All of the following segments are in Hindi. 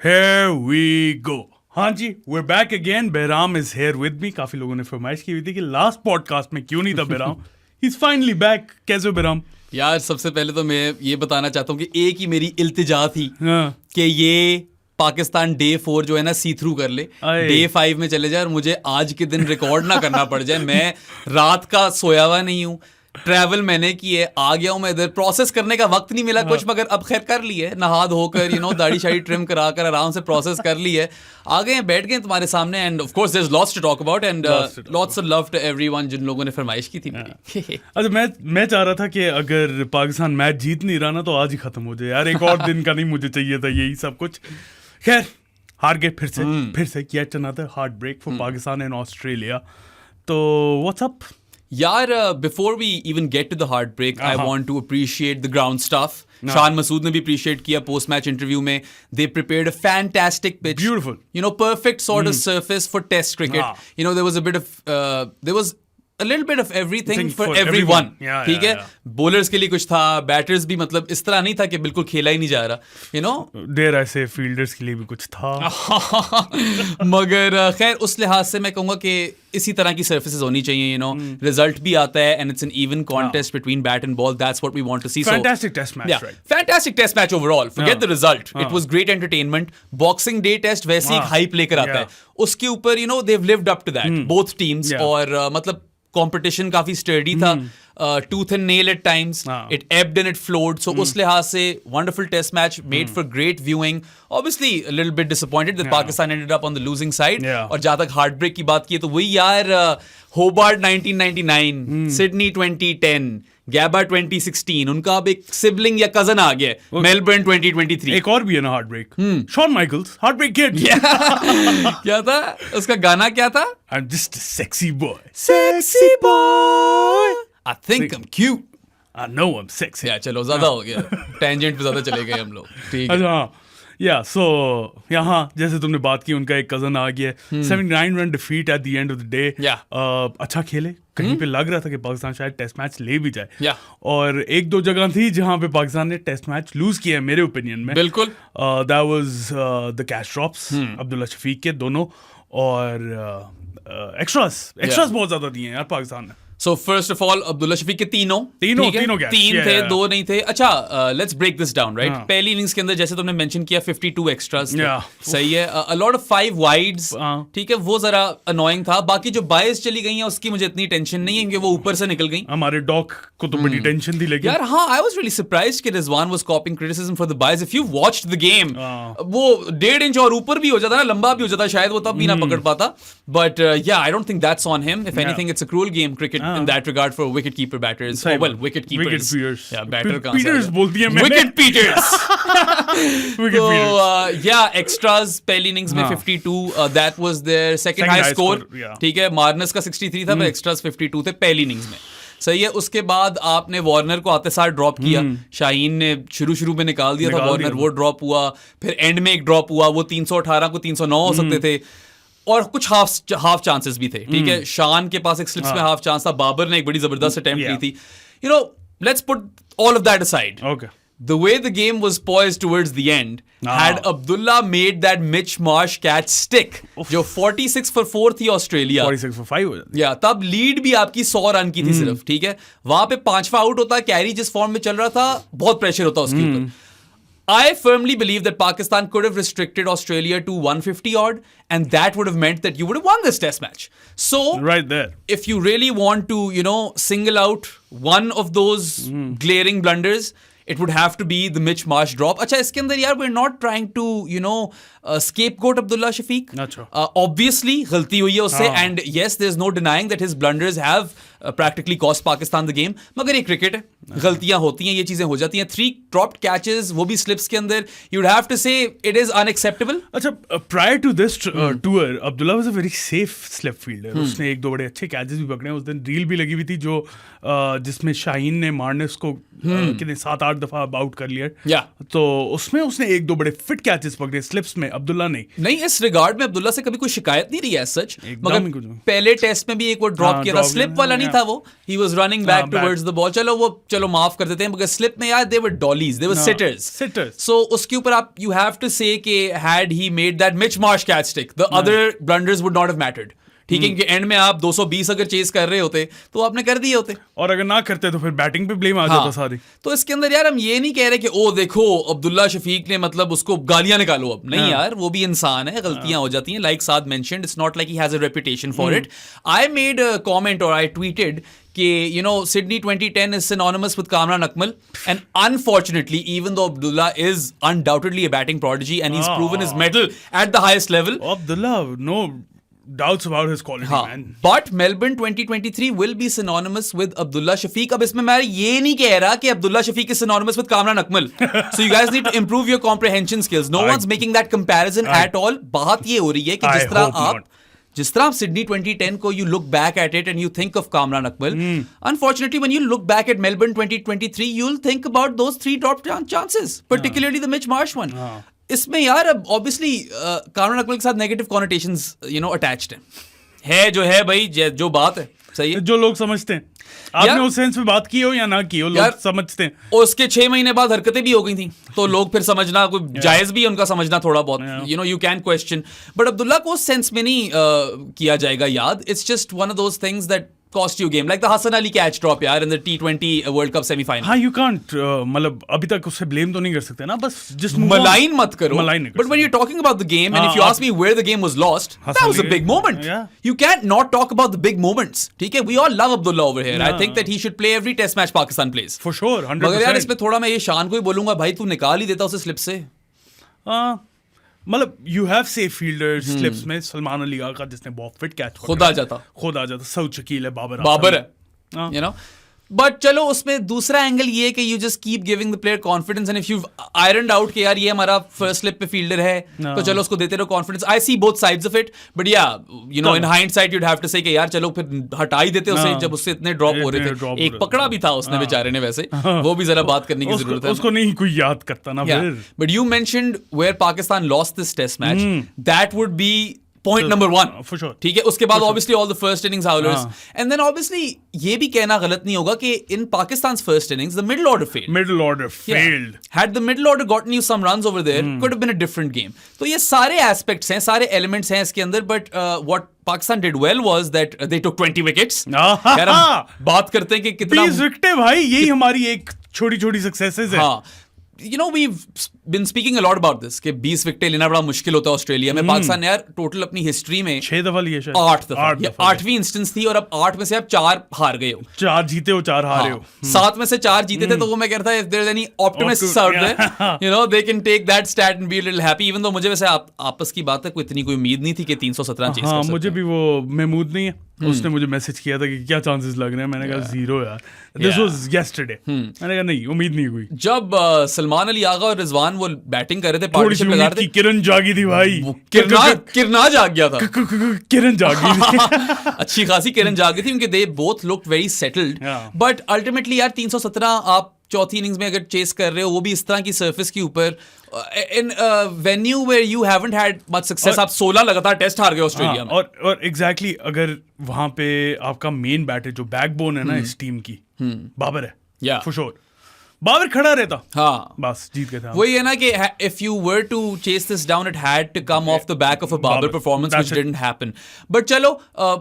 Here we go. हाँ जी, we're back again. Behram is here with me. काफी लोगों ने फरमाइश की हुई थी कि लास्ट पॉडकास्ट में क्यों नहीं था बेराम. He's finally back. कैसे हो बेराम? यार सबसे पहले तो मैं ये बताना चाहता हूँ कि एक ही मेरी इल्तिजा थी कि ये पाकिस्तान डे 4 जो है ना सी थ्रू कर ले, डे 5 में चले जाए और मुझे आज के दिन रिकॉर्ड ना करना पड़ जाए. मैं रात का सोया हुआ नहीं हूँ, ट्रैवल मैंने की है, आ गया हूँ मैं इधर, प्रोसेस करने का वक्त नहीं मिला कुछ, मगर अब खैर कर ली है, नहा धोकर दाढ़ी शाड़ी ट्रिम करा कर आराम से प्रोसेस कर ली है, आ गए हैं, बैठ गए तुम्हारे सामने. And of course there is lots to talk about and lots of love to everyone जिन लोगों ने फरमाइश की थी मेरी. अच्छा, मैं चाह रहा था कि अगर पाकिस्तान मैच जीत नहीं रहा ना तो आज ही खत्म हो जाए यार. एक और दिन का नहीं मुझे चाहिए था यही सब कुछ. खैर हार गए फिर से yet another heartbreak for Pakistan and Australia. तो व्हाट्स अप यार? Before we even get to the heartbreak, I want to appreciate the ground staff. Shan Masood ने भी अप्रिशिएट किया पोस्ट मैच इंटरव्यू में. They prepared a fantastic pitch, beautiful, perfect sort of surface for test cricket. There was a bit of there was a little bit of everything for everyone. ठीक है, bowlers के लिए कुछ था, batters भी, मतलब इस तरह नहीं था कि बिल्कुल खेला ही नहीं जा रहा. देर ऐसे फील्डर्स के लिए भी कुछ था. मगर खैर उस लिहाज से मैं कहूँगा कि इसी तरह की सर्फेसेस होनी चाहिए. रिजल्ट भी आता है and it's an even contest between bat and ball. That's what we want to see. Fantastic test match, right? Fantastic test match overall. Forget the result, it was great entertainment. Boxing day test वैसे एक हाइप लेकर आता है, उसके ऊपर they have lived up to that both teams. और मतलब कंपटीशन काफी स्टर्डी था, tooth and nail at times. It ebbed and it flowed. So उस लिहाज से wonderful test match, made for great viewing. Obviously a little bit disappointed that Pakistan ended up on the losing side. और जहाँ तक heartbreak की बात की तो वही यार, Hobart 1999, Sydney 2010, गैबा 2016, उनका अब एक सिबलिंग या कजन आ गया, मेलबर्न 2023. एक और भी है ना heartbreak, Shawn Michaels, heartbreak kid. क्या था उसका गाना, क्या था? I'm just a sexy boy. Sexy boy. I think I'm cute. I know I'm sexy. या चलो ज्यादा हो गया, टेंजेंट पे ज्यादा चले गए हम लोग. ठीक है. अच्छा, सो यहाँ जैसे तुमने बात की, उनका एक कजन आ गया. 79 run defeat at the end of the day. अच्छा खेले, कहीं पे लग रहा था कि पाकिस्तान शायद टेस्ट मैच ले भी जाए. और एक दो जगह थी जहां पे पाकिस्तान ने टेस्ट मैच लूज किया है मेरे ओपिनियन में. बिल्कुल. That was the catch drops, Abdullah Shafique के दोनों, और एक्स्ट्रास बहुत ज्यादा दिए हैं यार पाकिस्तान ने. So first of all, Abdullah Shafique के तीन थे, दो नहीं थे. अच्छा, let's break this down, right? पहली इनिंग्स के अंदर जैसे तुमने मेंशन किया 52 एक्स्ट्रास, सही है. A lot of 5 wides, ठीक है, वो जरा अनोइंग था. बाकी जो बायस चली गई हैं उसकी मुझे इतनी टेंशन नहीं है, क्योंकि वो ऊपर से निकल गई. हमारे डॉक को तो बड़ी टेंशन थी लेकिन यार. हाँ, I was really surprised कि Rizwan was copying criticism for the bias. If you watched the game, वो 1.5 इंच और ऊपर भी हो जाता ना, लंबा भी हो जाता शायद, वो तब भी ना पकड़ पाता. But I don't think that's on him. If anything, it's a cruel game, cricket, in that regard, for wicket keeper batters. Wicket keepers. Batter Peters बोलती है मैंने. Wicket Peters. Extras पहली इनिंग्स में 52. That was their second high score. ठीक है, मार्नस का 63 था, पर एक्स्ट्रास 52 थे पहली इनिंग्स में. सही है. उसके बाद आपने वार्नर को आते साथ ड्रॉप किया. शाहीन ने शुरू में निकाल दिया था वार्नर, वो ड्रॉप हुआ. फिर एंड में एक ड्रॉप हुआ, वो 318 को 309 हो सकते थे. और कुछ हाफ चांसेस भी थे. ठीक है, शान के पास एक स्लिप्स में हाफ चांस था, बाबर ने एक बड़ी जबरदस्त अटेम्प्ट की थी. Let's put all of that aside. The way the game was poised towards the end, had Abdullah made that Mitch Marsh catch stick, जो 46 for 4 थी ऑस्ट्रेलिया, 46 for 5, तब लीड भी आपकी 100 रन की थी सिर्फ. ठीक है, वहां पे 5वां आउट होता, कैरी जिस फॉर्म में चल रहा था, बहुत प्रेशर होता उसके ऊपर. I firmly believe that Pakistan could have restricted Australia to 150 odd, and that would have meant that you would have won this test match. So, right there, if you really want to, single out one of those glaring blunders, it would have to be the Mitch Marsh drop. अच्छा, इसके अंदर यार, we're not trying to, scapegoat Abdullah Shafiq. Obviously, गलती हुई है उससे, and yes, there's no denying that his blunders have practically cost Pakistan the game. मगर ये क्रिकेट है, गलतियां होती हैं, ये चीजें हो जाती हैं. 3 dropped catches, वो भी स्लिप्स के अंदर, you would have to say it is unacceptable. अच्छा, prior to this tour, Abdullah was a very safe slip fielder. उसने एक दो बड़े अच्छे कैचेस भी पकड़े. उस दिन रील भी लगी हुई थी जो जिसमें शाहीन ने मार्नस को कितने 7-8 दफा आउट कर लिया. तो उसमें उसने एक दो बड़े फिट कैचेस पकड़े स्लिप्स में, अब्दुल्ला नहीं. इस रिगार्ड में अब्दुल्ला से कभी कोई शिकायत नहीं रही है सच. मगर पहले टेस्ट में भी एक वो ड्रॉप किया था, स्लिप वाला नहीं था वो, he was running back towards the ball. चलो माफ कर देते हैं, because slip में यार they were dollies, they were sitters. So उसके ऊपर आप you have to say कि had he made that Mitch Marsh catch stick, the other blunders would not have mattered. ठीक है, क्योंकि एंड में आप 220 अगर चेस कर रहे होते तो आपने कर दिए होते, और अगर ना करते तो फिर बैटिंग पे ब्लेम आ जाता सारी। तो इसके अंदर यार हम ये नहीं कह रहे कि ओ देखो अब्दुल्ला शफीक ने मतलब उसको गालियां निकालो, अब नहीं यार, वो भी इंसान है, गलतियां हो जाती हैं, like Saad mentioned, it's not like he has a reputation for it. I made a comment और आई ट्वीटेड कि you know Sydney 2010 is synonymous with Kamran Akmal, and unfortunately even though Abdullah is undoubtedly a batting prodigy and he's proven his mettle at the highest level, Abdullah, no doubts about his quality, man. But Melbourne 2023 will be synonymous with Abdullah Shafiq. अब इसमें मैं ये नहीं कह रहा कि Abdullah Shafiq is synonymous with Kamran Akmal. So you guys need to improve your comprehension skills. No one's making that comparison at all. बात ये हो रही है कि जिस तरह आप सिडनी 2010 को you look back at it and you think of Kamran Akmal, unfortunately when you look back at Melbourne 2023 you'll think about those 3 drop chances, particularly the Mitch Marsh one. इसमें यार अब ऑब्वियसली कामरान अकमल के साथ नेगेटिव कॉनोटेशंस अटैच्ड है जो है भाई, जो बात है सही है, जो लोग समझते हैं। आपने उस सेंस में बात की हो या ना की हो, लोग समझते हैं। उसके 6 महीने बाद हरकतें भी हो गई थी, तो लोग फिर समझना कोई जायज भी है उनका समझना थोड़ा बहुत, you can question, but Abdullah को उस सेंस में नहीं किया जाएगा याद। It's just one of those things that cost you game, like the Hassan Ali catch drop यार in the T20 World Cup semi-final. हाँ, you can't मतलब अभी तक उससे blame तो नहीं कर सकते ना, बस just मलाइन मत करो। But when you're talking about the game and if you ask me where the game was lost, that was a big moment. You can't not talk about the big moments. ठीक है, we all love Abdullah over here. I think that he should play every test match Pakistan plays. For sure, 100%. मगर यार इसमें थोड़ा मैं ये शान को ही बोलूंगा, भाई तू निकाल ही देता उसे स्लिप से। मतलब you have safe fielders slips में, सलमान अली का जिसने बहुत फिट कैच खुद आ जाता, सऊद शकील है, बाबर है, यू नो। बट चलो उसमें दूसरा एंगल ये कि you just keep giving the player confidence, and if you ironed out कि यार ये हमारा फर्स्ट स्लिप पे फील्डर है तो चलो उसको देते रहो confidence. I see both sides of it, but yeah you know in hindsight you'd have to say कि यार चलो फिर हटा ही देते उसे, जब उससे इतने ड्रॉप हो रहे थे। एक पकड़ा भी था उसने बेचारे ने, वैसे वो भी जरा बात करने की जरूरत है, उसको नहीं कोई याद करता ना फिर। But you mentioned where Pakistan lost this test match, that would be point number 1 for sure. ठीक है, उसके बाद obviously all the first innings howlers, and then obviously ये भी कहना गलत नहीं होगा कि in Pakistan's first innings the middle order failed. Had the middle order gotten you some runs over there, could have been a different game. तो ये सारे aspects हैं, सारे elements हैं इसके अंदर, but what Pakistan did well was that they took 20 wickets. यार हम बात करते हैं कि कितना 20 विकेटें भाई, यही हमारी एक छोटी सक्सेसेस है। हाँ, you know we've been speaking a lot about this कि 20 विकेट लेना बड़ा मुश्किल होता है ऑस्ट्रेलिया में। पाकिस्तान ने यार टोटल अपनी हिस्ट्री में 6 दफा लिए, 8 दफा, 8वीं इंस्टेंस थी, और अब 8 में से आप 4 हार गए हो, 4 जीते हो 4 हारे हो, 7 में से 4 जीते थे। तो वो मैं कहता है if there's any optimists out there, you know they can take that stat and be a little happy, even though मुझे वैसे आपस की बात है कोई इतनी कोई उम्मीद नहीं थी कि 317 चेस कर सकते। मुझे भी वो महमूद नहीं है, उसने मुझे मैसेज किया था कि क्या चांसेस लग रहे हैं, मैंने कहा 0 यार, दिस वाज यस्टरडे, मैंने कहा नहीं, उम्मीद नहीं हुई। जब सलमान अली आगा और रिजवान वो बैटिंग कर रहे थे, पार्टनरशिप लगा रहे थे, किरण जागी थी भाई, किरणा जाग गया था, किरण जागी थी अच्छी खासी किरण जागी थी, क्योंकि they both look very settled. But ultimately यार 317 आप चौथी इनिंग्स में अगर चेस कर रहे हो, वो भी इस तरह की सरफेस के ऊपर, in venue where you haven't had much success, आप 16 लगातार टेस्ट हार गए ऑस्ट्रेलिया में। और एग्जैक्टली अगर वहां पे आपका मेन बैटर जो बैकबोन है ना इस टीम की, बाबर है, फॉर श्योर बाबर खड़ा रहता, हाँ बस जीत गए थे। वही है ना कि if you were to chase this down, it had to come off the back of a Babar performance, which didn't happen. But चलो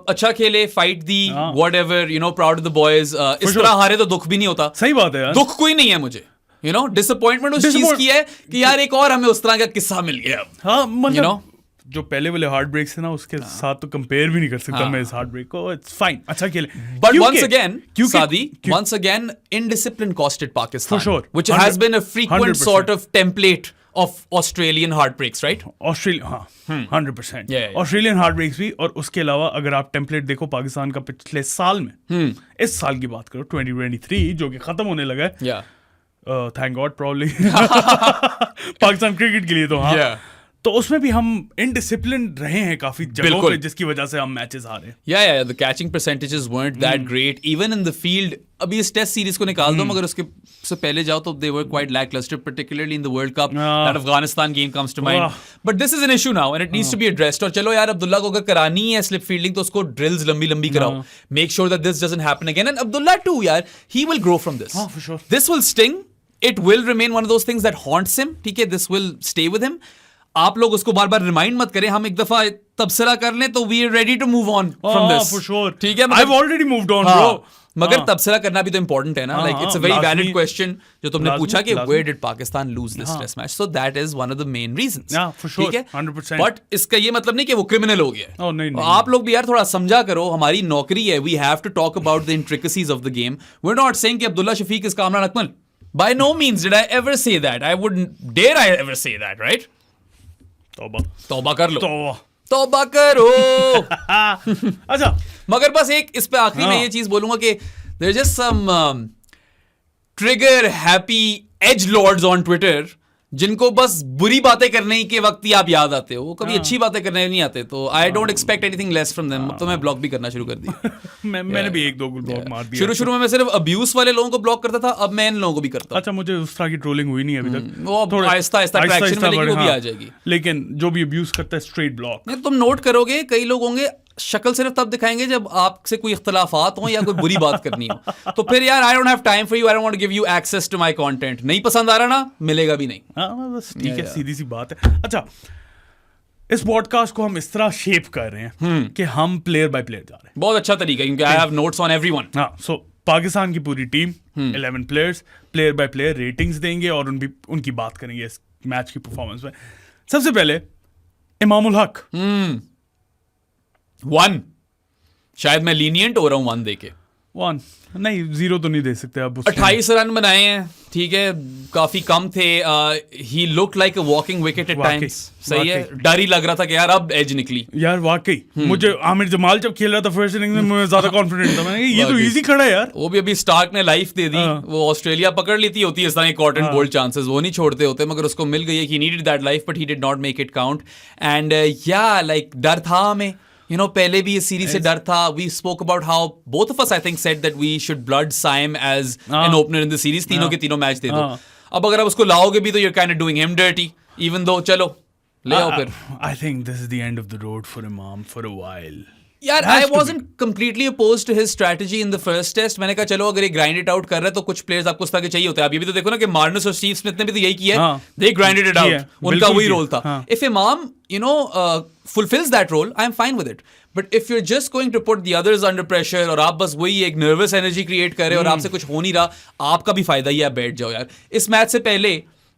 अच्छा खेले, fight the, whatever, you know, proud of the boys. इस तरह हारे तो दुख भी नहीं होता। सही बात है यार, दुख कोई नहीं है मुझे, you know, disappointment उस चीज की है कि यार एक और हमें उस तरह का किस्सा मिल गया। हाँ, मतलब जो पहले वाले हार्ट ब्रेक्स है ना, उसके साथ तो कंपेयर भी नहीं कर सकता मैं इस हार्ट ब्रेक को। इट्स फाइन, अच्छा खेले, but once again Saadi, once again indiscipline costed Pakistan, for sure, which has been a frequent sort of template of Australian heartbreaks, right? Australia, हाँ 100% ऑस्ट्रेलियन हार्ट ब्रेक्स भी। और उसके अलावा अगर आप टेम्पलेट देखो पाकिस्तान का पिछले साल में, इस साल की बात करो 2023 जो कि खत्म होने लगा है, thank God probably Pakistan cricket के लिए तो हाँ, तो उसमें भी हम इनडिसिप्लिन रहे हैं काफी जगहों बिल्कुल। पे, जिसकी वजह से हम मैचेस हारे हैं। Yeah, the catching percentages weren't that great. Even in the field, अभी इस टेस्ट सीरीज को निकाल दो, मगर उसके से पहले जाओ तो they were quite lackluster, particularly in the World Cup. That Afghanistan game comes to mind. But this is an issue now and it needs to be addressed. और चलो यार, अब्दुल्ला को अगर करानी है स्लिप फील्डिंग तो उसको ड्रिल्स लंबी कराओ. Make sure that this doesn't happen again. And Abdullah too, यार, he will grow from this. For sure. This will sting. It will remain one of those things that haunts him. ठीक है, this will stay with him. आप लोग उसको बार बार रिमाइंड मत करें. हम एक दफा तबसरा कर लें तो we are ready to move on from this. For sure. ठीक है, I've already moved on, bro. मगर तबसरा करना भी तो इंपॉर्टेंट है ना. Like it's a very valid question जो तुमने पूछा कि where did Pakistan lose this test match. So that is one of the main reasons. For sure. ठीक है, 100%. बट इसका ये मतलब नहीं कि वो क्रिमिनल हो गया. Oh, नहीं. आप लोग भी यार थोड़ा समझा करो, हमारी नौकरी है. We have to talk about the intricacies of the game. We are not saying कि Abdullah Shafique is Kamran Akmal. By no means did I ever say that. I wouldn't dare I ever say that, right? तौबा कर लो. तौबा करो. अच्छा, मगर बस एक इस पे आखिरी में ये चीज बोलूंगा कि there's just some trigger happy edge lords on Twitter जिनको बस बुरी बातें करने के वक्त ही आप याद आते हो, वो कभी अच्छी बातें करने नहीं आते. तो I don't expect anything less from them. अब तो मैं ब्लॉक भी करना शुरू कर दिया. मैंने भी एक दो ब्लॉक मार दिया. शुरू में मैं सिर्फ अब्यूज वाले लोगों को ब्लॉक करता था, अब मैं इन लोगों को भी करता हूं. अच्छा, मुझे उस तरह की ट्रोलिंग हुई नहीं अभी तक. वो अब आहिस्ता ट्रैक्शन में लेकिन वो भी आ जाएगी. लेकिन जो भी अब्यूज करता है स्ट्रेट ब्लॉक. तुम नोट करोगे कई लोग होंगे शक्ल सिर्फ तब दिखाएंगे जब आपसे कोई इख्तलाफात हो या कोई बुरी बात करनी हो. तो फिर यार, I don't have time for you, I don't want to give you access to my content. नहीं पसंद आ रहा ना, मिलेगा भी नहीं. हाँ, बस ठीक है, सीधी सी बात है. अच्छा, इस पॉडकास्ट को हम इस तरह शेप कर रहे हैं कि हम प्लेयर बाय प्लेयर जा रहे हैं. बहुत अच्छा तरीका है क्योंकि I have notes on everyone. हाँ, सो पाकिस्तान की पूरी team 11 players, player by player ratings देंगे और उनकी बात करेंगे इस मैच की परफॉर्मेंस में. सबसे पहले इमामुल हक. 1. शायद मैं लीनियंट हो रहा हूँ 1 देके. 1 नहीं, 0 तो नहीं दे सकते अब. 28 रन बनाए हैं, ठीक है, काफी कम थे. He look like a walking wicket at times. सही है, डर ही लग रहा था कि यार अब एज निकली. यार वाकई मुझे आमिर जमाल जब खेल रहा था फर्स्ट इनिंग में, मैं ज्यादा कॉन्फिडेंट था. मैंने ये तो इजी खड़ा है यार. वो भी अभी स्टार्क ने लाइफ दे दी. वो ऑस्ट्रेलिया पकड़ लेती होती है इस तरह कॉट एंड बोल्ड चांसेस, वो नहीं छोड़ते होते, मगर उसको मिल गई है कि needed that life but he did not make it count. And या लाइक डर था हमें. You know, पहले भी इस सीरीज से डर था. We spoke about how both of us, I think, said that we should blood Saim as an opener in the series. तीनों के तीनों मैच दे दो. अब अगर आप उसको लाओगे भी तो you're kind of doing him dirty, even though चलो ले आओ फिर. I think this is the end of the road for Imam for a while. यार, I wasn't completely opposed to his strategy in the first test. मैंने कहा चलो अगर ये grind it out कर रहा है तो कुछ players आपको उस तरह के चाहिए होते हैं. आप ये भी तो देखो ना कि मार्नस और स्टीव स्मिथ ने भी तो यही किया है. They grinded it out. उनका वही रोल था. If Imam, you know, fulfills that role, I'm fine with it. But if you're just going to put the others under pressure और आप बस वही एक nervous energy create कर रहे हो और आपसे कुछ हो नहीं रहा, आपका भी फायदा ही है, आप बैठ जाओ यार. इस मैच से पहले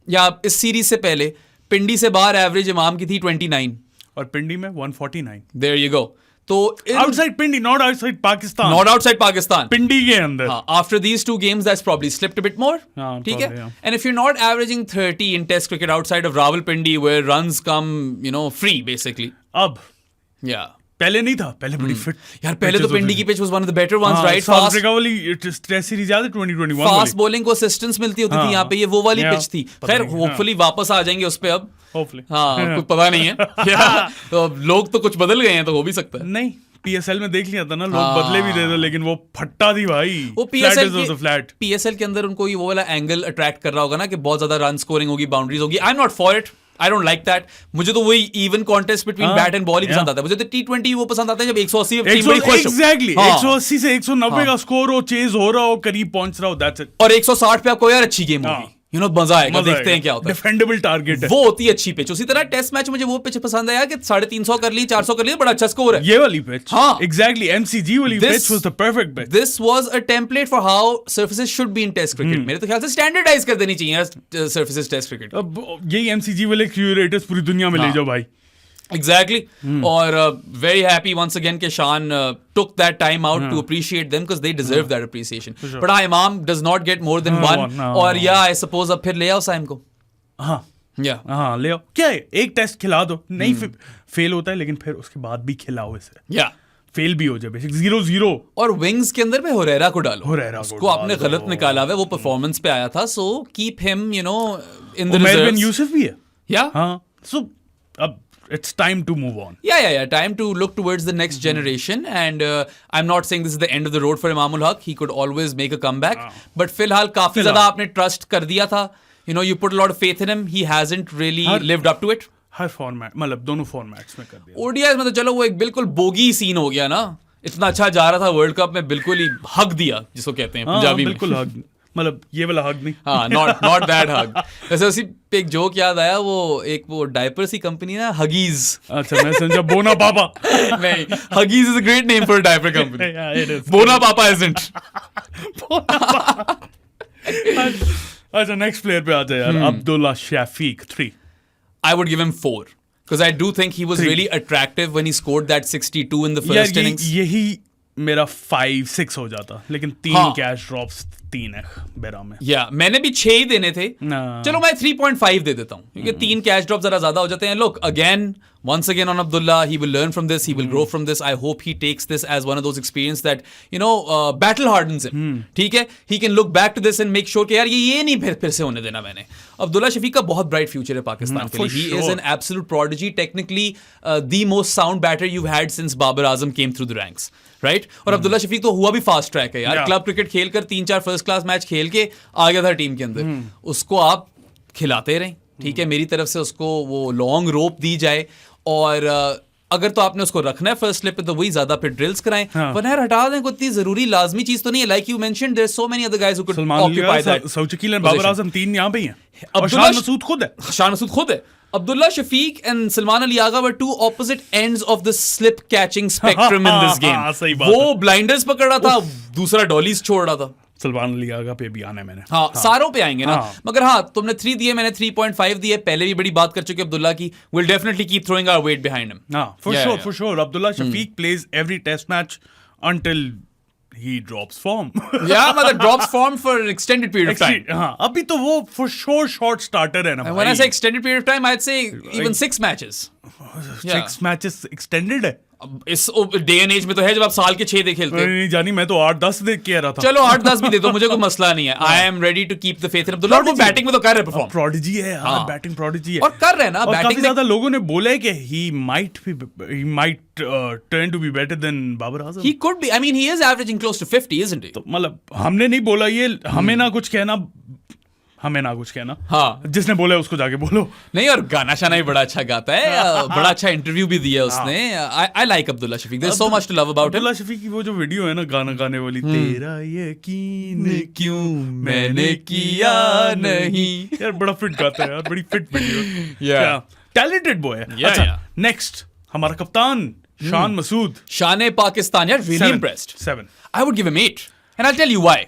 या इस सीरीज से पहले पिंडी से बाहर एवरेज इमाम की थी 29 और पिंडी में 149. There you go. तो outside Pindi, not outside Pakistan. Not outside Pakistan, Pindi के अंदर. After these 2 games that's probably slipped a bit more. ठीक है. And if you're not averaging 30 in test cricket outside of Rawalpindi where runs come, you know, free basically. अब पहले नहीं था, पहले बड़ी फिट. यार पहले तो पिंडी की pitch was one of the better ones, right? South Africa वाली टेस्ट सीरीज याद है 2021 फास्ट बॉलिंग को असिस्टेंस मिलती होती थी यहाँ पे. ये वो वाली पिच थी. खैर होपफुली वापस आ जाएंगे उस पे अब. हाँ, कुछ पता नहीं है. तो लोग तो कुछ बदल गए हैं, तो हो भी सकता है. नहीं, पीएसएल में देख लिया था ना, लोग बदले भी दे दो, लेकिन वो फट्टा थी भाई. वो पीएसएल के अंदर उनको ये वो वाला एंगल अट्रैक्ट कर रहा होगा ना कि बहुत ज्यादा रन स्कोरिंग होगी, बाउंड्रीज होगी. I am not for it. I don't like that. मुझे तो वही even contest between bat and ball ही पसंद आता है. मुझे तो T20 वो पसंद आता है जब 180 पे टीम बड़ी खुश हो. एग्जैक्टली 180 से 190 का स्कोर हो, चेज हो रहा हो, करीब पहुंच रहा हो, दैट्स इट. और 160 पे आपको यार अच्छी गेम होगी. You know, मजा आएगा. देखते हैं क्या होता है. डिफेंडेबल टारगेट है, वो होती है अच्छी पिच. उसी तरह टेस्ट मैच मुझे वो पिच पसंद आया कि 350 कर ली, 400 कर ली, बड़ा अच्छा स्कोर है. ये वाली पिच. हाँ, एग्जैक्टली. MCG वाली pitch was the perfect pitch. This was a template for how surfaces should be in test cricket. मेरे तो ख्याल से स्टैंडर्डाइज कर देनी चाहिए यार surfaces टेस्ट क्रिकेट. अब यही MCG वाले क्यूरेटर्स पूरी दुनिया में ले जाओ भाई. Exactly. और very happy once again कि Shan took that time out to appreciate them because they deserve that appreciation. Sure. But Imam does not get more than one. और yeah, I suppose अब फिर ले आओ साइम को. हाँ, ले आओ. क्या है, एक टेस्ट खिला दो. नहीं फेल होता है, लेकिन फिर उसके बाद भी खिलाओ इसे. Yeah. फेल भी हो जाए बेसिक 0-0. और विंग्स के अंदर पे होरेरा को डालो. होरेरा उसको आपने गलत निकाला हुआ, वो परफॉर्मेंस पे आया था. So keep him, you know, in the reserves. मेरविन Yusuf भी है. Yeah. हाँ. So अब it's time to move on. Yeah. Time to look towards the next generation. And I'm not saying this is the end of the road for Imam ul Haq. He could always make a comeback. But फिलहाल काफी ज़्यादा आपने trust कर दिया था. You know, you put a lot of faith in him. He hasn't really lived up to it. Her format मतलब दोनों फॉर्मेट्स में कर दिया. ODIs में तो चलो वो एक बिल्कुल बोगी सीन हो गया ना. इतना अच्छा जा रहा था वर्ल्ड कप में, बिल्कुल ही हक दिया जिसको कहते हैं पंजाबी में. बिल्कुल हक, मतलब ये वाला हक नहीं. हाँ, not that hug. वैसे उसी पे एक जोक याद आया, वो डायपर सी कंपनी ना, हगीज. अच्छा, मैं समझा बोना पापा. नहीं, Huggies is a great name for diaper company. Yeah, it is. बोना पापा isn't. अच्छा, नेक्स्ट प्लेयर पे आ जाए यार. Abdullah Shafiq 3. I would give him 4 because I do think he was really attractive when he scored that 62 in the first innings. यही मेरा 5-6 हो जाता, लेकिन 3 कैश ड्रॉप्स 3 है बेरा में. मैंने भी 6 ही देने थे. चलो मैं 3.5 दे देता हूँ क्योंकि 3 कैश ड्रॉप जरा ज्यादा हो जाते हैं. Look, once again on Abdullah, he will learn from this, he will grow from this. I hope he takes this as one of those experiences that, you know, battle hardens him. ठीक है, he can look back to this and make sure कि यार ये नहीं फिर से होने देना मैंने. अब्दुल्ला शफीक का बहुत ब्राइट फ्यूचर है पाकिस्तान के लिए. He is an absolute prodigy, technically the most sound batter you've had since Babar Azam came through the ranks. Right. और अब्दुल्ला शफीक तो हुआ भी फास्ट ट्रैक है यार. क्लब क्रिकेट खेलकर 3-4 फर्स्ट क्लास मैच खेल के आ गया था टीम के अंदर. उसको आप खिलाते रहें, ठीक है. मेरी तरफ से उसको वो लॉन्ग रोप दी जाए, और अगर तो आपने उसको रखना है फर्स्ट स्लिप पे तो वही ज्यादा फिर ड्रिल्स कराएं. वरना यार हटा दें, कोई इतनी जरूरी लाजमी चीज तो नहीं है. Like you mentioned, there are so many other guys who could occupy that. Saud Shakeel और बाबर आजम 3 यहां पे ही हैं. और शान मसूद खुद है. Abdullah Shafiq and Salman Ali Agha were 2 opposite ends of the slip catching spectrum in this game. सही बात है. वो blinders पकड़ रहा था, दूसरा डॉलीज छोड़ रहा था. सलमान अली आगा पे भी आना है मैंने. हाँ, सारों पे आएंगे ना. मगर हाँ, तुमने 3 दिए, मैंने 3.5 दिए. पहले भी बड़ी बात कर चुके अब्दुल्ला की. We'll definitely keep throwing our weight behind him. हाँ, for sure. Abdullah Shafiq plays every test match until he drops form. मतलब drops form for an extended period of time. हाँ, अभी तो वो for sure short starter है ना. And when I say extended period of time, I'd say even 6 matches. 6 matches extended है. इस डे एंड एज में तो है जब आप साल के 6 दे खेलते हैं. नहीं जानी, मैं तो 8-10 दे कह रहा था. चलो 8-10 भी दे दो, मुझे कोई मसला नहीं है. I am ready to keep the faith in Abdullah. वो बैटिंग में तो कर रहे परफॉर्म. प्रोडिजी है यार, बैटिंग प्रोडिजी है. और कर रहे हैं ना बैटिंग में. ज्यादा लोगों ने बोला है कि he might turn to be better than Babar Azam. He could be. I mean, he is averaging close to 50, isn't he? तो मतलब हमने नहीं बोला ये, हमें ना कुछ कहना. हाँ, जिसने बोला उसको जाके बोलो. नहीं, और गाना शाना भी बड़ा अच्छा गाता है. बड़ा अच्छा इंटरव्यू भी दिया उसने. I like Abdullah Shafique. There is so much to love about Abdullah Shafique की वो जो वीडियो है ना गाना गाने वाली, तेरा यकीन क्यों मैंने किया नहीं, यार बड़ा फिट गाता है यार. बड़ी फिट वीडियो. टैलेंटेड बॉय है. अच्छा, नेक्स्ट हमारा कप्तान शान मसूद. शान पाकिस्तान यार, really impressed. 7. I would give him 8 and I tell you why.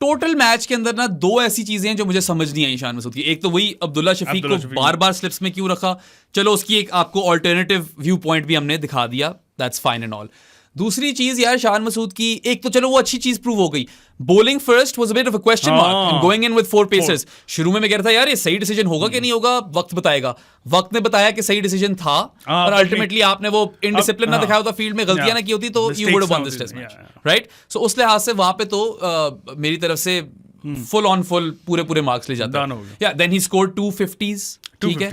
Total match के अंदर ना 2 ऐसी चीजें हैं जो मुझे समझ नहीं आई शान मसूद की. एक तो वही अब्दुल्ला शफीक को बार-बार स्लिप्स में क्यों रखा. चलो उसकी एक आपको ऑल्टरनेटिव व्यू पॉइंट भी हमने दिखा दिया, दैट्स फाइन एंड ऑल. दूसरी चीज यार शान मसूद की, एक तो चलो वो अच्छी चीज प्रूव हो गई. Bowling first was a bit of a question mark and going in with 4 pacers. शुरू में मैं कह रहा था यार ये सही डिसीजन होगा कि नहीं होगा, वक्त बताएगा. वक्त ने बताया कि सही डिसीजन था. और अल्टीमेटली आपने वो इनडिसिप्लिन ना दिखाया होता, फील्ड में गलतियां ना की होती, तो you would have won this test match, right. So उस लिहाज से वहां पे तो मेरी तरफ से फुल पूरे मार्क्स ले जाता है. Yeah, then he scored 2 50s. ठीक है.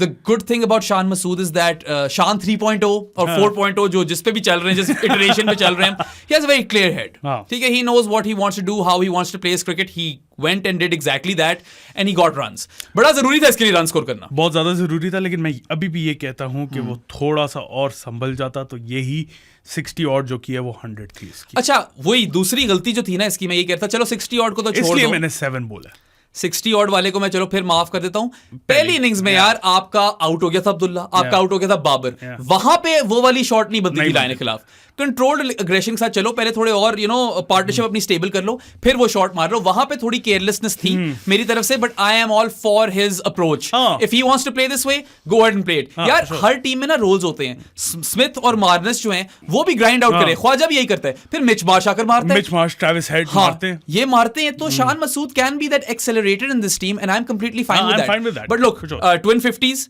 The good thing about Shan Masood is that Shan 3.0 और 4.0 जो जिस पे भी चल रहे हैं, जिस iteration पे चल रहे हैं, he has a very clear head. ठीक है. He knows what he wants to do, how he wants to play his cricket. He went and did exactly that and he got runs. बड़ा जरूरी था इसके लिए रन स्कोर करना. बहुत ज्यादा जरूरी था, लेकिन मैं अभी भी ये कहता हूँ कि वो थोड़ा सा और संभल जाता तो यही 60 ऑड जो की है वो 100 थी इसकी. अच्छा, वही दूसरी गलती जो थी ना इसकी, मैं ये कहता चलो 60 ऑड को तो छोड़ दो. इसलिए मैंने 7 बोला. 60 ऑड वाले को मैं चलो फिर माफ कर देता हूं. पहली इनिंग्स में यार आपका आउट हो गया था अब्दुल्ला, आपका आउट हो गया था बाबर. वहां पे वो वाली शॉट नहीं बनती थी लाइन के खिलाफ. कंट्रोल्ड अग्रेशन के साथ चलो, पहले थोड़े और पार्टनरशिप अपनी स्टेबल कर लो, फिर वो शॉट मार लो. वहां पे थोड़ी केयरलेसनेस थी मेरी तरफ से, but I am all for his approach. If he wants to play this way, go ahead and play it. यार हर टीम में ना रोल्स होते हैं. स्मिथ और मार्नस जो हैं वो भी ग्राइंड आउट करे. ख्वाजा भी यही करता है. फिर मिच मार्श आकर मारता है. मिच मार्श, ट्रेविस हेड मारते हैं. ये मारते हैं. तो Shan Masood can be that accelerated in this team and I am completely fine with that. But look, twin 50s,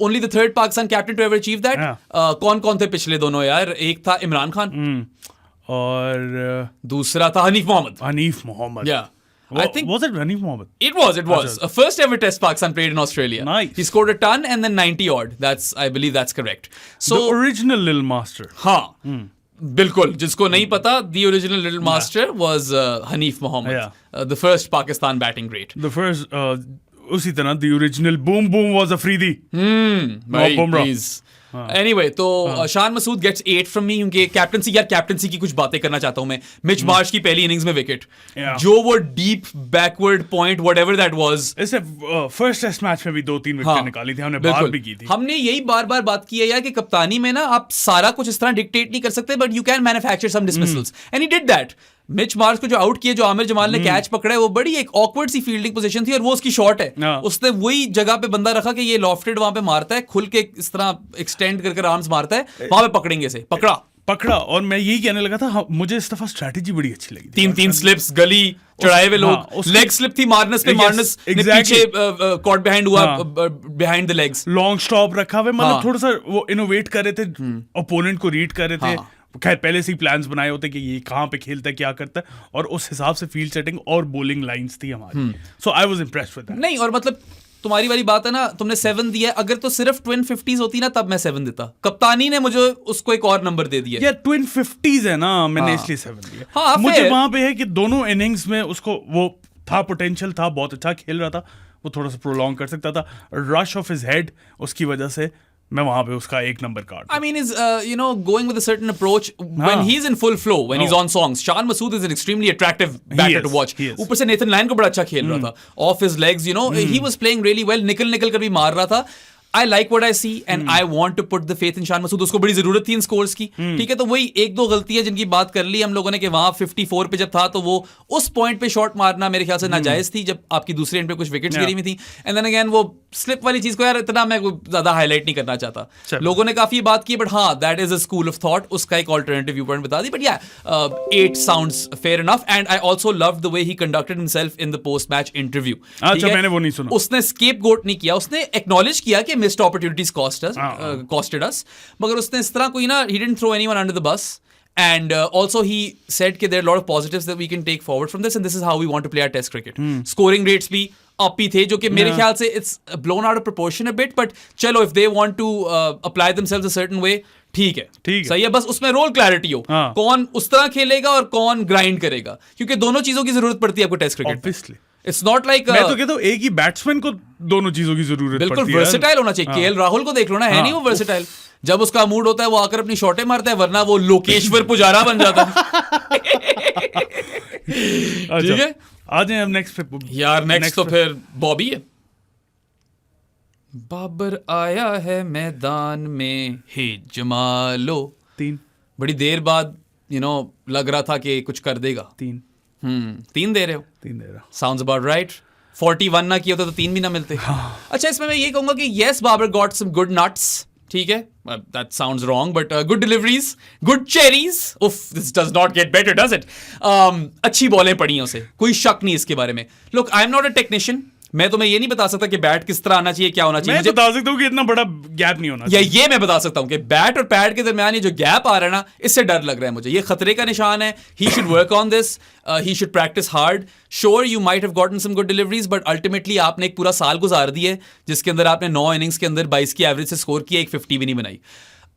only the third Pakistan captain to ever achieve that. कौन थे पिछले दोनों यार? एक था इमरान खान और दूसरा था हनीफ मोहम्मद. या I think was it Hanif Mohammed? it was. First ever test Pakistan played in Australia. Nice. He scored a ton and then 90 odd. I believe that's correct. So the original Little Master. हाँ बिल्कुल जिसको नहीं पता the original Little Master was Hanif Mohammed, the first Pakistan batting great. The first उसी तरह the original Boom Boom was Afridi. भाई please. Anyway, तो Shan Masood gets 8 from me क्योंकि कैप्टनसी की कुछ बातें करना चाहता हूं मैं. मिच मार्श की पहली इनिंग्स में विकेट, जो वो deep backward point whatever that was. इससे फर्स्ट टेस्ट मैच में भी 2-3 विकेट निकाली थी, हमने बात भी की थी. हमने यही बार बात की है यार कि कप्तानी में ना आप सारा कुछ इस तरह डिक्टेट नहीं कर सकते, but you can manufacture some dismissals and he did that. Mitch Marsh को जो आउट किया, जो आमिर जमाल ने कैच पकड़ा है, वो बड़ी एक ऑकवर्ड सी फील्डिंग पोजीशन थी और वो उसकी शॉट है. उसने वही जगह पे बंदा रखा कि ये लॉफ्टेड वहां पे मारता है, खुल के इस तरह एक्सटेंड करके आर्म्स मारता है, वहां पे पकड़ेंगे से पकड़ा. और मैं यही कहने लगा था, मुझे इस दफा स्ट्रेटजी बड़ी अच्छी लगी. तीन स्लिप्स, गली चढ़ाए हुए लोग, लेग स्लिप थी मार्नस पे, मार्नस ने पीछे कॉट बिहाइंड हुआ, behind the legs, long stop रखा हुआ, मतलब थोड़ा सा वो इनोवेट कर रहे थे, ओपोनेंट को रीड कर रहे थे. खैर पहले से ही प्लान्स बनाए होते कि ये कहाँ पे खेलता है, क्या करता है, और उस हिसाब से फील्ड सेटिंग और बॉलिंग लाइंस थी हमारी. So I was impressed with that. नहीं, और मतलब तुम्हारी वाली बात है ना, तुमने 7 दिया, अगर तो सिर्फ ट्विन 50s होती ना तब मैं 7 देता. कप्तानी ने मुझे उसको एक और नंबर दे दिया. यार ट्विन 50s है ना, मैंने इसलिए 7 दिया. मुझे वहां पे है कि दोनों इनिंग्स में उसको वो था, पोटेंशियल था, बहुत अच्छा खेल रहा था, वो थोड़ा सा प्रोलॉन्ग कर सकता था. रश ऑफ हिज हेड, उसकी वजह से मैं वहां पे उसका 1 number card. I mean, is going with a certain approach when he's in full flow, when he's on songs. Shan Masood is an extremely attractive batter to watch. ऊपर से नेथन लायन को बड़ा अच्छा खेल रहा था, off his legs, he was playing really well. निकल कर भी मार रहा था. I like what I see and I want to put the faith in Shan Masood. उसको बड़ी जरूरत थी इन स्कोर्स की, ठीक है. तो वही 1-2 गलतियां जिनकी बात कर ली हम लोगों ने कि वहां 54 पे जब था तो वो उस पॉइंट पे शॉट मारना मेरे ख्याल से नाजायज थी, जब आपकी दूसरे एंड पे कुछ विकेट्स गिरी हुई थी. एंड देन अगेन वो स्लिप वाली चीज को यार इतना मैं ज्यादा हाईलाइट नहीं करना चाहता. लोगों ने काफी बात की, बट हाँ, that is a school of thought. उसका एक ऑल्टरनेटिव व्यू पॉइंट बता दी, बट या 8 sounds fair enough. And I also loved the way he conducted himself in the post match interview. अच्छा, मैंने वो नहीं सुना. उसने स्केप गोट नहीं किया, उसने एक्नॉलेज किया कि मिस्ड अपॉर्चुनिटीज costed us, मगर उसने इस तरह कोई ना, he didn't throw anyone under the bus. And also he said that there are a lot of positives that we can take forward from this, and this is how we want to play our test cricket. Scoring rates भी up ही थे, जो कि मेरे ख्याल से it's blown out of proportion a bit, but चलो, if they want to apply themselves a certain way, ठीक है, सही है. बस उसमें रोल क्लैरिटी हो, कौन उस तरह खेलेगा और कौन ग्राइंड करेगा, क्योंकि दोनों चीजों की जरूरत पड़ती है आपको टेस्ट क्रिकेट में. It's not like मैं तो कहता हूँ एक ही बैट्समैन को दोनों चीजों की जरूरत पड़ती है. बिल्कुल वर्सेटाइल होना चाहिए. केएल राहुल को देख लो ना, है नहीं वो वर्सेटाइल. जब उसका मूड होता है वो आकर अपनी शॉटें मारता है, वरना वो लोकेश्वर पुजारा बन जाता है. ठीक है, आ जाए अब नेक्स्ट पे. यार नेक्स्ट तो फिर बॉबी है. बाबर आया है मैदान में, हे जमालो. 3 बड़ी देर बाद लग रहा था कि कुछ कर देगा. 3 दे रहे हो. 3 दे रहा. Sounds about right. 41 ना किया होता तो 3 भी ना मिलते. अच्छा, इसमें मैं ये कहूंगा कि yes, Babar got some good nuts. ठीक है, that sounds wrong, but good deliveries, good cherries. Uff, this does not get better, does it? अच्छी बॉलें पड़ी हैं उसे, कोई शक नहीं इसके बारे में. Look, I am not a technician. मैं तुम्हें ये नहीं बता सकता कि बैट किस तरह आना चाहिए, क्या होना चाहिए. मैं बता सकता हूँ कि इतना बड़ा गैप नहीं होना चाहिए. ये मैं बता सकता हूँ कि बैट और पैड के दरमियान ये जो गैप आ रहा है ना, इससे डर लग रहा है मुझे. ये खतरे का निशान है. He should work on this, he should practice hard. Sure, you might have gotten some good deliveries, but ultimately आपने एक पूरा साल गुजार दिया है जिसके अंदर आपने 9 इनिंग्स के अंदर 22 की एवरेज से स्कोर किया, एक 50 भी नहीं बनाई.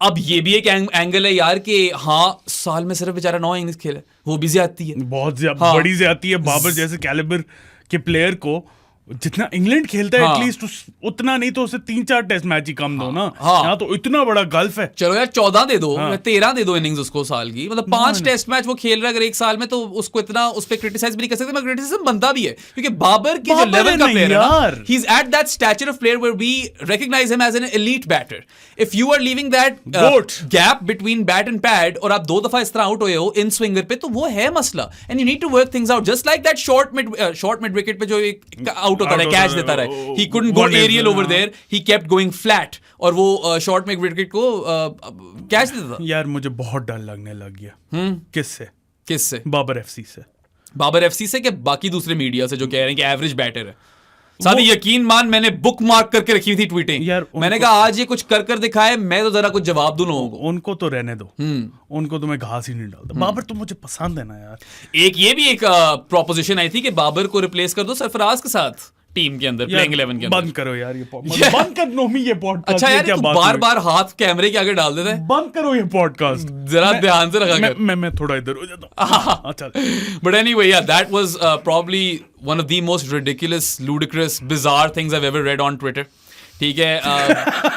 अब ये भी एक एंगल है यार कि हाँ, साल में सिर्फ बेचारा 9 इनिंग्स खेले, वो भी ज्यादती है, बहुत बड़ी ज्यादती है. बाबर जैसे कैलिबर के प्लेयर को जितना इंग्लैंड खेलता है एटलीस्ट उतना नहीं तो उसे 3-4 टेस्ट मैच ही कम दो ना. यहाँ तो इतना बड़ा गल्फ है. चलो यार 14 दे दो, 13 दे दो इनिंग्स उसको साल की, मतलब 5 टेस्ट मैच वो खेल रहा है अगर एक साल में, तो उसको इतना उस पे क्रिटिसाइज भी नहीं कर सकते. मगर क्रिटिसिज्म बनता भी है क्योंकि बाबर की जो लेवल का प्लेयर है ना, he is at that stature of player where we recognize him as an elite batter. If you are leaving that gap between bat and pad और आप 2 दफा इस तरह आउट हुए हो इन स्विंगर पे, तो वो है मसला. And you need to work things out, just like that short mid wicket पे जो एक आउट होता है, कैच देता है, he couldn't go aerial over there, he kept going flat, और वो शॉर्ट में विकेट को कैच देता था. यार मुझे बहुत डर लगने लग गया. किससे? बाबर एफसी से. बाबर एफसी से, कि बाकी दूसरे मीडिया से जो कह रहे हैं कि एवरेज बैटर है. सादी यकीन मान मैंने बुक मार्क करके रखी थी ट्वीटें यार, मैंने कहा आज ये कुछ कर दिखाए, मैं तो जरा कुछ जवाब दूं लोगों को। उनको तो रहने दो, उनको तो मैं घास ही नहीं डालता। बाबर तो मुझे पसंद है ना यार। ये भी एक प्रोपोजिशन आई थी कि बाबर को रिप्लेस कर दो सरफराज के साथ टीम के अंदर, प्लेइंग 11 के अंदर। बंद करो यार ये बंद कर नो ये पॉडकास्ट। अच्छा यार, तू बार हाथ कैमरे के आगे डाल देता है। बंद करो ये पॉडकास्ट, जरा ध्यान से रखा कर। मैं थोड़ा इधर हो जाता हूं। अच्छा, बट एनीवे यार, that was probably one of the most ridiculous, ludicrous, bizarre things I have ever read on Twitter. ठीक है,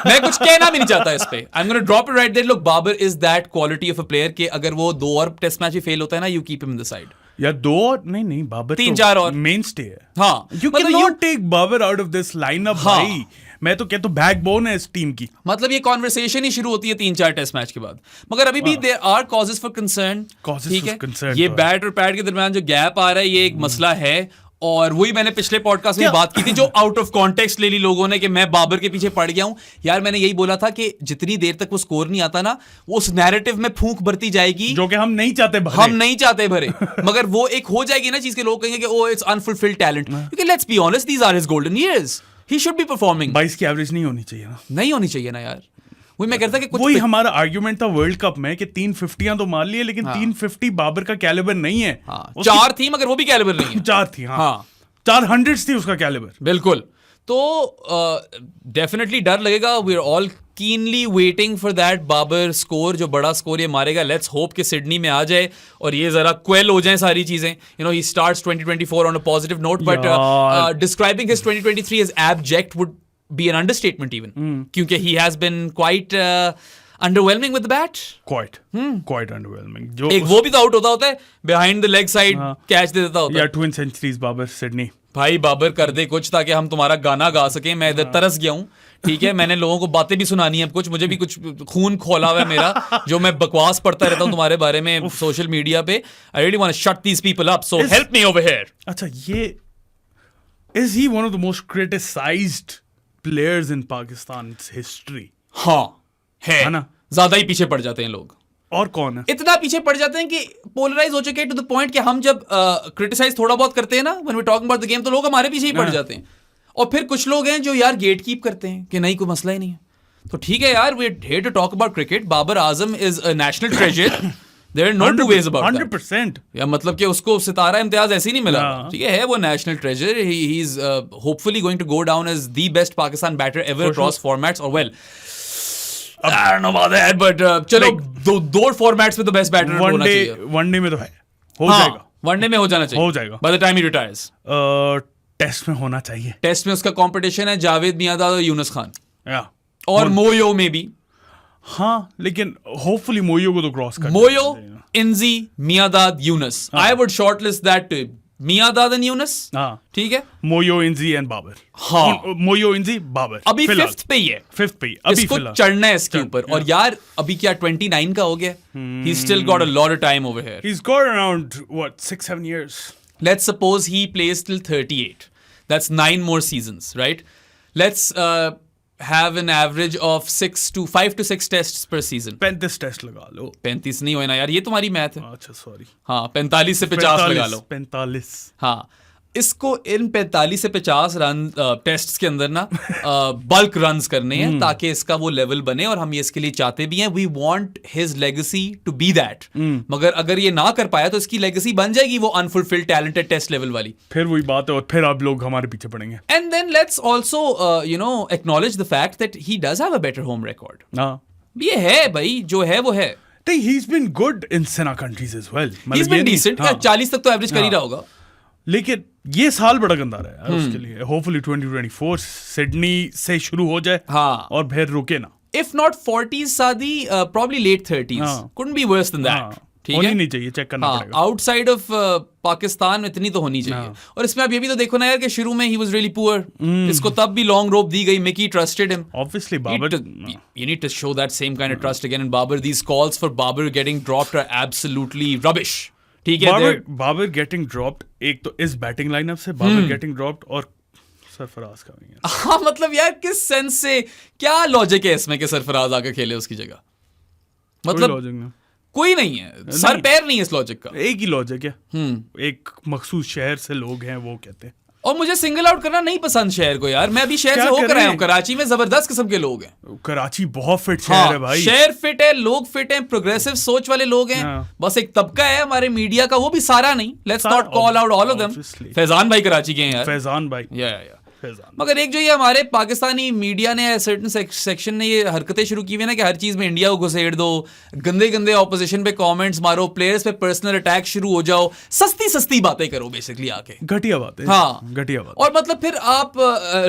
मैं कुछ कहना भी नहीं चाहता इस पे। I am gonna drop it right there. Look, Babar is that quality of a player कि अगर वो 2 और टेस्ट मैच भी फेल होता है ना, you keep him in the side. या 2 और नहीं, बाबर 3-4 और मेन स्टे है। हाँ, you can not take Babar out of this lineup भाई। मैं तो कहता हूं बैकबोन है इस टीम की। मतलब ये कॉन्वर्सेशन ही शुरू होती है 3-4 टेस्ट मैच के बाद, मगर अभी भी there are causes for concern. ठीक है, ये बैट और पैड के दरमियान जो गैप आ रहा है, ये एक मसला है। और वही मैंने पिछले पॉडकास्ट में बात की थी, जो आउट ऑफ कॉन्टेक्स्ट ले ली लोगों ने कि मैं बाबर के पीछे पड़ गया हूं। यार मैंने यही बोला था कि जितनी देर तक वो स्कोर नहीं आता ना, वो उस नैरेटिव में फूंक भरती जाएगी, जो कि हम नहीं चाहते भरे। हम नहीं चाहते भरे मगर वो एक हो जाएगी ना चीज के, लोग कहेंगे कि ओ इट्स अनफुलफिल्ड टैलेंट। क्योंकि let's be honest, these are his golden years, he should be performing. 22 की एवरेज नहीं होनी चाहिए ना, नहीं होनी चाहिए ना यार। वही मैं कहता कि कुछ वही हमारा आर्गुमेंट था वर्ल्ड कप में कि 350 तो मार लिए, लेकिन 350 बाबर का कैलिबर नहीं है। 4 थी मगर वो भी कैलिबर नहीं है। 4 थी, हाँ 4 100s थी उसका कैलिबर। बिल्कुल। तो डेफिनेटली डर लगेगा। We are all keenly waiting for that Babar score, जो बड़ा स्कोर ये मारेगा। लेट्स होप कि सिडनी में आ जाए और ये जरा क्वेल हो जाए सारी चीजें। You know, he starts 2024 on a positive note, but describing his 2023 as abject would be an understatement even, क्योंकि he has been quite underwhelming with the bat. Quite underwhelming. जो एक वो भी तो आउट होता है behind the leg side, catch दे देता होता है। या 2 centuries बाबर सिडनी। भाई बाबर कर दे कुछ ताकि हम तुम्हारा गाना गा सकें। मैं इधर तरस गया हूँ। ठीक है, मैंने लोगों को बातें भी सुनानी है कुछ, मुझे भी कुछ खून खोला हुआ है मेरा, जो मैं बकवास पढ़ता रहता हूँ तुम्हारे बारे में सोशल मीडिया पे। I really want to shut these people up, so help me over here. अच्छा, ये is he one of the most criticized players in Pakistan's history? हाँ है ना, ज्यादा ही पीछे पड़ जाते हैं लोग। और कौन है? इतना पीछे पड़ जाते हैं कि पोलराइज हो चुके हैं टू द पॉइंट कि हम जब क्रिटिसाइज थोड़ा बहुत करते हैं ना, when we talking about the game, तो लोग हमारे पीछे ही पड़ जाते हैं। और फिर कुछ लोग हैं जो यार गेट कीप करते हैं कि नहीं, कोई मसला ही नहीं है। तो ठीक है यार, we here to talk about cricket. Babar Azam is a national treasure, there are no two ways about that. 100%। या मतलब कि उसको सितारा इम्तियाज ऐसे ही नहीं मिला। ठीक है वो national treasure. He is hopefully going to go down as the best Pakistan batter ever across formats. और well, I don't know about that, but चलो दो फॉर्मेट्स में तो बेस्ट बैटर होना चाहिए। वनडे में तो है, हो जाएगा। वनडे में हो जाना चाहिए, हो जाएगा by the time he retires. Test में होना चाहिए। टेस्ट में उसका कंपटीशन है जावेद मियांदाद और यूनुस खान, और मोयो में भी। हाँ, लेकिन होपफुली मोयो को तो क्रॉस कर, Moyo, Inzi, Miandad, Younis. I would shortlist that Miandad and Younis. ठीक है, मोयो, इंजी एंड बाबर। हाँ, मोयो, इंजी, बाबर अभी 5th पे ही है। 5th पे अभी इसको चढ़ना है इसके ऊपर। और यार अभी क्या 29 का हो गया, he still got a lot of time over here. He's got around what 6-7 years. Let's suppose he plays till 38. That's 9 more seasons, right? Let's have an average of 5 to 6 tests per season. 35 test लगा लो। 35 नहीं होना यार, ये तुम्हारी मैथ है। अच्छा सॉरी। हाँ, 45 से 50 लगा लो। 45। हाँ, इसको इन 45 से 50 रन टेस्ट्स के अंदर ना बल्क रन्स करने हैं, ताकि इसका वो लेवल बने। और हम ये इसके लिए चाहते भी हैं, we want his legacy to be that. मगर अगर ये ना कर पाया तो इसकी लेगेसी बन जाएगी वो अनफुलफिल्ड टैलेंटेड टेस्ट लेवल वाली। फिर वही बात है, और फिर आप लोग हमारे पीछे पड़ेंगे। And then let's also you know acknowledge the fact that he does have a better home record. हाँ, ये है भाई, जो है वो है। he's been good in Sena countries as well. He's been decent। 40 तक तो एवरेज कर ही रहा होगा। लेकिन ये साल बड़ा गंदा रहा है उसके लिए। होपफुली 2024 सिडनी से शुरू हो जाए, हाँ, और फिर रुके ना। If not 40s सादी, probably late 30s। Couldn't be worse than that। ठीक होनी है, नहीं चाहिए, चेक करना पड़ेगा। आउटसाइड ऑफ पाकिस्तान इतनी तो होनी चाहिए। और इसमें आप ये भी तो देखो ना यार कि शुरू में ही वाज रियली पुअर। इसको तब भी लॉन्ग रोप दी गई, Mickey trusted him. Obviously Babar, you need to show that same kind of trust again in Babar. These calls for Babar getting dropped are absolutely rubbish. ठीक है, बाबर गेटिंग ड्रॉप्ड, एक तो इस बैटिंग लाइनअप से बाबर गेटिंग ड्रॉप्ड, और सरफराज का भी है। हाँ, मतलब यार किस सेंस से, क्या लॉजिक है इसमें कि सरफराज आकर खेले उसकी जगह? मतलब कोई नहीं है, सर पैर नहीं है इस लॉजिक का। एक ही लॉजिक है, एक मखसूस शहर से लोग हैं वो कहते हैं। और मुझे सिंगल आउट करना नहीं पसंद शहर को यार, मैं अभी शहर से होकर आया हूँ, कराची में जबरदस्त किस्म के लोग हैं। कराची बहुत फिट शहर है भाई, शहर फिट है, लोग फिट हैं, प्रोग्रेसिव सोच वाले लोग हैं। बस एक तबका है हमारे मीडिया का, वो भी सारा नहीं, let's not call out all of them. Faizan भाई कराची के हैं यार, फैजान भाई, या मगर एक जो ये हमारे पाकिस्तानी मीडिया ने सर्टेन सेक्शन ने ये हरकतें शुरू की हुई है ना कि हर चीज में इंडिया को घुसेड़ दो, गंदे गंदे ऑपोजिशन पे कमेंट्स मारो, प्लेयर्स पे पर्सनल अटैक शुरू हो जाओ, सस्ती सस्ती बातें करो बेसिकली आके, घटिया बात है। हाँ घटिया बात। और मतलब फिर आप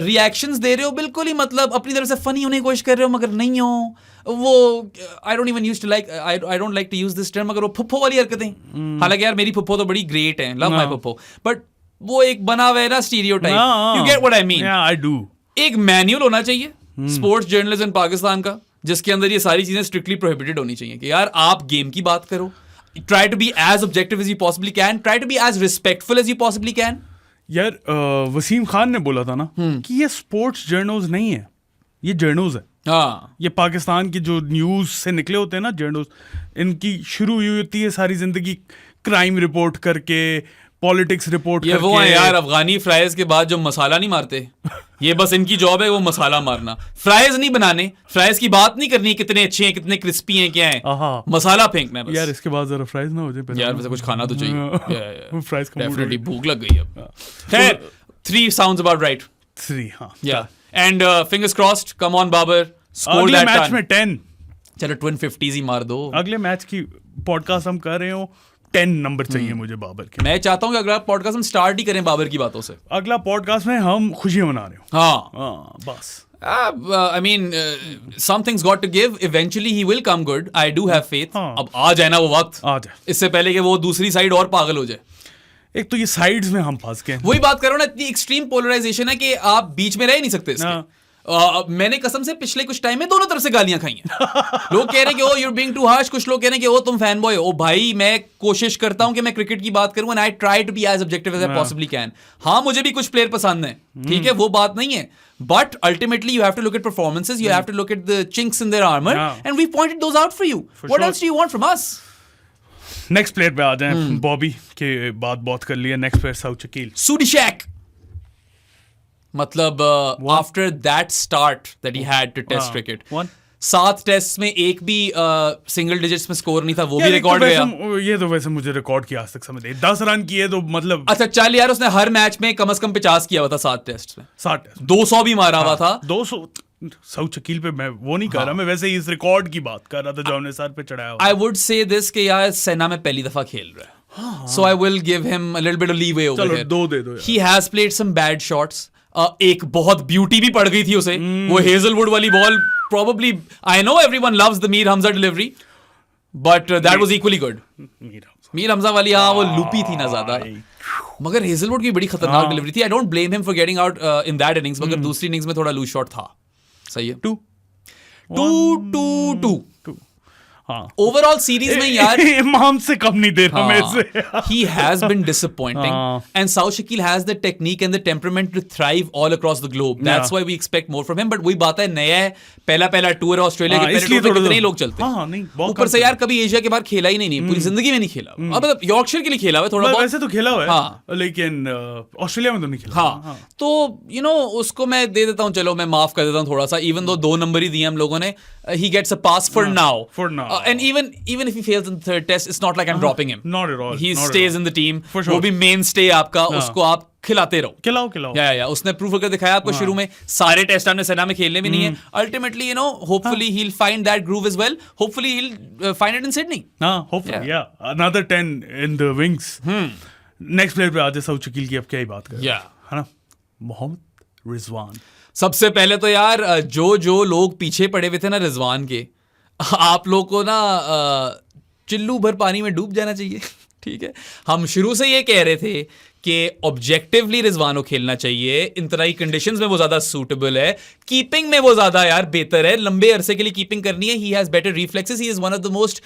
रिएक्शंस दे रहे हो बिल्कुल ही मतलब अपनी तरफ से फनी होने की कोशिश कर रहे हो मगर नहीं हो वो। I don't even use to like, I don't like to use this term, मगर वो फुफ्फो वाली हरकतें, हालांकि यार मेरी फुफ्फो तो बड़ी ग्रेट है, लव माय फुफ्फो, बट वो एक बना हुआ है ना stereotype, you get what I mean. I do. एक मैन्युअल होना चाहिए स्पोर्ट्स जर्नलिज्म पाकिस्तान का, जिसके अंदर ये सारी चीजें स्ट्रिक्टली प्रोहिबिटेड होनी चाहिए कि यार आप गेम की बात करो, try to be as objective as you possibly can, try to be as respectful as you possibly can. यार वसीम खान ने बोला था ना कि ये स्पोर्ट्स जर्नल्स नहीं है, ये जर्नल्स है। हाँ, ये पाकिस्तान की जो न्यूज से निकले होते हैं ना जर्नल्स, इनकी शुरू हुई होती है सारी जिंदगी क्राइम रिपोर्ट करके, पॉलिटिक्स रिपोर्ट ये करके। वो है यार अफगानी फ्राइज के बाद जो मसाला नहीं मारते, ये बस इनकी जॉब है वो मसाला मारना, फ्राइज नहीं बनाने, फ्राइज की बात नहीं करनी कितने अच्छे हैं कितने क्रिस्पी हैं क्या है, मसाला फेंकना है बस। यार इसके बाद जरा फ्राइज ना हो जाए यार, वैसे कुछ खाना तो चाहिए, फ्राइज का डेफिनेटली भूख लग गई अब। खैर 3 sounds about right। 3, हाँ। या and fingers crossed, come on Babar, score अगले दैट मैच में 10। चलो ट्विन 50s ही मार दो। अगले मैच की पॉडकास्ट हम कर रहे हो, 10 नंबर चाहिए मुझे बाबर के। मैं चाहता हूँ कि अगला पॉडकास्ट हम स्टार्ट ही करें बाबर की बातों से। अगला पॉडकास्ट में हम खुशियां मना रहे हो। हाँ बस। I mean, something's got to give. Eventually he will come good. I do have faith. अब आ जाए ना वो वक्त, आ जाए, इससे पहले कि वो दूसरी साइड और पागल हो जाए। एक तो ये साइड्स में हम फंस गए, वही बात कर रहा हूँ ना, इतनी एक्सट्रीम पोलराइजेशन है कि आप बीच में रह नहीं सकते इसके। मैंने कसम से पिछले कुछ टाइम में दोनों तरफ से गालियां खाई हैं। लोग कह रहे हैं कि oh you are being too harsh, कुछ लोग कह रहे हैं कि ओ तुम फैन बॉय हो। ओ भाई, मैं कोशिश करता हूं कि मैं क्रिकेट की बात करूं, and I try to be as objective as I possibly can. हाँ, मुझे भी कुछ प्लेयर पसंद हैं, ठीक है, वो बात नहीं है, but ultimately you have to look at performances, you have to look at the chinks in their armour, and we pointed those out for you. What else do you want from us? Next player पे आ जाएं। बॉबी के बात बहुत कर लिया, नेक्स्ट प्लेयर साउथ शकील सूडीशैक। मतलब after that start that he had to test cricket, 7 test में एक भी सिंगल डिजिट्स में स्कोर नहीं था, वो भी रिकॉर्ड गया। ये तो वैसे मुझे रिकॉर्ड की आज तक समझ नहीं, 10 रन किए तो मतलब। अच्छा चल यार, उसने हर मैच में कम से कम 50 किया हुआ था 7 टेस्ट में, 7 टेस्ट 200 भी मारा हुआ था। 200 साउथ शकील पे मैं वो नहीं कर रहा, मैं वैसे ही इस रिकॉर्ड की बात कर रहा था जो हमने सर पे चढ़ाया हुआ। आई वुड से दिस कि यार सेना में पहली दफा खेल रहा है, so I will give him a little bit of leeway over here. 2 दे दो। He has played some bad shots. एक बहुत ब्यूटी भी पड़ गई थी उसे, वो हेजलवुड वाली ball, probably I know everyone loves the Mir Hamza delivery, but that was equally good. Mir Hamza वाली, हाँ, वो लूपी थी ना ज्यादा, मगर हेजलवुड की बड़ी खतरनाक डिलीवरी थी। I don't blame him for getting out in that innings, मगर दूसरी इनिंग्स में थोड़ा लूज शॉट था। सही है। 2-2-2 ओवरऑल सीरीज में यार इमाम से कम नहीं दे रहा मैं इसे। he has been disappointing, and South Shakil has the technique and the temperament to thrive all across the globe. That's why we expect more from him. But वही बात है, नया है, पहला टूर है ऑस्ट्रेलिया के, पहले टूर में कितने लोग चलते हैं। ऊपर से यार कभी एशिया के बाहर खेला ही नहीं, पूरी जिंदगी में नहीं खेला। अब मतलब यॉर्कशायर के लिए खेला हुआ थोड़ा बहुत, वैसे तो खेला हुआ है, लेकिन ऑस्ट्रेलिया में तो नहीं खेला। हाँ, तो यू नो उसको मैं दे देता हूँ, चलो मैं माफ कर देता हूँ थोड़ा सा, इवन दो 2 नंबर ही दिए हम लोगों ने। He gets a pass for now. And even if he fails in the 3rd test, it's not like I'm dropping him. Not at all. He stays in the team. For sure. वो भी mainstay आपका, उसको आप खिलाते रहो। खिलाओ। या उसने प्रूव करके दिखाया आपको शुरू में, सारे टेस्ट आपने सेना में खेलने भी नहीं है। Ultimately, you know, hopefully he'll find that groove as well. Hopefully he'll find it in Sydney. Hopefully, yeah. Another 10 in the wings. Next player पे आ जाए साउथ शकील की, अब क्या ही बात करें, है ना? मोहम्मद रिजवान। सबसे पहले तो यार जो लोग पीछे पड़े हुए थे ना रिजवान के, आप लोग को ना चिल्लू भर पानी में डूब जाना चाहिए। ठीक है, हम शुरू से ये कह रहे थे कि ऑब्जेक्टिवली रिजवान को खेलना चाहिए, इन तरह की कंडीशंस में वो ज्यादा सूटेबल है, कीपिंग में वो ज्यादा यार बेहतर है, लंबे अरसे के लिए कीपिंग करनी है। He has better reflexes, he is one of the most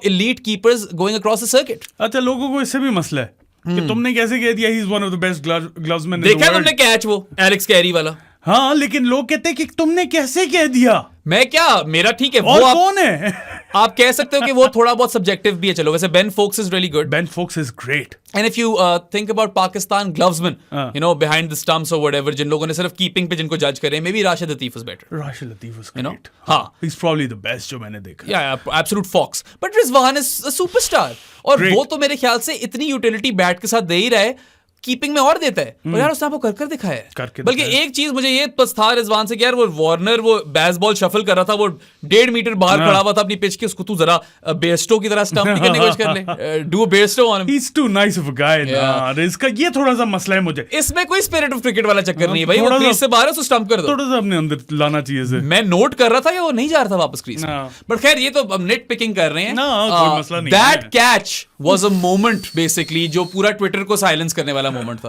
elite keepers going across the circuit. अच्छा, लोगों को इससे भी मसला है कि तुमने कैसे कह दिया he is one of the best glovesman. देखा तुमने कैच वो एलेक्स कैरी वाला? हाँ, लेकिन लोग कहते हैं कि तुमने कैसे कह दिया। मैं क्या, मेरा ठीक है, और कौन है? आप कह सकते हो कि वो थोड़ा बहुत सब्जेक्टिव भी है. चलो वैसे Ben Foakes is really good. Ben Fox is great. And if you think about Pakistan glovesmen, you know, behind the stumps or whatever, जिन लोगों ने सिर्फ कीपिंग पे जिनको जज करे, maybe Rashid Latif was better. Rashid Latif was You know? great. हाँ. He's probably the best जो मैंने देखा. Yeah, absolute fox. But Rizwan is a superstar. और Great. वो तो मेरे ख्याल से इतनी यूटिलिटी बैट के साथ दे ही रहा है, कीपिंग में और देता है. और यार उसने आपको कर दिखाया है. करके बल्कि दिखाया है. एक चीज मुझे ये पस था रिजवान से कि यार वो वार्नर वो बेसबॉल शफल कर रहा था, वो 1.5 मीटर बाहर खड़ा हुआ था अपनी पिच के, उसको तू जरा बेस्टो की तरह स्टंप करने की कोशिश कर ले. Do Bairstow on him. He's too nice of a guy. ना इसका ये थोड़ा सा मसला है मुझे. इसमें कोई स्पिरिट ऑफ क्रिकेट वाला चक्कर नहीं है भाई. वो थोड़ा सा- क्रीज से बाहर है उसको स्टंप कर दो. थोड़ा सा अपने अंदर लाना चाहिए इसे. मैं नोट कर रहा था कि वो नहीं जा रहा था वापस क्रीज. ना. बट खैर ये तो हम नेट पिकिंग कर रहे हैं. ना, कोई मसला नहीं दैट है. Catch was a moment basically जो पूरा ट्विटर को साइलेंस करने वाला मोमेंट था.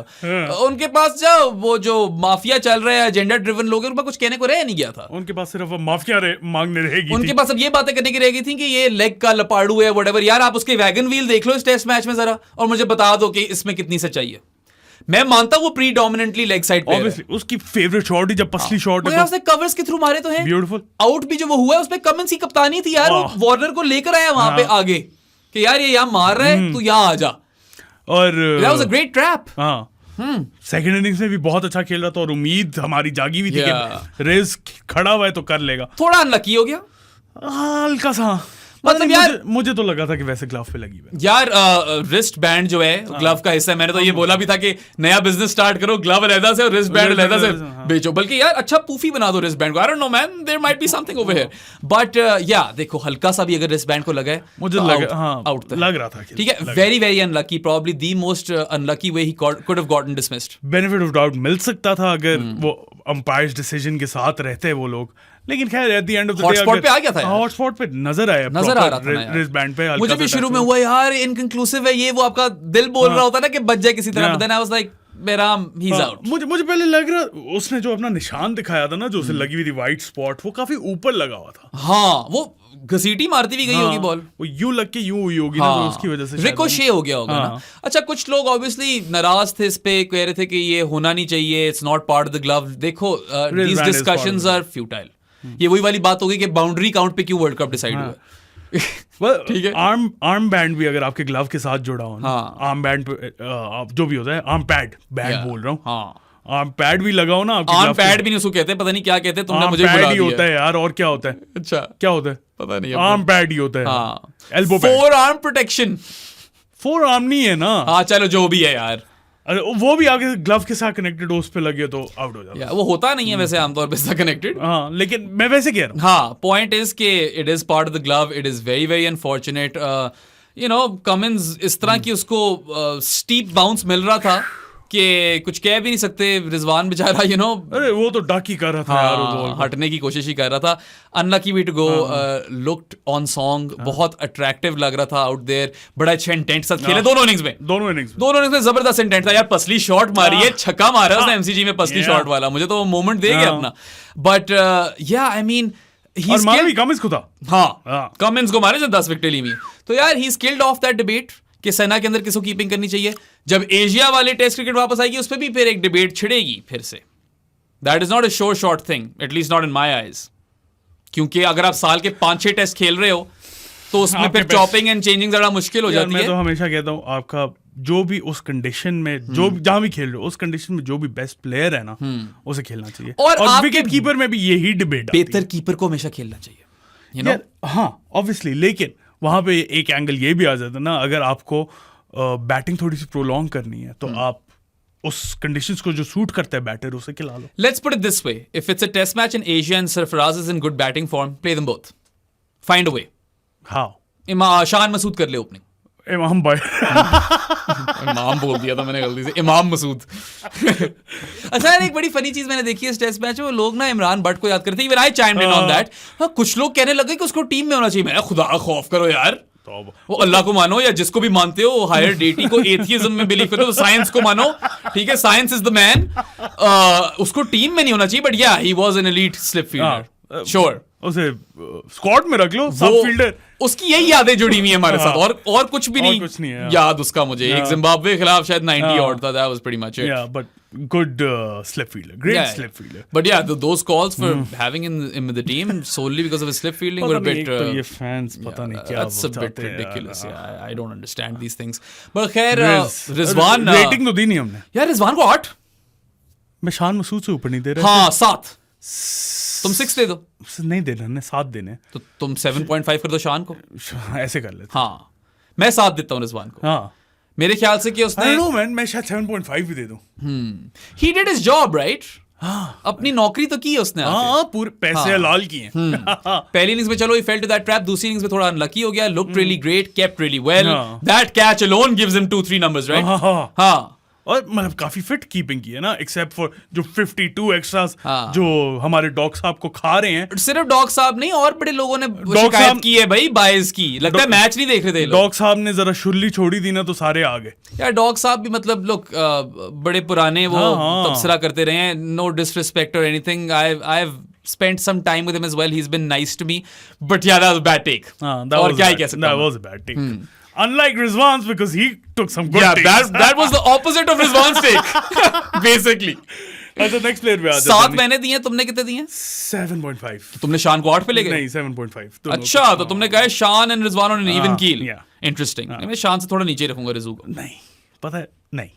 उनके पास जो माफिया चल रहा है, एजेंडा ड्रिवन लोग हैं, उनका कुछ कहने को रह नहीं गया था. उनके पास सिर्फ माफिया मांगने रहेगी. उनके पास अब ये बातें करने की रह गई थी कि ये लेग का लपाड़ू है व्हाटएवर. यार आप उसके वैगन व्हील देख लो इस टेस्ट मैच में जरा, और मुझे बता दो कि इसमें कितनी सच्चाई है. मैं मानता हूं वो प्रीडोमिनेंटली लेग साइड पे Obviously, उसकी फेवरेट शॉट ही जब पसली शॉट है. है उसने कवर्स के थ्रू मारे तो हैं. ब्यूटीफुल. आउट भी जो वो हुआ है उसमें कमिंस की कप्तानी थी यार. वो वार्नर को लेकर आया वहां पे आगे कि यार ये यहां मार रहा है, तू यहां आ जा. और That was a great trap. हाँ. सेकंड इनिंग्स में भी बहुत अच्छा खेल रहा था और उम्मीद हमारी जागी हुई थी कि रेस खड़ा हुआ है तो कर लेगा. थोड़ा अनलकी हो गया हल्का सा. मतलब यार मुझे तो लगा था कि वैसे ग्लव पे लगी हुई है. यार रिस्ट बैंड जो है ग्लव का हिस्सा है. मैंने तो ये बोला भी था कि नया बिजनेस स्टार्ट करो, ग्लव अलहदा से और रिस्ट बैंड अलहदा से बेचो. बल्कि यार अच्छा पूफी बना दो रिस्ट बैंड को. I don't know man, there might be something over here. But yeah देखो हल्का सा भी अगर रिस्ट बैंड को लगा है मुझे तो लगा, हाँ, आउट लग रहा था. ठीक है. Very very unlucky, probably the most unlucky way he could have gotten dismissed. Benefit of doubt मिल सकता था अगर वो अंपायर्स डिसीजन के साथ रहते वो लोग. लेकिन खैर at the end of the day hotspot पे आ गया था. हॉटस्पॉट पे नजर आ रहा था रिस्ट बैंड पे. मुझे भी शुरू में हुआ यार इनकंक्लूसिव है ये, वो आपका दिल बोल रहा होता है ना कि बच जाए किसी तरह. देन आई वाज लाइक बेराम ही इज आउट. मुझे पहले लग रहा उसने जो अपना निशान दिखाया था ना, जो उसे लगी हुई थी वाइट स्पॉट, वो काफी ऊपर लगा हुआ था. हाँ वो घसीटी मारती भी गई होगी बॉल. वो यूं लग के यूं हुई होगी ना, तो उसकी वजह से रिकोशे हो गया होगा ना. अच्छा कुछ लोग ऑब्वियसली नाराज थे इस पे, कह रहे थे कि ये होना नहीं चाहिए, it's not part of the glove. देखो दीस डिस्कशंस आर फ्यूटाइल. ये वही वाली बात होगी कि बाउंड्री काउंट पे क्यों वर्ल्ड कप डिसाइड हुआ. ठीक है. आर्म बैंड भी अगर आपके ग्लव के साथ जुड़ा हो ना, आर्म बैंड पे जो भी होता है, आर्म पैड बोल रहा हूँ, आर्म पैड भी लगाओ ना. आर्म पैड भी नहीं उसको कहते, पता नहीं क्या कहते हैं, तुमने मुझे बुला दिया. होता है यार, और क्या होता है? अच्छा क्या होता है पता नहीं. आर्म पैड ही होता है. Elbow pad. Four arm protection. Four arm नहीं है ना. हाँ चलो जो भी है यार. अरे वो भी आगे ग्लव के साथ कनेक्टेड उस पे लगे तो आउट हो जाता है. वो होता नहीं है वैसे आमतौर पे इसका कनेक्टेड. हाँ लेकिन मैं वैसे कह रहा हूँ. हाँ पॉइंट इज के it is part of the glove. It is very very unfortunate. You know Cummins इस तरह की उसको स्टीप बाउंस मिल रहा था कि कुछ कह भी नहीं सकते. रिजवान बेचारा यू नो अरे वो तो डक ही कर रहा था यार, वो हटने की कोशिश ही कर रहा था. Unlucky way to go. Looked on song बहुत अट्रैक्टिव लग रहा था आउट देयर. बड़ा अच्छा इंटेंट साथ खेले दोनों इनिंग्स में जबरदस्त इंटेंट था यार. पसली शॉट मारी है, छक्का मारा उसने एमसीजी में पसली शॉट वाला. मुझे तो वो मोमेंट दे गया अपना. बट या आई मीन और मारा भी कमिंस को था. हाँ कमिंस को मारे जो 10 विकेट ली हुई. तो यार ही स्किल्ड ऑफ दैट डिबेट कि सेना के अंदर किसको कीपिंग करनी चाहिए. जब एशिया वाले टेस्ट क्रिकेट वापस आएगी उस पर भी फिर एक डिबेट छिड़ेगी फिर से. That is not a sure short thing, at least not in my eyes. क्योंकि अगर आप साल के 5-6 टेस्ट खेल रहे हो तो उसमें फिर चॉपिंग एंड चेंजिंग जरा मुश्किल हो जाती है. मैं तो हमेशा कहता हूँ आपका जो भी उस कंडीशन में जो जहां भी खेल रहे हो उस कंडीशन में जो भी बेस्ट प्लेयर है ना उसे खेलना चाहिए. और विकेट कीपर में भी यही डिबेट. बेहतर कीपर को हमेशा खेलना चाहिए, यू नो. हाँ ऑब्वियसली. लेकिन वहां पे एक एंगल ये भी आ जाता है ना, अगर आपको बैटिंग थोड़ी सी प्रोलॉन्ग करनी है तो आप उस कंडीशंस को जो सूट करता है बैटर उसे खिला लो. Let's put it this way, if it's a test match in Asia and Sarfaraz is in good batting form, play them both. Find a way. How? Shan Masood कर ले ओपनिंग. इमाम भाई इमाम बोल दिया था मैंने गलती से, इमाम मसूद. अच्छा यार एक बड़ी फनी चीज मैंने देखी है इस टेस्ट मैच में. लोग ना इमरान भट्ट को याद करते हैं. Even I chimed in on that. कुछ लोग कहने लगे कि उसको टीम में होना चाहिए. मैं खुदा खौफ करो यार, वो अल्लाह को मानो या जिसको भी मानते हो, हायर डेटी को, एथियज्म में बिलीव करते हो, साइंस को मानो. ठीक है, साइंस इज द मैन. उसको टीम में नहीं होना चाहिए. बट या he was an elite slip fielder. Sure उसे स्क्वाड में रख लो, सब फील्डर। उसकी यही यादें जुड़ी हुई है हमारे साथ, और कुछ भी नहीं, कुछ नहीं है याद उसका मुझे। एक जिम्बाब्वे के खिलाफ शायद 90 आउट था, that was pretty much it. Yeah, but good slip fielder, great slip fielder. But yeah, those calls for having him in the team solely because of his slip fielding were a bit. ये fans पता नहीं क्या that's a bit ridiculous. Yeah, I don't understand these things. But खैर रिजवान रेटिंग तो दी नहीं हमने यार, रिजवान को 8, मैं शान मसूद से ऊपर नहीं दे रहा। हाँ 7, तुम 6 दे दो। नहीं देना, हमने 7 देने, तो तुम 7.5 कर दो शान को। ऐसे कर लेते। हाँ, मैं 7 देता हूँ रिजवान को। हाँ, मेरे ख्याल से कि उसने मैं शायद 7.5 भी दे दूं। He did his job, right? अपनी नौकरी तो की उसने। हाँ, पूरे पैसे हलाल किए। पहली इनिंग्स में चलो he fell to that trap, दूसरी इनिंग्स में थोड़ा अनलकी हो गया, looked really great, kept really well. That catch alone gives him 2-3 numbers, right? हाँ, और मतलब काफी फिट कीपिंग की है ना, एक्सेप्ट फॉर जो 52 एक्स्ट्रास जो हमारे डॉग साहब को खा रहे हैं। सिर्फ डॉग साहब नहीं, और बड़े लोगों ने शिकायत की है भाई बायस की, लगता है मैच नहीं देख रहे थे। डॉग साहब ने जरा शुल्ली छोड़ी थी ना तो सारे आ गए यार। डॉग साहब भी मतलब लोग बड़े पुराने वो तबसरा करते रहे हैं, नो डिसरिस्पेक्ट और anything. I have spent some time with him as well, he's been nice to me, but yeah, that was a bad take. और क्या ही कह सकता हूं, that was a bad take. Unlike Rizwan's, because he took some good takes. that was the opposite of Rizwan's take, basically. अच्छा, next player पे आ जाते हैं। 7 मैंने दिए, तुमने कितने दिए? 7.5। तुमने शान को 8 पे ले गए? नहीं, 7.5। अच्छा, तो तुमने कहा शान and Rizwan on an even कील। इंटरेस्टिंग। मैं शान से थोड़ा नीचे रखूंगा रिजू को। नहीं, पता है, नहीं।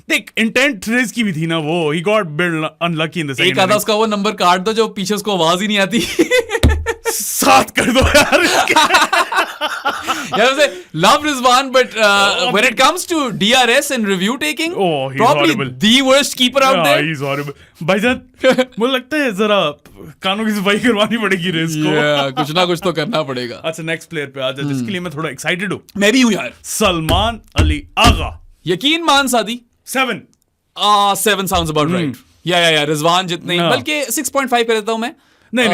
देख, इंटेंट रेस की भी थी ना वो, he got bit unlucky in the second। एक आधा उसका वो नंबर काट दो जो पीछे उसको आवाज ही नहीं आती। 7 कर दो यार। यार उसे love Rizwan, but when it comes to DRS and review taking, he's probably horrible. the worst keeper out there. He's horrible. भाईजान, मुझे लगता है जरा कानों की सफाई करवानी पड़ेगी रेस को। कुछ ना कुछ तो करना पड़ेगा। अच्छा, नेक्स्ट प्लेयर पे आ जाए जिसके लिए मैं थोड़ा एक्साइटेड हूँ। मैं भी हूँ यार। सलमान अली आगा। यकीन मान सादी 7। 7 sounds about right. या रिजवान जितने, बल्कि 6.5 कर देता हूँ मैं। नहीं,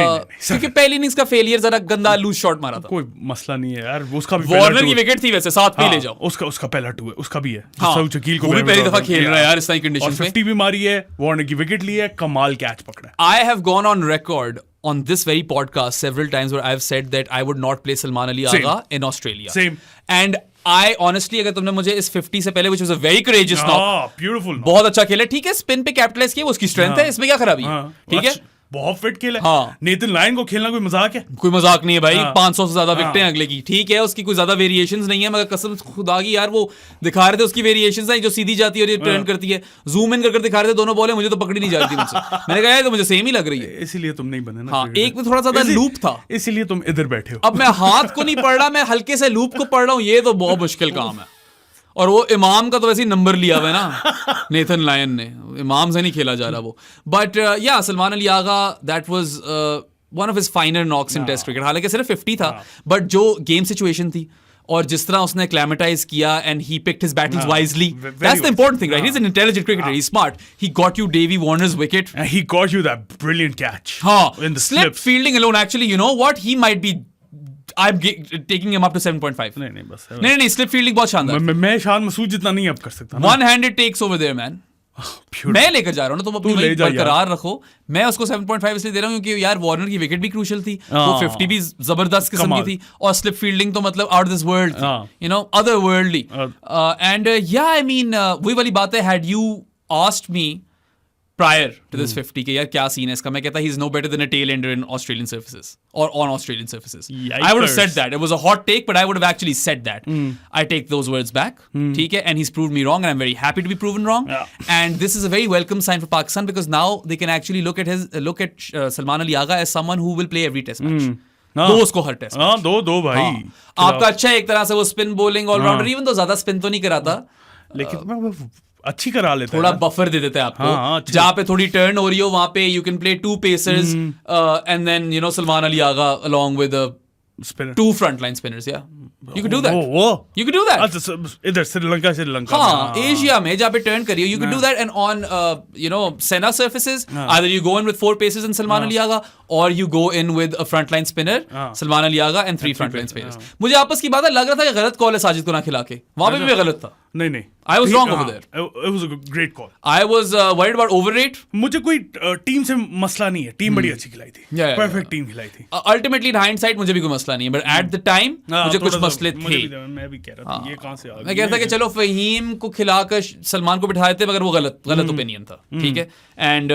क्योंकि पहली इनिंग्स का फेलियर जरा गंदा लूज शॉट मारा था। कोई मसला नहीं है यार, उसका भी वार्नर की विकेट थी वैसे, 7 पे ले जाओ। उसका पहला 2 है, उसका भी है। सऊद शकील को भी पहली दफा खेल रहा है यार इस नई कंडीशन में। 50 भी मारी है, वार्नर की विकेट ली है, कमाल कैच पकड़ा है। I have gone on record on this very podcast several times where I've said that I would not play Salman Ali Agha in Australia. Same. And I honestly, अगर तुमने मुझे इस 50 से पहले, which was a very courageous knock, beautiful knock, बहुत अच्छा खेला। ठीक है, स्पिन पे कैपिटलाइज किया, वो उसकी स्ट्रेंथ है, इसमें क्या खराबी है? ठीक है, बहुत फिट खेला। हाँ। नेथन लायन को खेलना कोई मजाक है? कोई मजाक नहीं है भाई। 500 से ज्यादा विकेटें अगले की। ठीक है, उसकी कोई ज्यादा वेरिएशंस नहीं है, मगर कसम खुदा की यार वो दिखा रहे थे उसकी वेरिएशंस है जो सीधी जाती है और ये टर्न करती है। जूम इन करके दिखा रहे थे, दोनों बॉलें मुझे तो पकड़ी नहीं जाती मुझसे। मैंने कहा यार तो मुझे सेम ही लग रही है। इसीलिए तुम नहीं बने ना। हाँ, एक में थोड़ा ज्यादा लूप था, इसीलिए तुम इधर बैठे हो। अब मैं हाथ को नहीं पढ़ रहा, मैं हल्के से लूप को पढ़ रहा हूँ, ये तो बहुत मुश्किल काम है। और वो इमाम का तो वैसे ही नंबर लिया हुआ है ना नेथन लायन ने, इमाम से नहीं खेला जा रहा वो। But yeah Salman Ali Agha, that was one of his finer knocks in test cricket. हालांकि सिर्फ 50 था, बट जो गेम सिचुएशन थी और जिस तरह उसने एक्लेमेटाइज किया and he picked his battles wisely, that's the important thing, right? He is an intelligent cricketer, he is smart, he got you Davy Warner's wicket, he got you that brilliant catch. हाँ, in the slip fielding alone, actually, you know what, he might be, I'm taking him up to 7.5. नहीं बस नहीं, slip fielding बहुत शानदार। मैं शान मसूद जितना नहीं अब कर सकता। One-handed takes over there, man. मैं लेकर जा रहा हूँ ना, तुम अपनी वही बरकरार रखो। मैं उसको 7.5 इसलिए दे रहा हूँ क्योंकि यार वार्नर की विकेट भी क्रूशियल थी, वो 50 भी जबरदस्त किस्म की थी, और स्लिप फील्डिंग तो मतलब out this world, you know, other worldly. And या आई मीन वही वाली बात है, had you asked me prior to this 50 के यार क्या सीन है इसका, मैं कहता he's no better than a tail ender in Australian surfaces or on Australian surfaces. Yikers. I would have said that. It was a hot take, but I would have actually said that. I take those words back. ठीक है, and he's proved me wrong, and I'm very happy to be proven wrong. And this is a very welcome sign for Pakistan, because now they can actually look at Salman Ali Agha as someone who will play every test match. दो उसको हर टेस्ट। हाँ, दो भाई। आपका अच्छा है एक तरह से, वो स्पिन बॉलिंग ऑलराउंडर, इवन तो ज्यादा स्पिन तो नहीं कराता, लेकिन अच्छी करा लेते थोड़ा बफर दे देते हैं आपको। जहाँ पे थोड़ी टर्न हो रही हो वहां पे you can play 2 pacers and then you know Salman Ali Agha along with 2 frontline spinners. Yeah, you could do that. You could do that. अच्छा, इधर श्रीलंका। हाँ, एशिया में जहाँ पे टर्न करिए, you could do that. And on you know Senna surfaces, either you go in with 4 paces and Salman Ali Agha, or you go in with a frontline spinner, Salman Ali Agha, and 3 frontline spinners. मुझे आपस की बात है, लग रहा था कि गलत कॉल है साजिद को ना खिला के, वहां पे भी मैं गलत था. नहीं I was wrong over there. It was a great call. I was worried about overrate. मुझे कोई टीम से मसला नहीं है, टीम बड़ी अच्छी खिलाई थी, परफेक्ट टीम खिलाई थी. Ultimately in hindsight मुझे भी कोई मसला नहीं है, but at the time मुझे कुछ मसले थे. मैं भी कह रहा था ये कहां से आ गया. मैं कह रहा था कि चलो फहीम को खिलाकर सलमान को बिठाए थे, मगर वो गलत ओपिनियन था. ठीक है. And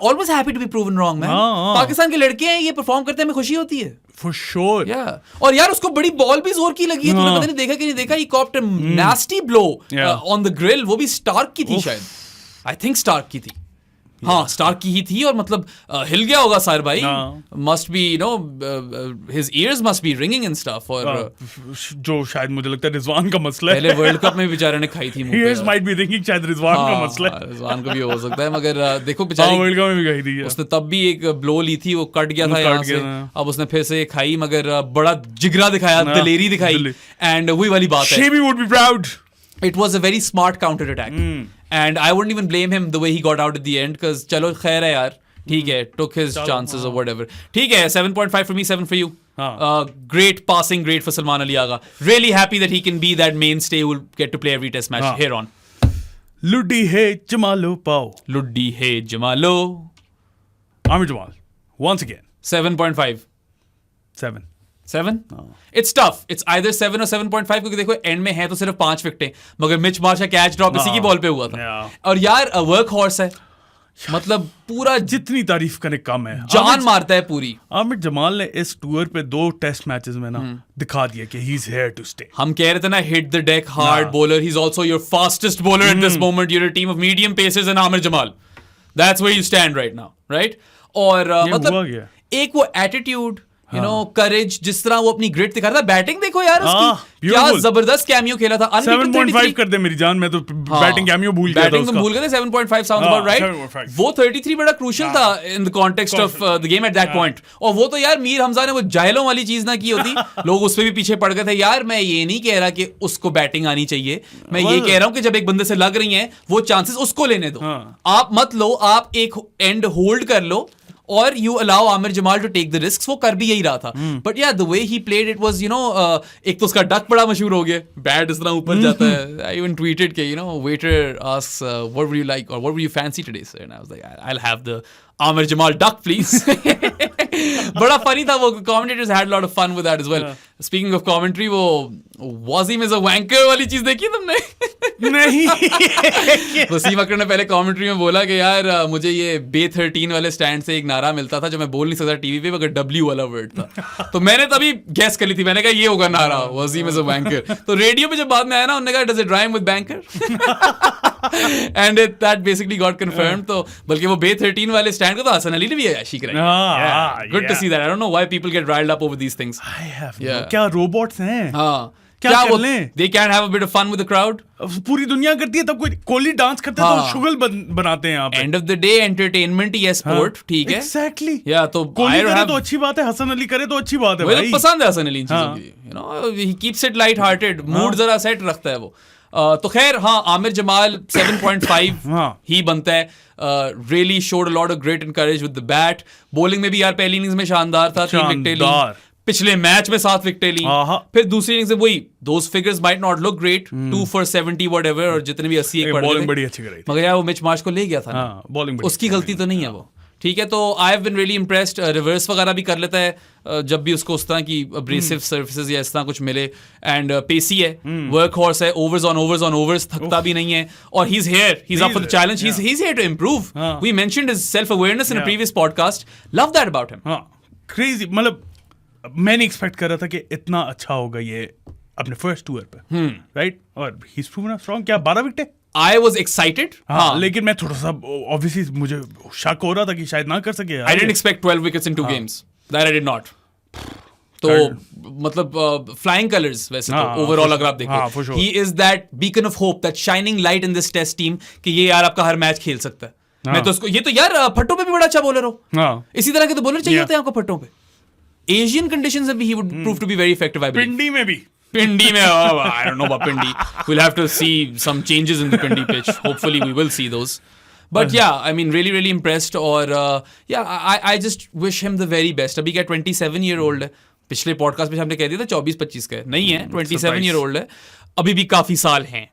always happy to be proven wrong, man. Pakistan के लड़के हैं, ये परफॉर्म करते हैं, हमें खुशी होती है. For sure. Yeah. और यार उसको बड़ी बॉल भी जोर की लगी है, तूने पता नहीं देखा कि नहीं देखा, he copped a nasty blow on the grill. वो भी स्टार्क की थी शायद. I think स्टार्क की थी. हाँ, स्टार्क की ही थी, और मतलब हिल गया होगा सार भाई. Must be his ears must be ringing and stuff. और जो शायद मुझे लगता है रिजवान का मसला है. पहले वर्ल्ड कप में बेचारे ने खाई थी मुंह पे. ears might be ringing, शायद रिजवान का मसला है. रिजवान को भी हो सकता है, मगर देखो बेचारे वर्ल्ड कप में भी खाई थी. उसने तब भी एक ब्लो ली थी, वो कट गया था यहाँ से. अब उसने फिर से खाई, मगर बड़ा जिगरा दिखाया, दलेरी दिखाई, एंड वही वाली बात है. Shabby would be proud. It was a very smart counter attack. And I wouldn't even blame him the way he got out at the end, because चलो खैर है यार, ठीक है, took his chances or whatever. ठीक है, 7.5 for me, 7 for you. Great passing grade for Salman Ali Agha. Really happy that he can be that mainstay who will get to play every test match here on. Luddi hai Jamalo Pao. Luddi hai Jamalo. Amir Jamal. Once again. 7.5. 7. 7? It's tough. It's either 7 or 7.5, क्योंकि देखो एंड में है तो सिर्फ 5 विकेटें, मगर मिच मार्श का कैच ड्रॉप इसी की बॉल पे हुआ था. और यार वर्क हॉर्स है, मतलब पूरा जितनी तारीफ करे कम है, जान मारता है पूरी. आमिर जमाल ने इस टूर पे 2 टेस्ट मैचेस में ना दिखा दिया कि he is here to stay. हम कह रहे थे ना, hit the deck hard bowler. He is also your fastest bowler at this moment. You're a team of medium pacers and Aamir Jamal. That's where you stand right now, right? और मतलब एक वो एटीट्यूड, you know, courage, जिस तरह वो अपनी ग्रिट दिखा रहा था. बैटिंग देखो यार उसकी, क्या जबरदस्त कैमियो खेला था. 7.5 कर दे मेरी जान, मैं तो बैटिंग कैमियो भूल गया था. बैटिंग तो भूल गए थे. 7.5 साउंड्स अबाउट राइट. वो 33 बड़ा क्रूशियल था in the context of the game at that point. और वो तो यार मीर हमजा ने वो जाहिलों वाली चीज ना की होती, लोग उस पर भी पीछे पड़ गए थे. यार मैं ये नहीं कह रहा कि उसको बैटिंग आनी चाहिए, मैं ये कह रहा हूँ कि जब एक बंदे से लग रही है वो चांसेस उसको लेने दो. आप मत लो, आप एक एंड होल्ड कर लो, और you allow Aamir Jamal to take the risk. वो कर भी यही रहा था. But yeah the way he played it was, you know, एक तो उसका डक बड़ा मशहूर हो गया, बैट इस तरह ऊपर जाता है. आई इवन ट्वीटेड के, you know, waiter asks what would you like or what would you fancy today sir, and I was like I will have the Aamer Jamal duck please. बड़ा फनी था वो. Commentators had lot of fun with that as well. Speaking of commentary, वो वाजिम इज अ वैंकर वाली चीज देखी तुमने? नहीं. वसीम अकरम ने पहले कमेंट्री में बोला कि यार मुझे ये बे 13 वाले स्टैंड से एक नारा मिलता था जो मैं बोल नहीं सकता टीवी पे, मगर W वाला वर्ड था. तो मैंने तभी गैस कर ली थी, मैंने कहा ये होगा नारा, वसीम इज अ बैंकर. तो रेडियो पे जब बाद में आया ना, उन्होंने कहा does it rhyme with banker, and that basically got confirmed. तो बल्कि वो बे 13 वाले स्टैंड को तो हसन अली ने भी अयाशी कराई. Good to see that. I don't know why people get riled up over these things. क्या रोबोट्स हैं? हाँ, क्या कर लें? They can have a bit of fun with the crowd. पूरी दुनिया करती है, तब कोई कोहली डांस करते हैं तो शुगल बनाते हैं यहाँ पे. End of the day entertainment ही है स्पोर्ट, ठीक है? Exactly. या तो कोहली करे तो अच्छी बात है, हसन अली करे तो अच्छी बात है भाई. मुझे पसंद है हसन अली इन चीजों की. You know, he keeps it light hearted. Mood जरा सेट रखता है वो. तो खैर हाँ, आमिर जमाल 7.5 ही बनता है. Really showed a lot of grit and courage with the bat. Bowling में भी यार पहली इनिंग्स में शानदार था, 3 विकेटें ली. पिछले मैच में 7 विकेटें ली. फिर दूसरी इनिंग्स में वही, those figures might not look great, 2 for 70 whatever, और जितने भी 80 एक पड़ गए. बॉलिंग बड़ी अच्छी कराई थी, मगर यार वो मिच मार्श को ले गया था ना. बॉलिंग उसकी गलती तो नहीं है वो. ठीक है, तो I have been really impressed. Reverse वगैरह भी कर लेता है जब भी उसको उस तरह की अब्रेसिव सर्विसेज या इस तरह कुछ मिले. एंड पेसी है, वर्क हॉर्स है, ओवर्स ऑन ओवर्स, थकता भी नहीं है. और he is here, he is up for the challenge, he is here to improve. We mentioned his self awareness in a previous podcast. Love that about him. Crazy. मतलब मैं नहीं एक्सपेक्ट कर रहा था कि इतना अच्छा होगा ये अपने फर्स्ट टूर पे, राइट? और ही इज प्रूवन स्ट्रांग. क्या 12 विकेट? I was excited. हाँ, लेकिन मैं थोड़ा सा obviously मुझे शक हो रहा था कि शायद ना कर सके. I didn't expect 12 wickets in 2 games. That I did not. तो मतलब flying colors वैसे तो overall अगर आप देखो, he is that beacon of hope, that shining light in this test team कि ये यार आपका हर मैच खेल सकता है. मैं तो उसको, ये तो यार फट्टों पे भी बड़ा अच्छा बॉलर हो. इसी तरह के तो बॉलर चाहिए होते हैं आपको फट्टों पे. Asian conditions में भी he would prove to be very effective, I believe. पिंडी में भी. Pindi mein, I don't know about Pindi. We'll have to see some changes in the Pindi pitch. Hopefully we will see those. But yeah, I mean, really, really impressed. और I just wish him the very best. अभी क्या 27-year-old है. पिछले पॉडकास्ट में हमने कह दिया था 24-25 का है. नहीं है, 27-year-old है. अभी भी काफी साल हैं.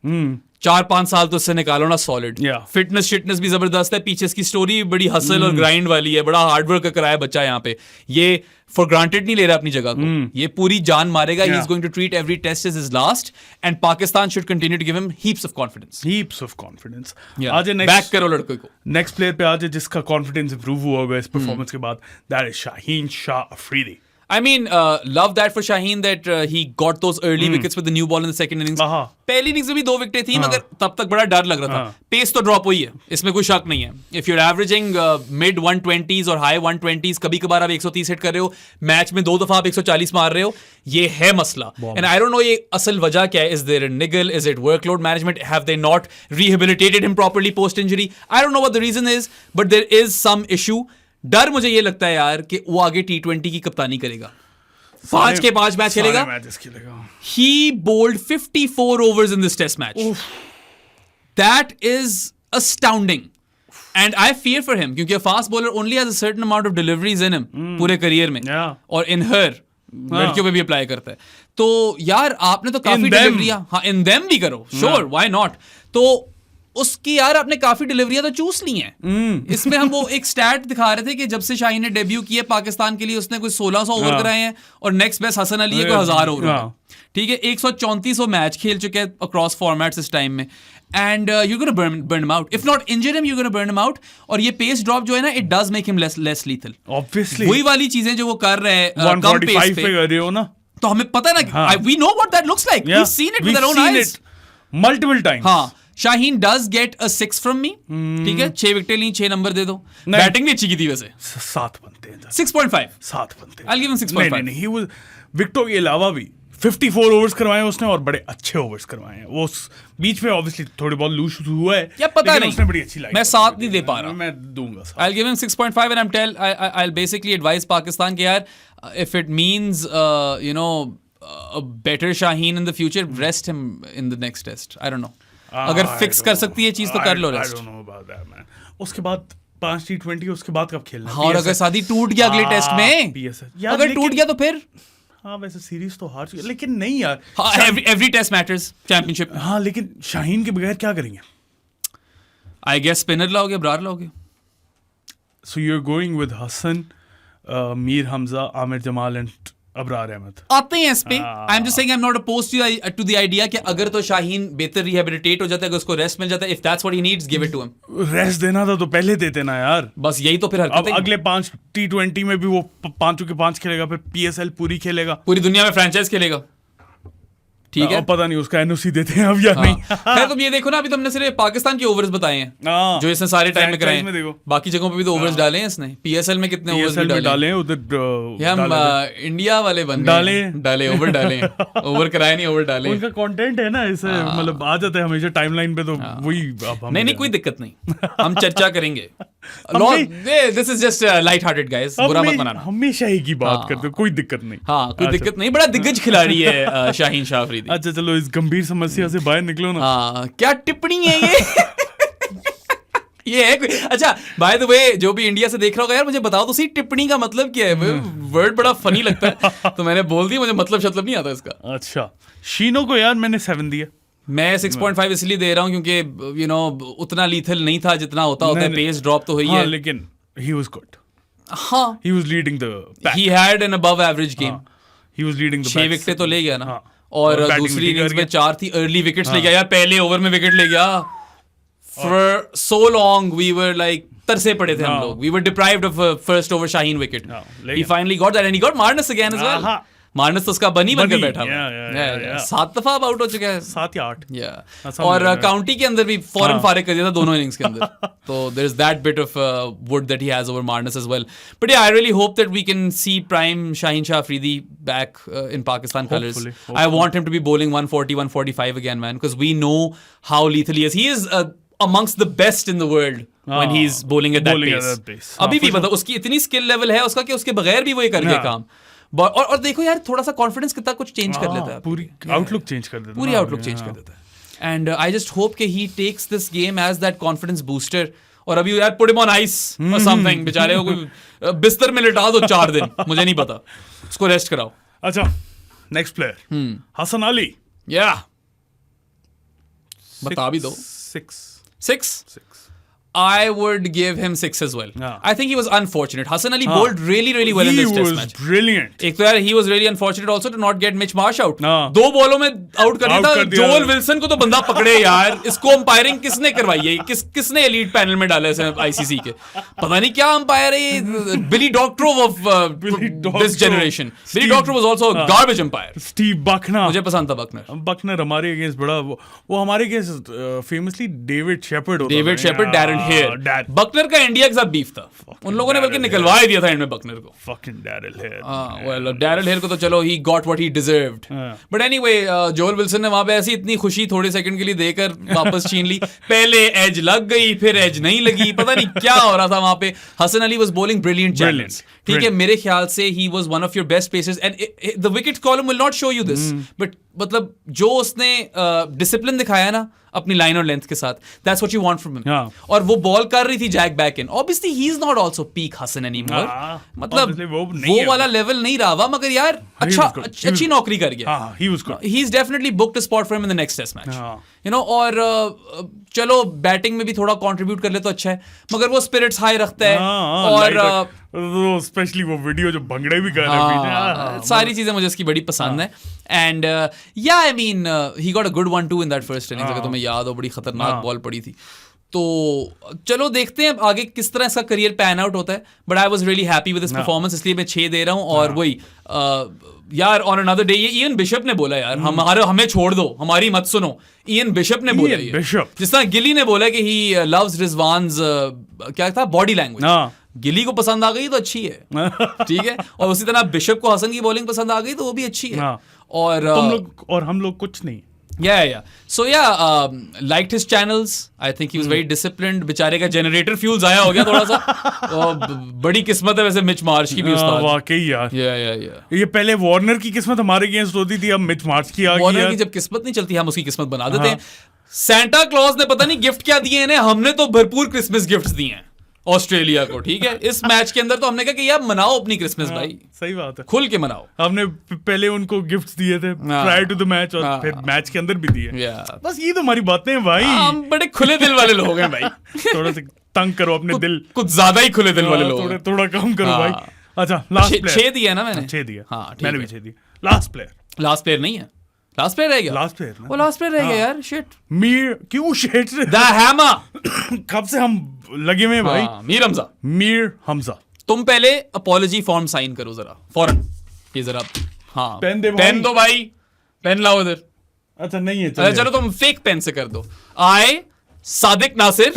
4-5 साल तो उससे निकालो ना सॉलिड. फिटनेस शिटनेस भी जबरदस्त है. पीछे इसकी स्टोरी बड़ी हसल और ग्राइंड वाली है. बड़ा हार्डवर्क कर रहा है बच्चा यहाँ पे. ये फॉर ग्रांटेड नहीं ले रहा अपनी जगह को. ये पूरी जान मारेगा. He is going to treat every test as his last. And Pakistan should continue to give him heaps of confidence. आज बैक करो लड़के को. नेक्स्ट प्लेयर पे आज जिसका कॉन्फिडेंस इंप्रूव हुआ होगा इस परफॉर्मेंस के बाद, that is Shaheen Shah Afridi. I mean, love that for Shaheen that he got those early wickets with the new ball in the second innings. पहली इनिंग्स में भी 2 विकेटें थी, मगर तब तक बड़ा डर लग रहा था. पेस तो ड्रॉप हुई है, इसमें कोई शक नहीं है. If you're averaging mid 120s और high 120s, कभी कभार आप 130 हिट कर रहे हो, मैच में 2 दफा आप 140 मार रहे हो, ये है मसला. And I don't know ये असल वजह क्या है. Is there a niggle? Is it workload management? Have they not rehabilitated him properly post injury? I don't know what the reason is, but there is some issue. डर मुझे ये लगता है यार कि वो आगे T20 की कप्तानी करेगा. 5 के 5 मैच खेलेगा. He bowled 54 overs in this test match. That is astounding. And I fear for him क्योंकि a fast bowler only has a certain amount of deliveries in him पूरे करियर में. और in her लड़कियों पे भी अप्लाई करता है. तो यार आपने तो काफी डिलीवरियां, हाँ in them भी करो. Sure, why not? तो उसकी यार आपने काफी डिलीवरियां तो चूस ली हैं. इसमें हम वो एक स्टैट दिखा रहे थे कि जब से शाहीन ने डेब्यू किया पाकिस्तान के लिए उसने कोई 1600 ओवर कराए हैं और नेक्स्ट बेस्ट हसन अली है कोई 1000 ओवर. ठीक है, 134 मैच खेल चुके हैं अक्रॉस फॉर्मेट्स इस टाइम में. And you gonna burn him out. If not injure him, you gonna burn him out. और ये पेस ड्रॉप जो है ना, it does make him less lethal. Obviously वही वाली चीजें जो वो कर रहे हैं कम पेस पे कर रहे हो ना, तो हमें पता है ना, we know what that looks like. We have seen it with our own eyes multiple times. हाँ, Shaheen does get a 6 from me. ठीक है, 6 विकेटें ली, 6 नंबर दे दो. बैटिंग भी अच्छी की थी वैसे. 7 बनते हैं. 6.5 7 बनते हैं. I'll give him 6.5. नहीं, he was विकेटों के अलावा भी 54 ओवर्स करवाए उसने और बड़े अच्छे ओवर्स करवाए हैं. वो बीच में ऑब्वियसली थोड़ी बहुत लूज हुआ है, या पता नहीं, उसने बड़ी अच्छी लाई. मैं 7 नहीं दे पा रहा. मैं दूंगा 7. I'll give him 6.5 and I'll basically advise Pakistan कि यार if it means you know a better Shaheen in the future, rest him in the next test. I don't know. अगर फिक्स कर सकती है चीज तो कर लो रेस्ट. उसके बाद 5 T20 उसके बाद कब खेलना. और अगर शादी टूट गया अगले टेस्ट में, अगर टूट गया तो फिर हाँ वैसे सीरीज तो हार चुकी, लेकिन नहीं यार, एवरी टेस्ट मैटर्स चैंपियनशिप. हाँ लेकिन शाहीन के बगैर क्या करेंगे. आई गेस स्पिनर लाओगे, ब्रार लाओगे. So you are going with Hasan, Mir Hamza, Aamir Jamal and Abrar Ahmed आते हैं इस पे. I am just saying I am not opposed to the idea कि अगर तो शाहीन बेहतर रिहैबिलिटेट हो जाता है, अगर उसको रेस्ट मिल जाता है, if that's what he needs, give it to him. Rest देना था तो पहले देते ना यार. बस यही तो फिर हरकत है. अब अगले 5 T20 में भी वो 5 के 5 खेलेगा, फिर PSL पूरी खेलेगा, पूरी दुनिया में फ्रेंचाइज खेलेगा. ठीक है, पता नहीं उसका एनओसी देते हैं अब या नहीं. खैर तुम ये देखो ना, अभी तुमने सिर्फ पाकिस्तान के ओवर्स बताए हैं जो इसने सारे टाइम में कराए हैं. बाकी जगहों पे भी तो ओवर्स डाले हैं इसने. PSL में कितने ओवर्स डाले हैं उधर. हम इंडिया वाले बंदे डाले ओवर डाले ओवर कराए नहीं, ओवर डाले. उनका कंटेंट है ना ऐसे, मतलब आ जाता है हमेशा टाइमलाइन पे, तो वही. नहीं कोई दिक्कत नहीं, हम चर्चा करेंगे. This is just light hearted guys, बुरा मत मनाना. हमेशा ही की बात करते हो, कोई दिक्कत नहीं. हाँ कोई दिक्कत नहीं, बड़ा दिग्गज खिलाड़ी है शाहीन शाह अफरीदी. अच्छा चलो इस गंभीर समस्या से बाहर निकलो ना. हाँ क्या टिप्पणी है ये. ये है कोई. अच्छा बाय द वे, जो भी इंडिया से देख रहा होगा यार, मुझे बताओ तो सही टिप्पणी का मतलब क्या है. वर्ड बड़ा फनी लगता है तो मैंने बोल दिया, मुझे मतलब नहीं आता इसका. अच्छा, शीनो को यार मैंने 7 दिया. मैं 6.5 इसलिए दे रहा हूँ क्योंकि यू नो उतना लीथल नहीं था जितना होता है. पेस ड्रॉप तो हुई है, लेकिन he was good. हाँ, he was leading the pack. He had an above average game. He was leading the 6 विकेटें तो ले गया ना. और दूसरी इनिंग्स में 4 थी, अर्ली विकेट्स ले गया यार, पहले ओवर में विकेट ले गया. For so long we were like तरसे पड़े थे हम लोग. We were deprived of first over Shaheen wicket. He finally got that and he got Marnus again as well. Marnus तो उसका बनी बनकर बैठा. 7 दफा अब आउट हो चुका है, 7 या 8. और काउंटी के अंदर भी फौरन फारिग कर दिया था दोनों इनिंग्स के अंदर. तो there is that bit of wood that he has over Marnus as well. But I really hope that we can see prime Shaheen Shah Afridi back in Pakistan colours. I want him to be bowling 140 145 again man, because we know how lethal he is. He is amongst the best in the world when he's bowling at that pace. अभी भी मतलब उसकी इतनी स्किल लेवल है उसका कि उसके बगैर भी वो ये कर गया काम. और देखो यार, थोड़ा सा कॉन्फिडेंस कितना कुछ चेंज कर लेता है, पूरी आउटलुक चेंज कर देता है, पूरी आउटलुक चेंज कर देता है. एंड आई जस्ट होप कि he takes this game as that confidence booster और अभी यार put him on ice or something, बेचारे को कोई बिस्तर में लिटा दो 4 दिन, मुझे नहीं पता, उसको रेस्ट कराओ। अच्छा, नेक्स्ट प्लेयर हसन अली। या बता भी दो। 6 I would give him 6 as well. Yeah. I think he was unfortunate. Hassan Ali bowled really well in this test match. He was brilliant. एक तो यार he was really unfortunate also to not get Mitch Marsh out. हाँ. 2 बॉलों में आउट कर दिया था। दिया। जोल विल्सन को तो बंदा पकड़े यार। इसको अंपायरिंग किसने करवाई है? किसने एलीट पैनल में डाला है ICC के? पता नहीं क्या अंपायर है। Billy Doctorow of this generation. Billy Doctorow was also a garbage umpire. Steve Buckner. मुझे पसंद था बकनर। बकनर हमारे अगेंस्ट बड़ा वो हमारे अगेंस्ट फेमसली डेविड शेपर्ड होता था। David Shepherd, Darrell Hair. Bucknor का इंडिया के साथ बीफ था। उन लोगों ने बल्कि निकलवा ही दिया था एंड में बकनर को। Fucking Daryl Hare. well, Daryl Hare को तो चलो he got what he deserved. But anyway, जोल विल्सन ने वहां पे ऐसी इतनी खुशी थोड़े सेकंड के लिए देकर वापस छीन ली। पहले एज लग गई, फिर एज नहीं लगी, पता नहीं क्या हो रहा था वहां पे। Hasan Ali was bowling brilliant challenge. ठीक है, मेरे ख्याल से he was one of your best pacers and the wicket column will not show you this. But मतलब जो उसने डिसिप्लिन दिखाया ना अपनी लाइन और लेंथ के साथ, that's what you want from him. और वो बॉल कर रही थी jack back in. Obviously he is not also peak Hasan anymore. मतलब वो वाला लेवल नहीं रहा हुआ, मगर यार अच्छी नौकरी कर गया। He was good. He's definitely booked a spot for him in the next test match. You know, और चलो बैटिंग में भी थोड़ा कंट्रीब्यूट कर ले तो अच्छा है, मगर वो स्पिरिट्स हाई रखता है। और स्पेशली वो वीडियो जो भंगड़े भी कर रहे हैं, सारी चीजें मुझे इसकी बड़ी पसंद है। एंड या I mean he got a good 1-2 in that first innings, अगर तुम्हें याद हो, बड़ी खतरनाक बॉल पड़ी थी। तो चलो देखते हैं आगे किस तरह इसका करियर पैन आउट होता है। But I was really happy with this performance, इसलिए मैं 6 दे रहा हूँ। और वही यार ऑन अनदर डे, ये इयन बिशप ने बोला यार, हमें छोड़ दो, हमारी मत सुनो। इयन बिशप ने बोला ये, जिस तरह गिली ने बोला कि ही लव्स रिजवान्स क्या था बॉडी लैंग्वेज। गिली को पसंद आ गई तो अच्छी है, ठीक है। और उसी तरह बिशप को हसन की बॉलिंग पसंद आ गई तो वो भी अच्छी है। और तुम लोग और हम लोग कुछ नहीं। So yeah, liked his channels. I think he was very disciplined. बेचारे का जनरेटर फ्यूल जाया हो गया थोड़ा सा। बड़ी किस्मत है वैसे मिच मार्श की भी उस्ताद। वाकई यार। Yeah. ये पहले वार्नर की किस्मत हमारे अगेंस्ट होती थी, अब मिच मार्श की आ गई। वार्नर की जब किस्मत नहीं चलती हम उसकी किस्मत बना देते हैं। सैंटा क्लॉज ने पता नहीं गिफ्ट क्या दिए इन्हें, हमने तो भरपूर क्रिसमस गिफ्ट्स दिए हैं ऑस्ट्रेलिया को, ठीक है। इस मैच के अंदर तो हमने कहा कि यार मनाओ अपनी क्रिसमस भाई, सही बात है, खुल के मनाओ। हमने पहले उनको गिफ्ट्स दिए थे प्रायर टू द मैच, और फिर मैच के अंदर भी दिए। बस ये तो हमारी बातें हैं भाई, हम बड़े खुले दिल वाले लोग हैं भाई। थोड़ा सा तंग करो अपने दिल, कुछ ज्यादा ही खुले दिल वाले लोग, थोड़ा कम करो भाई। अच्छा, लास्ट प्लेयर 6 दिया ना मैंने, 6 दिया। हाँ, मैंने भी 6 दिया। लास्ट प्लेयर नहीं है, लास्ट प्लेयर रह गया। लास्ट प्लेयर वो लास्ट प्लेयर रह गया यार। शिट, मीर क्यों शिट? The hammer. कब से हम लगे हुए भाई। मीर हमजा। तुम पहले अपॉलजी फॉर्म साइन करो जरा फौरन, ये जरा। हाँ, पेन दो भाई, पेन लाओ इधर। अच्छा नहीं है, चलो तुम फेक पेन से कर दो। आए सादिक नासिर।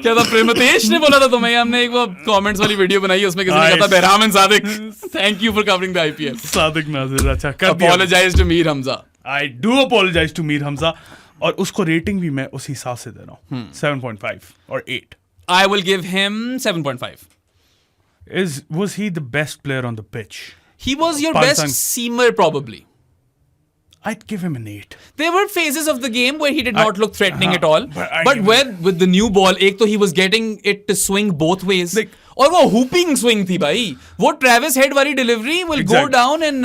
क्या था, प्रेमतेश ने बोला था तुम्हें, हमने एक वो कमेंट्स वाली वीडियो बनाई है, उसमें किसी ने कहा था Bahram and Sadiq, thank you for covering the IPL. Sadiq Nasir, अच्छा कर दिया। Apologise to Mir Hamza. I do apologise to Mir Hamza, और उसको रेटिंग भी मैं उसी हिसाब से दे रहा हूँ, 7.5 और 8। आई will give him 7.5। Was he the best player on the pitch? He was your best seamer probably. I'd give him an 8. There were phases of the game where he did not look threatening at all. But when with the new ball, एक तो he was getting it to swing both ways. और वो hooping swing थी भाई, वो Travis Head वाली delivery will go down in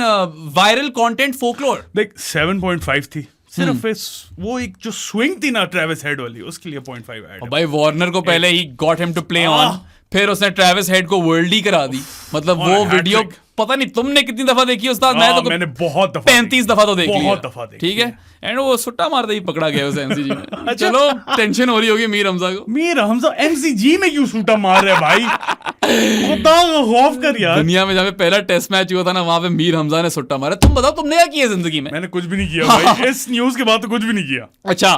viral content folklore. Like 7.5 थी, सिर्फ वो एक जो swing थी ना Travis Head वाली, उसके लिए 0.5 ऐड। भाई वार्नर को पहले ही got him to play on, फिर उसने Travis Head को वर्ल्डी करा दी। मतलब वो वीडियो पता नहीं तुमने कितनी दफा देखी उस्ताद, मैंने बहुत दफा 35 दफा तो देखी है, बहुत दफा देखी, ठीक है। एंड वो सुट्टा मारते ही पकड़ा गया उस एमसीजी में। चलो टेंशन हो रही होगी मीर हमजा को। मीर हमजा एमसीजी में क्यों सुट्टा मार रहे भाई? खौफ कर यार। दुनिया में जहाँ पे पहला टेस्ट मैच हुआ था ना, वहां पे मीर हमजा ने सुट्टा मारा। तुम बताओ तुमने क्या किया जिंदगी में? मैंने कुछ भी नहीं किया भाई, इस न्यूज के बाद तो कुछ भी नहीं किया। अच्छा,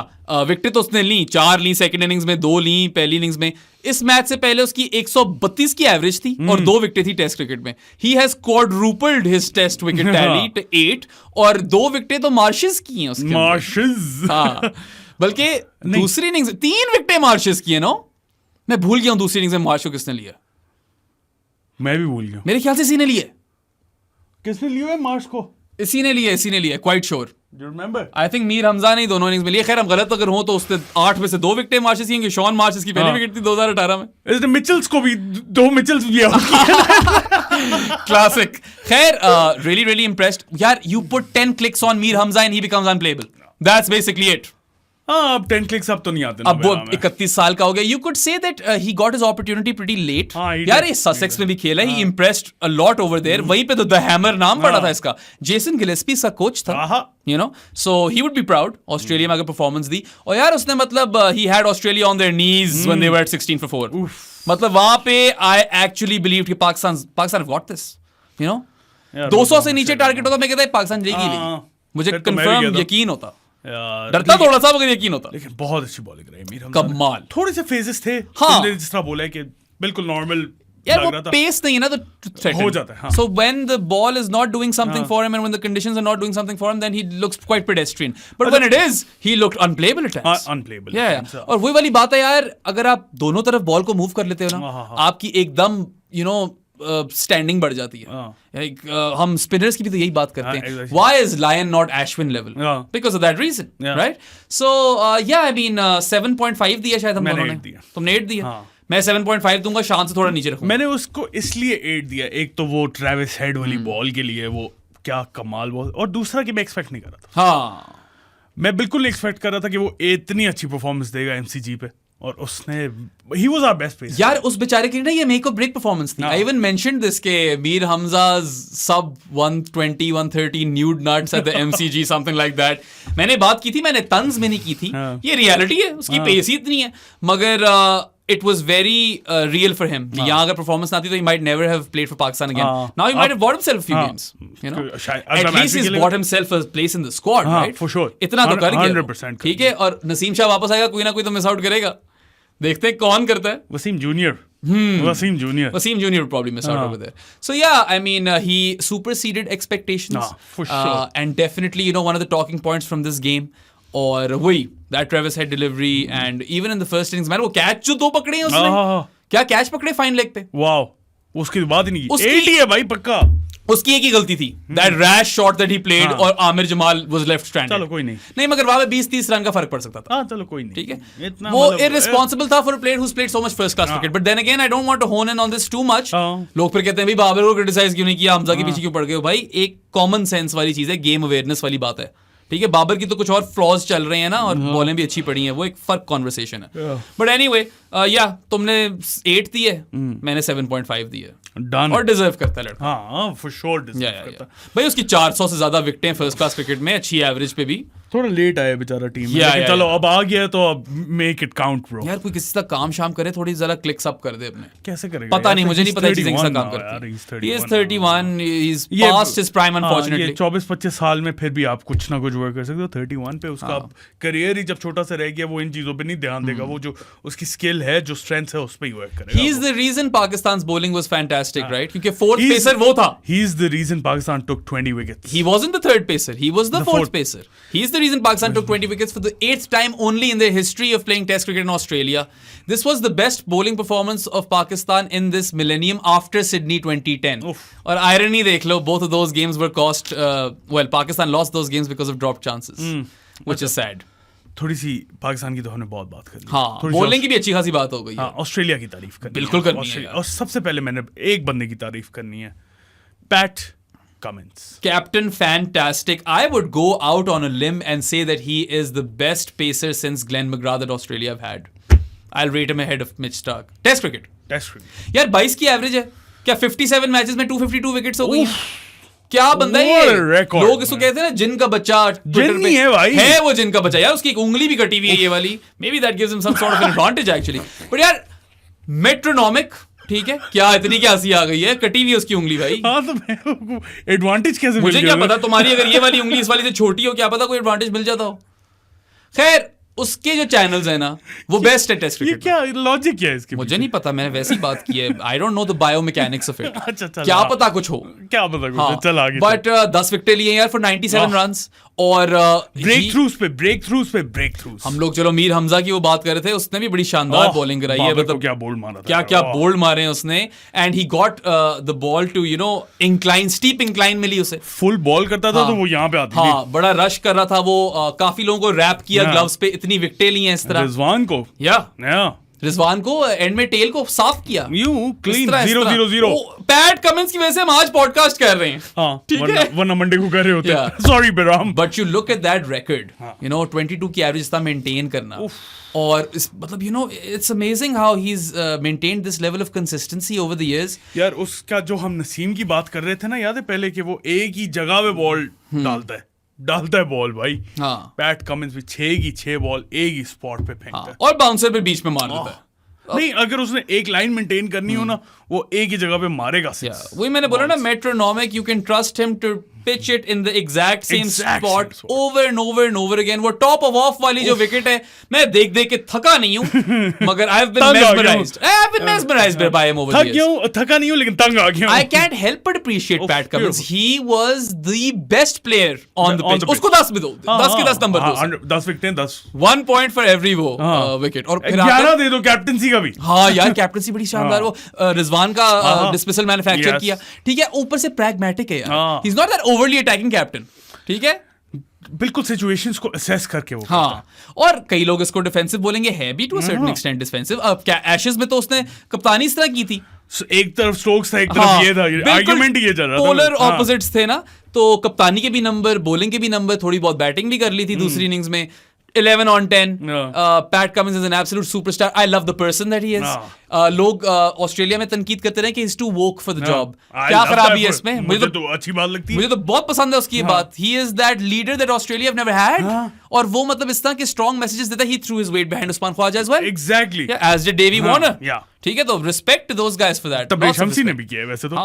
विकेट तो उसने ली, 4 ली सेकंड इनिंग्स में, 2 ली पहली इनिंग्स में। इस मैच से पहले उसकी 132 की एवरेज थी और 2 विकेट थी टेस्ट क्रिकेट में। He has quadrupled his test wicket tally to 8, और 2 विकेटें तो मार्शेस की हैं उसके। मार्शेस, हाँ, बल्कि दूसरी इनिंग्स 3 विकेटें मार्शेस की है। नो, मैं भूल गया हूं दूसरी इनिंग्स में मार्श को किसने लिया। मैं भी भूल गया, मेरे ख्याल से इसी ने लिया। किसने लिया है मार्श को? इसी ने लिया, quite sure. Do you remember? I think Mir Hamza ने दोनों इनिंग्स में लिए। खैर हम गलत अगर हो तो उसने 8 में से 2 विकेटें मार्शेस की, शॉन मार्शेस की पहली विकेट थी 2018 में। इसने मिचेल्स को भी 2 मिचेल्स भी क्लासिक। खैर really really impressed यार। You put 10 clicks on Mir Hamza and he becomes unplayable. That's basically it. हाँ, अब 10 clicks अब तो नहीं आते। अब वो 31 साल का हो गया। You could say that he got his opportunity pretty late. यार ये ससेक्स में भी खेला, he impressed a lot over there. वहीं पे तो द हैमर नाम पड़ा था इसका। जेसन गिलेस्पी इसका कोच था, you know, so he would be proud. Australia में अगर परफॉर्मेंस दी, और यार उसने मतलब he had Australia on their knees when they were at 16 for 4. मतलब वहां पे I actually believed कि Pakistan got this, you know. 200 से नीचे टारगेट होता, मैं कहता पाकिस्तान जीतेगी, मुझे कंफर्म यकीन होता। डरता थोड़ा सा मगर यकीन होता। लेकिन बहुत अच्छी बॉलिंग रही मीर हमजा। कमाल। थोड़े से फेजेस थे, हाँ, जिस तरह बोला है कि बिल्कुल नॉर्मल यार वो पेस नहीं है ना तो हो जाता है। So when the ball is not doing something for him and when the conditions are not doing something for him, then he looks quite pedestrian. But when it is, he looked unplayable at times. Unplayable. Yeah. और वही वाली बात है यार, अगर आप दोनों तरफ बॉल को मूव कर लेते हो ना, आपकी एकदम you know स्टैंडिंग बढ़ जाती है। हम स्पिनर्स की भी तो यही बात करते हैं। Why is Lyon not Ashwin level? Because of that reason, right? So yeah, I mean 7.5 दिया शायद हम दोनों ने। तुमने 8 दिया, मैं 7.5 दूंगा, शान से थोड़ा नीचे रखूंगा। मैंने उसको इसलिए 8 दिया, एक तो वो ट्रेविस हेड वाली बॉल के लिए वो क्या कमाल बॉल, और दूसरा कि मैं एक्सपेक्ट नहीं कर रहा था। हाँ, मैं बिल्कुल नहीं एक्सपेक्ट कर रहा था कि वो इतनी अच्छी परफॉर्मेंस देगा एमसीजी पे, और उसने he was our best player. यार उस बेचारे की ना ये मेक और ब्रेक परफॉर्मेंस थी। I even mentioned this के Mir हमजा's sub 120 130 nude nuts at the MCG something like that. मैंने बात की थी, मैंने तंज में नहीं की थी, ये रियलिटी है, उसकी पेस ही इतनी है, मगर it was very real for him. यहाँ अगर परफॉर्मेंस ना आती तो he might never have played for Pakistan again. Now he might have bought himself a few games, you know. At least he's bought himself a place in the squad, right? For sure. इतना तो कर गया, 100%। ठीक है, और नसीम शाह वापस आएगा, कोई ना कोई तो मिस आउट करेगा, देखते हैं कौन करता है। Wasim junior would probably miss out over there. So yeah, I mean he superseded expectations. For sure. And definitely, you know, one of the talking points from this game, और वही that Travis head delivery, and even in the first innings, मैंने वो कैच जो 2 पकड़े हैं उसने, क्या कैच पकड़े फाइन लेग पे, वाओ, उसकी बात ही नहीं की। 80 है भाई पक्का। उसकी एक ही गलती थी, that rash shot that he played, और Aamir Jamal was left stranded। चलो कोई नहीं, मगर वहां पे 20-30 रन का फर्क पड़ सकता था। चलो कोई नहीं, ठीक है, वो irresponsible था for a player who's played so much first class cricket. But then again, I don't want to hone in on this too much. लोग फिर कहते हैं भाई बाबर को क्रिटिसाइज क्यों नहीं किया, हमजा के पीछे क्यों पड़ गए हो। भाई एक कॉमन सेंस वाली चीज है, गेम अवेयरनेस वाली बात है, ठीक है। बाबर की तो कुछ और फ्लॉज चल रहे हैं ना, और बॉलें भी अच्छी पड़ी हैं, वो एक फर्क कॉन्वर्सेशन है। बट एनीवे, या तुमने 8 दी है, मैंने 7.5 दी है, Done. और डिजर्व करता है लड़का। हाँ, for sure डिजर्व करता। भाई उसकी 400 से ज्यादा विकेटें फर्स्ट क्लास क्रिकेट में, अच्छी एवरेज पे भी। थोड़ा लेट आया बेचारा टीम में, लेकिन चलो अब आ गया तो अब मेक इट काउंट ब्रो। यार कोई किसी का काम शाम करे, थोड़ी जरा क्लिक्स अप कर दे अपने। कैसे करेगा पता नहीं, मुझे नहीं पता चीजें कैसा काम करती है। He is 31, he's past his prime unfortunately। 24-25 साल में फिर भी आप कुछ ना कुछ वर्क कर सकते हो। 31 पे उसका करियर ही जब छोटा सा रह गया, वो इन चीजों पे नहीं ध्यान देगा, वो जो उसकी स्किल है, जो स्ट्रेंथ है, उस पे ही वर्क करेगा। He is the reason Pakistan's bowling was fantastic, right? क्योंकि fourth pacer वो था। He is the reason Pakistan took 20 wickets. He wasn't the third pacer, he was the fourth pacer. He is the reason Pakistan took 20 wickets for the 8th time only in their history of playing Test cricket in Australia. This was the best bowling performance of Pakistan in this millennium after Sydney 2010. और irony देख लो, both of those games were cost. Well, Pakistan lost those games because of dropped chances, which is sad. थोड़ी सी पाकिस्तान की तो हमने बहुत बात कर ली। हाँ, बॉलिंग की भी अच्छी खासी बात हो गई। हाँ, ऑस्ट्रेलिया की तारीफ करनी बिल्कुल करनी है। और सबसे पहले मैंने एक बंदे की तारीफ करनी है, PAT Cummins. Captain fantastic. I would go out on a limb and say that he is the best pacer since Glenn McGrath that Australia have had. I'll rate him ahead of Mitch Starc. Test cricket. यार 22 की एवरेज है, क्या 57 मैचेस में 252 विकेट्स हो गई हैं? क्या बंदा है ये? लोग इसको कहते हैं ना जिन का बच्चा। जिन नहीं है भाई, है वो जिन का बच्चा यार, उसकी एक उंगली भी कटी हुई है ये वाली। Maybe that gives him some sort of an advantage actually. But यार मेट्रोनॉमिक, ठीक है, क्या इतनी क्या हंसी आ गई है, कटी हुई उसकी उंगली भाई। हाँ, तो एडवांटेज कैसे मुझे क्या पता, तुम्हारी अगर ये वाली उंगली इस वाली से छोटी हो, क्या पता कोई एडवांटेज मिल जाता हो। खैर उसके जो चैनल्स है ना वो बेस्ट है टेस्ट ये क्रिकेट। क्या लॉजिक क्या है इसके मुझे नहीं पता, मैंने वैसी बात की है। आई don't know the biomechanics of it. अच्छा, चल, क्या हाँ। पता कुछ हो, क्या पता हाँ, चल आगे बट 10 विकेट लिए यार फॉर 97 रन्स। और ब्रेक थ्रूज हम लोग चलो मीर हमजा की वो बात कर रहे थे, उसने भी बड़ी शानदार बॉलिंग कराई है, मतलब क्या बोल्ड मारा था, क्या क्या बोल्ड मारे हैं उसने। And he got the ball to you know incline, steep incline मिली उसे, फुल बॉल करता था तो वो यहाँ पे आती थी। हाँ बड़ा रश कर रहा था वो, काफी लोगों को रैप किया ग्लव्स पे, इतनी विकेटें ली हैं इस तरह। रिजवान को रिजवान को एंड में टेल को साफ किया, यूं क्लीन इस तरह। 0-0-0। पैट कमिंस की वजह से हम आज पॉडकास्ट कर रहे हैं, हाँ, ठीक है, वरना मंडे को कर रहे होते। Yeah. सॉरी बेराम। But you look at that record, you know 22 की एवरेज था मेंटेन करना, और इस मतलब you know it's amazing how he is maintained this level of consistency over the years. यार उसका जो हम नसीम की बात कर रहे थे ना, याद है पहले कि वो एक ही जगह पे बॉल डालता है बॉल भाई। हाँ, पैट कमिंस भी 6 की 6 बॉल एक ही स्पॉट पे फेंकता है। और बाउंसर पे बीच में मार देता है। नहीं, अगर उसने एक लाइन मेंटेन करनी हो ना, वो एक ही जगह पे मारेगा। वही मैंने बोला ना, metronomic, you can trust him to pitch it in the exact same spot over and over and over again. वो टॉप ऑफ ऑफ वाली जो विकेट है, मैं देख देख के थका नहीं हूं, मगर I have been mesmerised by him over the years. थका नहीं हूं लेकिन तंग आ गया हूं। I can't help but appreciate Pat Cummins. He was the best player on the pitch. उसको 10 भी दो, 10 के 10 नंबर दो। 10 विकेटें 10, 1 point for every वो विकेट। और फिर 11 दे दो कैप्टनसी का भी। हाँ यार, कैप्टनसी बड़ी शानदार। वो रिजवान का डिस्मिसल मैन्युफैक्चर किया, ठीक है, ऊपर से प्रैग्मेटिक है यार। He's not that overly attacking captain, ठीक है, बिल्कुल सिचुएशंस को असेस करके वो। हाँ, और कई लोग इसको डिफेंसिव बोलेंगे, है भी to a certain extent defensive. अब क्या एशेज में तो उसने कप्तानी इस तरह की थी, एक तरफ स्ट्रोक्स था, एक तरफ ये था, आर्गुमेंट ये चल रहा था, पोलर ऑपोजिट्स थे ना। तो कप्तानी के भी नंबर, बॉलिंग के भी नंबर, थोड़ी बहुत बैटिंग भी कर ली थी दूसरी इनिंग्स में। 11 on 10. Pat Cummins is an absolute superstar. I love the person that he is. लोग ऑस्ट्रेलिया में तनकीद करते रहे कि he's too woke for the job. क्या खराबी है इसमें? मुझे तो अच्छी बात लगती है। मुझे तो बहुत पसंद है उसकी ये बात। He is that leader that Australia have never had. और वो मतलब इस तरह के strong messages देता है। He threw his weight behind Usman Khawaja as well. Exactly. Yeah, as did Davey Warner. ठीक है, तो respect to those guys for that. Tabrez Shamsi ने भी किया है वैसे तो।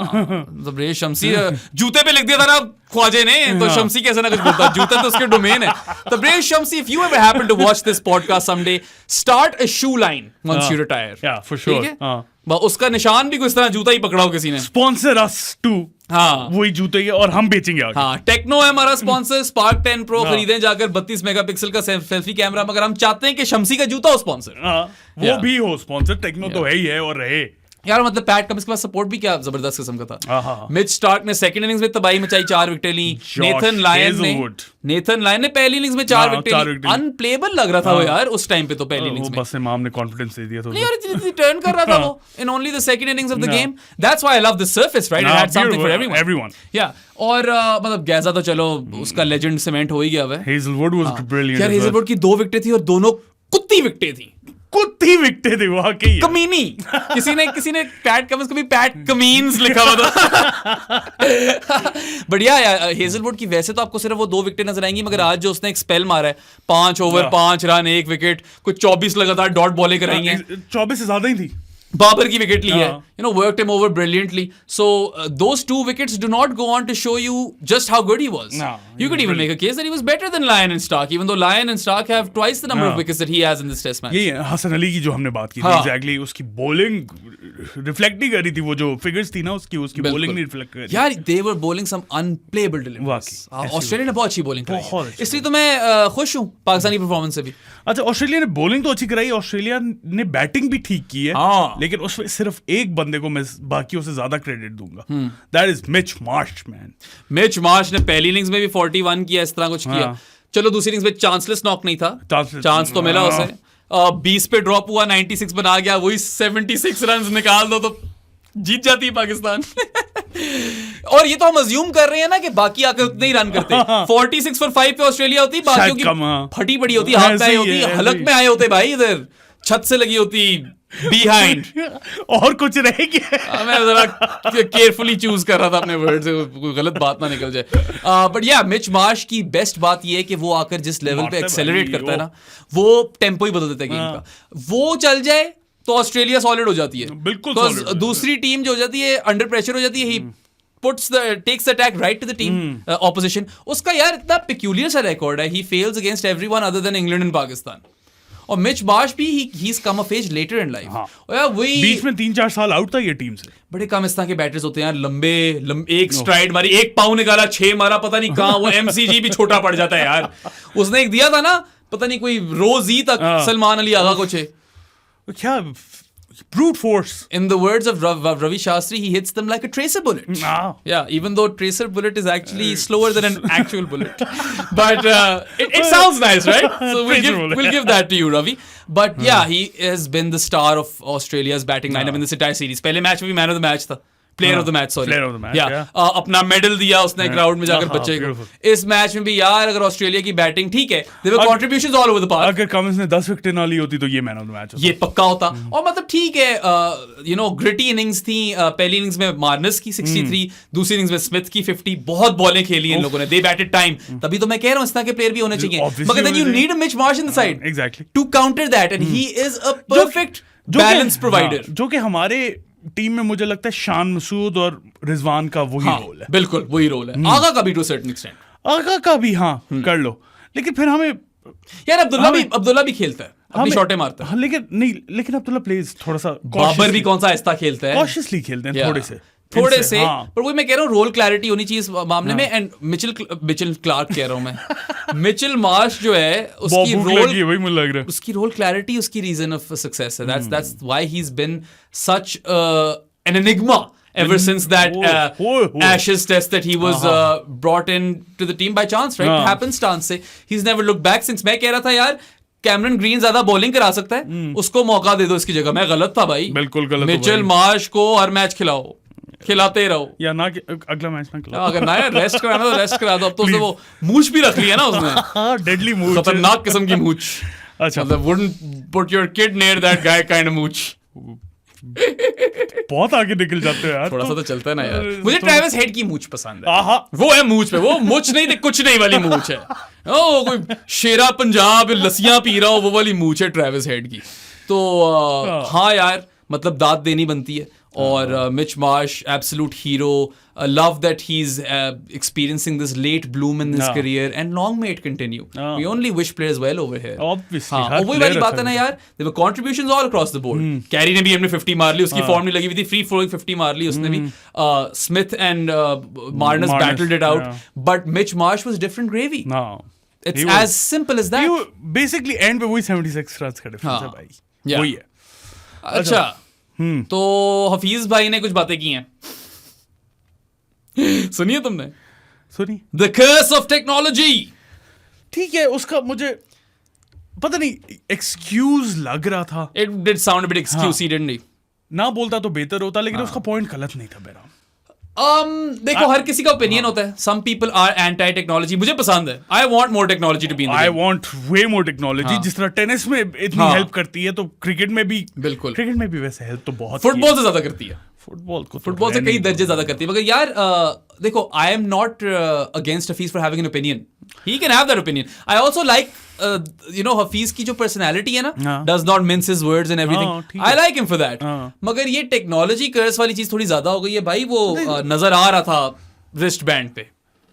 तब्रेज़ शम्सी जूते पे लिख दिया था ना ख्वाजे ने, तो शम्सी कैसे ना कुछ बोलता, जूता तो उसके डोमेन है। Tabrez Shamsi, if you ever happen to watch this podcast someday, start a shoe line once you retire. Yeah, for sure. ठीक है, उसका निशान भी कुछ तरह जूता ही पकड़ाओ किसी ने। Sponsor us too. हाँ, वही जूते ही और हम बेचेंगे आगे। हाँ, टेक्नो है हमारा स्पॉन्सर। स्पार्क 10 प्रो खरीदें जाकर, 32 मेगापिक्सल का सेल्फी कैमरा। मगर हम चाहते हैं कि शम्सी का जूता हो स्पॉन्सर, वो भी हो स्पॉन्सर। टेक्नो तो है ही है और रहे यार। मतलब पैट कमिंस के पास सपोर्ट भी क्या जबरदस्त किस्म का था। मिच स्टार्क ने सेकंड इनिंग्स में तबाही मचाई, 4 विकेटें ली। नेथन लायन ने पहली इनिंग्स में 4 विकेटें ली। अनप्लेबल लग रहा था वो यार उस टाइम पे, तो पहली इनिंग्स में बस इमाम ने कॉन्फिडेंस दे दिया। तो नहीं यार, इतनी टर्न कर रहा था वो in only the second innings of the game. That's why I love the surface, right? It had something for everyone. या और मतलब गैजा तो चलो उसका लेजेंड सीमेंट हो ही गया है। हेजलवुड वाज ब्रिलियंट यार। हेजलवुड की 2 विकेटें थी और दोनों कुत्ती विकेटें थी। कुत्ती विकेटें थी वाकई। कमीनी। किसी ने पैट कमिंस को भी पैट कमीन्स लिखा हुआ था। बढ़िया यार। हेजलवुड की वैसे तो आपको सिर्फ वो 2 विकेटें नजर आएंगी, मगर आज जो उसने एक स्पेल मारा है, 5 ओवर 5 रन 1 विकेट, कुछ 24 लगातार डॉट बॉलिंग कराई है। 24 से ज्यादा ही थी। बाबर की विकेट ली है, you know, worked him over brilliantly. So those 2 wickets do not go on to show you just how good he was. No, you could even make a case that he was better than Lyon and Stark, even though Lyon and Stark have twice the number of wickets that he has in this test match. ये हसन अली की जो हमने बात की थी, exactly उसकी bowling रिफ्लेक्ट नहीं कर रही थी। वो जो फिगर्स थी ना उसकी bowling नहीं रिफ्लेक्ट कर रही। यार they were bowling some unplayable deliveries. Australia ने बहुत अच्छी bowling कराई, इसलिए तो मैं खुश हूँ पाकिस्तानी परफॉर्मेंस से भी। अच्छा, ऑस्ट्रेलिया ने bowling तो अच्छी कराई, ऑस्ट्रेलिया ने बैटिंग भी ठीक की है, लेकिन उसमें सिर्फ एक बंदे को मैं बाकियों से ज्यादा क्रेडिट दूंगा। That is Mitch Marsh man. Mitch Marsh ने पहली इनिंग्स में भी 41 किया, इस तरह कुछ किया। चलो दूसरी इनिंग्स में चांसलेस नॉक नहीं था, चांस तो मिला उसे। 20 पे ड्रॉप हुआ, 96 बना गया, वही 76 रन निकाल दो तो जीत जाती है पाकिस्तान। और ये तो हम अज्यूम कर रहे हैं ना कि बाकी आकर उतने ही रन करते। 46 for 5 पे ऑस्ट्रेलिया होती, बाकियों की फटी पड़ी होती, हाथ पे आई होती, हलक में आए होते भाई, इधर छत से लगी होती बिहाइंड। और कुछ रह गया। मैं जरा केयरफुली चूज कर रहा था अपने वर्ड से, कोई गलत बात ना निकल जाए। बट या मिच मार्श की बेस्ट बात ये है कि वो आकर जिस लेवल पे एक्सेलरेट करता है ना, वो टेम्पो ही बदल देता है गेम का। वो चल जाए तो ऑस्ट्रेलिया सॉलिड हो जाती है, बिल्कुल। दूसरी टीम जो हो जाती है अंडर प्रेशर हो जाती है, takes the attack right to the team opposition. उसका यार इतना peculiar सा record है, he fails against everyone other than England and Pakistan. और मिच मार्श भी he is come of age later in life. हाँ। और यार वही बीच में 3-4 साल आउट था ये टीम से। बड़े कम इस तरह के बैटर्स होते हैं यार, लंबे एक स्ट्राइड मारी, एक पाव निकाला, 6 मारा, पता नहीं कहाँ वो एमसीजी भी छोटा पड़ जाता है यार। उसने एक दिया था ना, पता नहीं कोई रोजी तक, सलमान अली आगा कुछ है क्या, brute force. In the words of Ravi Shastri, he hits them like a tracer bullet. Yeah, even though tracer bullet is actually slower than an actual bullet. But it sounds nice, right? So we'll give that to you, Ravi. But yeah, he has been the star of Australia's batting lineup in this entire series. पहले मैच में भी man of the match था, player of the match, sorry, player of the match, अपना मेडल दिया उसने क्राउड में जाकर बच्चे को। इस मैच में भी यार अगर ऑस्ट्रेलिया की बैटिंग ठीक है, there were contributions all over the park. अगर कमिंस ने 10 विकेट ना ली होती तो ये मैन ऑफ द मैच होता, ये पक्का होता। और मतलब ठीक है, यू नो ग्रिटी इनिंग्स थी। पहली इनिंग्स में मार्नस की 63, दूसरी इनिंग्स में स्मिथ की 50, बहुत बॉलें खेली इन लोगों ने, दे बैटेड टाइम। तभी तो मैं कह रहा हूं इस तरह के प्लेयर भी होने चाहिए, मगर then you need a Mitch Marsh in the side exactly to counter that, and he is a perfect balance provider. जो कि हमारे टीम में मुझे लगता है शान मसूद और रिजवान का वही रोल है। बिल्कुल वही रोल है। आगा का भी टू सर्टेन एक्सटेंट, आगा का भी कर लो, लेकिन फिर हमें यार अब्दुल्ला भी खेलता है, अपनी शॉटें मारता है। लेकिन अब्दुल्ला प्लेज थोड़ा सा, बाबर भी कौन सा आहिस्ता खेलता है, कॉशियसली खेलते हैं थोड़े से। पर वही मैं कह रहा हूँ, रोल क्लैरिटी होनी चाहिए इस मामले में। एंड मिचेल क्लार्क कह रहा हूँ मैं, मिचेल मार्श जो है उसकी रोल क्लैरिटी उसकी रीजन ऑफ सक्सेस है। That's why he is been such an enigma ever since that Ashes test that he was brought in to the team by chance, right? Happenstance से he's never looked back since। मैं कह रहा था यार कैमरन ग्रीन ज्यादा बॉलिंग करा सकता है, उसको मौका दे दो इसकी जगह। मैं गलत था भाई, बिल्कुल गलत। मिचेल मार्श को हर मैच खिलाओ, खिलाते रहो, या ना अगला मैच में खिलाओ। अगर ना यार रेस्ट कराना तो रेस्ट करा दो। अब तो उसने वो मूछ भी रख लिया ना उसने, डेडली मूछ, खतरनाक किस्म की मूछ। अच्छा, मतलब wouldn't put your kid near that guy kind of मूछ। बहुत आगे निकल जाते हो यार, थोड़ा सा तो चलता है ना यार। मुझे ट्रेविस हेड की मूछ पसंद है, वो है मूछ पे, वो मूछ नहीं कुछ नहीं वाली मूछ है। ओ कोई शेरा पंजाब लस्सियां पी रहा हो, वो वाली मूछ है ट्रेविस हेड की। तो हाँ यार, मतलब दाद देनी बनती है। और Mitch Marsh absolute hero, love that he's experiencing this late bloom in his career, and long may it continue. We only wish players well over here. Obviously, और वही वाली बात है ना यार, there were contributions all across the board. Carry ने भी हमने 50 मार ली, उसकी फॉर्म नहीं लगी हुई थी, free flowing 50 मार ली उसने भी। Smith and Marnus battled it out, but Mitch Marsh was different gravy. It's as simple as that. Basically end पे वही 76 runs का difference है भाई, वही है। अच्छा, तो हफीज भाई ने कुछ बातें की हैं, सुनिए तुमने? सुनी। The curse of technology। ठीक है, उसका मुझे पता नहीं एक्सक्यूज लग रहा था। It did sound a bit excusey, didn't he? ना बोलता तो बेहतर होता, लेकिन उसका पॉइंट गलत नहीं था मेरा। देखो हर किसी का ओपिनियन होता है। Some people are anti technology, मुझे पसंद है। I want more technology to be in the game. I want way more technology। जिस तरह टेनिस में इतनी हेल्प करती है, तो क्रिकेट में भी, बिल्कुल क्रिकेट में भी वैसे हेल्प तो बहुत, फुटबॉल से ज्यादा करती है। फुटबॉल से कई दर्जे ज्यादा करती है। मगर यार देखो, आई am not against Hafeez for having an opinion, he can have that opinion. I also like you know Hafeez की जो पर्सनालिटी है ना, does not mince his words and everything, I like him for that. मगर ये टेक्नोलॉजी कर्स वाली चीज थोड़ी ज्यादा हो गई है भाई। वो नजर आ रहा था रिस्ट बैंड पे।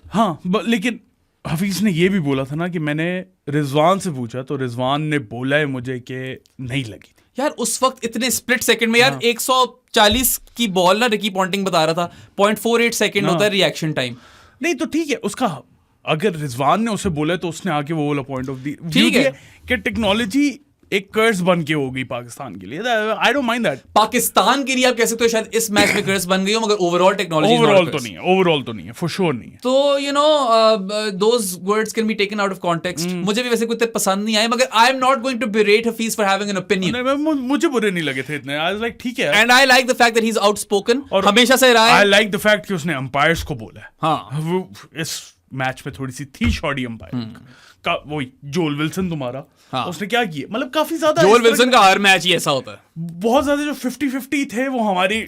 हाँ, लेकिन हफीज ने ये भी बोला था ना कि मैंने रिजवान से पूछा, तो रिजवान ने बोला है मुझे कि नहीं लगी यार उस वक्त इतने स्प्लिट सेकंड में यार। 140 की बॉल ना, रिकी पॉन्टिंग बता रहा था 0.48 सेकंड होता है रिएक्शन टाइम। नहीं तो ठीक है, उसका अगर रिजवान ने उसे बोला तो उसने आके वो वाला पॉइंट ऑफ दी, ठीक है कि टेक्नोलॉजी एक कर्स बन के हो गई पाकिस्तान के लिए। I don't mind that. Pakistan के लिए आप कह सकते हो शायद इस मैच में कर्स बन गई हो, मगर ओवरऑल टेक्नोलॉजी ओवरऑल तो नहीं है, फॉर श्योर नहीं है। तो you know those words can be taken out of context. मुझे भी वैसे कोई पसंद नहीं आए, मगर I am not going to berate Hafeez for having an opinion. मुझे बुरे नहीं लगे थे इतने। आई वाज लाइक ठीक है, and I like the fact that he is outspoken, और हमेशा से रहा है। आई लाइक द फैक्ट कि उसने अंपायर्स को बोला है। हाँ, इस मैच में थोड़ी सी थी शॉर्टी अंपायर का, वही जोल विल्सन तुम्हारा। हाँ। उसने क्या किया, मतलब काफी ज्यादा जोल विल्सन का हर मैच ही ऐसा होता है। बहुत ज्यादा जो 50-50 थे वो हमारी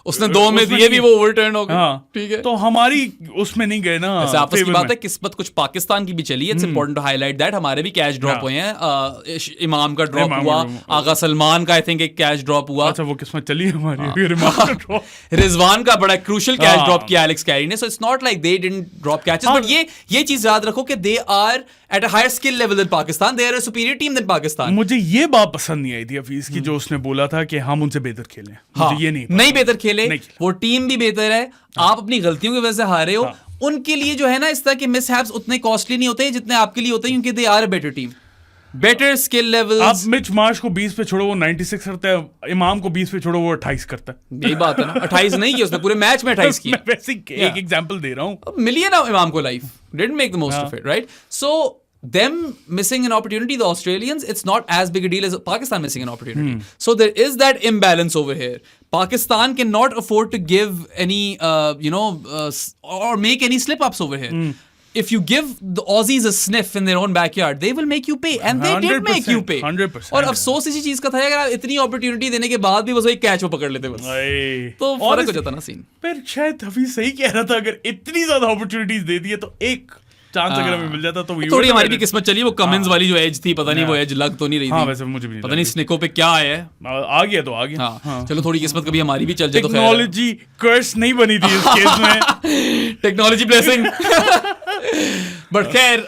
उसने 2 में दिए भी वो ओवरटर्न हो गए। हाँ, ठीक है, तो हमारी उसमें नहीं गए ना। वैसे आपस की favor बात में। है, किस्मत कुछ पाकिस्तान की भी चली है। It's important to highlight that. हमारे भी कैच ड्रॉप हुए हैं। इमाम का ड्रॉप इमाम हुआ, का आगा सलमान का आई थिंक एक कैच ड्रॉप हुआ। अच्छा, वो किस्मत चली है हमारी। रिमार्क रिजवान का बड़ा क्रूशियल कैच ड्रॉप किया एलेक्स कैरी ने। So it's not like they didn't drop catches, but ये चीज याद रखो कि they are at a higher skill level than Pakistan, they are a superior team than Pakistan. मुझे ये बात पसंद नहीं आई थी हफीज की, जो उसने बोला था कि हम उनसे बेहतर खेलें। मुझे ये नहीं बेहतर खेले, नहीं। वो टीम भी बेहतर है। आप अपनी गलतियों की वजह से हारे हो। उनके लिए जो है ना इस तरह के मिसहैप्स उतने कॉस्टली नहीं होते जितने आपके लिए होते हैं, क्योंकि they are a better team, better skill levels. आप मिच मार्श को 20 पे छोड़ो, वो 96 करता है। इमाम को 20 पे छोड़ो, वो 28 करता है। यही बात है ना, 28 नहीं किया उसने पूरे मैच में, 28 किया। मैं वैसे एक एग्जांपल दे रहा हूँ। मिली है ना इमाम को life, didn't make the most of it, right? So them missing an opportunity, the Australians, it's not as big a deal as Pakistan missing an opportunity. So there is that imbalance over here. Pakistan cannot afford to give any, or make any slip-ups over here. If you give the Aussies a sniff in their own backyard, they will make you pay, and they did make you pay. 100%. और अफसोस इसी चीज का था, अगर आप इतनी अपॉर्चुनिटी देने के बाद भी बस वही कैच वो पकड़ लेते बस, तो फर्क हो जाता ना सीन। पर शायद हफीज सही कह रहा था, अगर इतनी ज्यादा अपॉर्चुनिटीज दे दी है तो एक चांस अगर हमें मिल जाता तो थोड़ी हमारी भी किस्मत चली। वो कमेंस वाली जो एज थी, पता नहीं वो एज लग तो नहीं रही थी। वैसे मुझे भी पता नहीं स्निको पे क्या है, आ गया तो आ गया। हाँ, चलो थोड़ी किस्मत कभी हमारी भी चल जाए तो टेक्नोलॉजी कर्स नहीं बनी थी इस केस में। Technology blessing. बट खैर,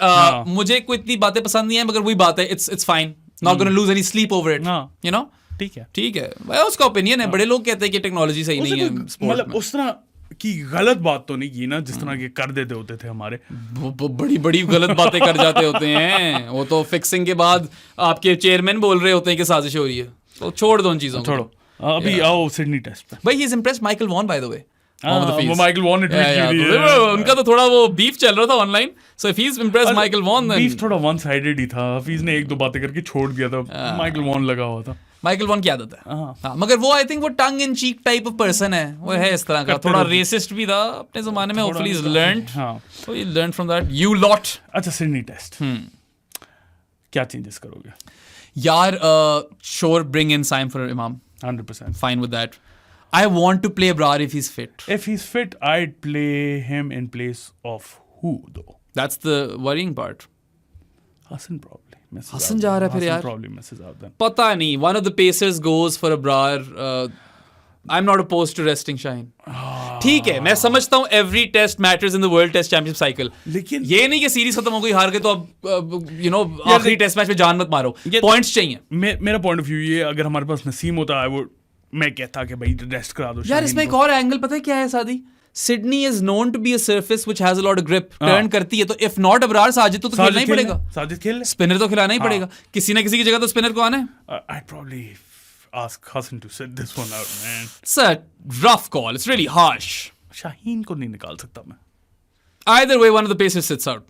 मुझे कोई इतनी बातें पसंद नहीं है, मगर वही बात है, it's fine, not gonna lose any sleep over it, you know. ठीक है भाई, उसका ओपिनियन है। बड़े लोग कहते हैं कि टेक्नोलॉजी सही नहीं है स्पोर्ट में। उस तरह की गलत बात तो नहीं की ना जिस तरह के कर देते होते थे हमारे। बड़ी बड़ी गलत बातें कर जाते होते हैं वो तो। फिक्सिंग के बाद आपके चेयरमैन बोल रहे होते हैं कि साजिश हो रही है, तो छोड़ दो उन चीजों को। छोड़ो, अभी आओ सिडनी टेस्ट पे। भाई he is impressed Michael Vaughan, bye the वे। वो माइकल वॉन ने ट्वीट की थी। उनका तो थोड़ा वो बीफ चल रहा था online, so if he is impressed Michael Vaughan, beef थोड़ा वन साइडेड ही था। हफीज ने एक दो बातें करके छोड़ दिया था, माइकल वॉन लगा हुआ था। माइकल वॉन की आदत है। हाँ, मगर वो आई थिंक वो टंग इन चीक टाइप ऑफ पर्सन है, वो है इस तरह का, थोड़ा रेसिस्ट भी था अपने जमाने में। Hopefully is learned, so he learned from that, you lot. अच्छा, सिडनी टेस्ट क्या चेंजेस करोगे यार? Sure, bring in Saim for Imam, 100%, fine with that. I want to play Abrar if he's fit. If he's fit, I'd play him in place of who though? That's the worrying part. Hassan probably. Hassan जा रहा है फिर यार. Probably messes out then. पता नहीं. One of the Pacers goes for Abrar. I'm not opposed to resting Shaheen. ठीक है, मैं समझता हूँ every test matters in the World Test Championship cycle. लेकिन ये नहीं कि सीरीज खत्म हो गई, हार गए तो अब आखिरी टेस्ट मैच में जान मत मारो. पॉइंट्स चाहिए. मेरा पॉइंट ऑफ व्यू ये, अगर हमारे पास नसीम होता है, मैं कहता कि भाई रेस्ट करा दो। यार इसमें एक और एंगल पता है क्या है Saadi? Sydney is known to be a surface which has a lot of grip, turn करती है, तो इफ नॉट अबरार, साजिद तो खेलना ही पड़ेगा। साजिद खेल ले, स्पिनर तो खिलाना ही पड़ेगा, किसी ना किसी की जगह तो स्पिनर को आना है। I'd probably ask Hassan to sit this one out, man. It's a rough call. It's really harsh. Shaheen को नहीं निकाल सकता मैं। Either way, one of the Pacers sits out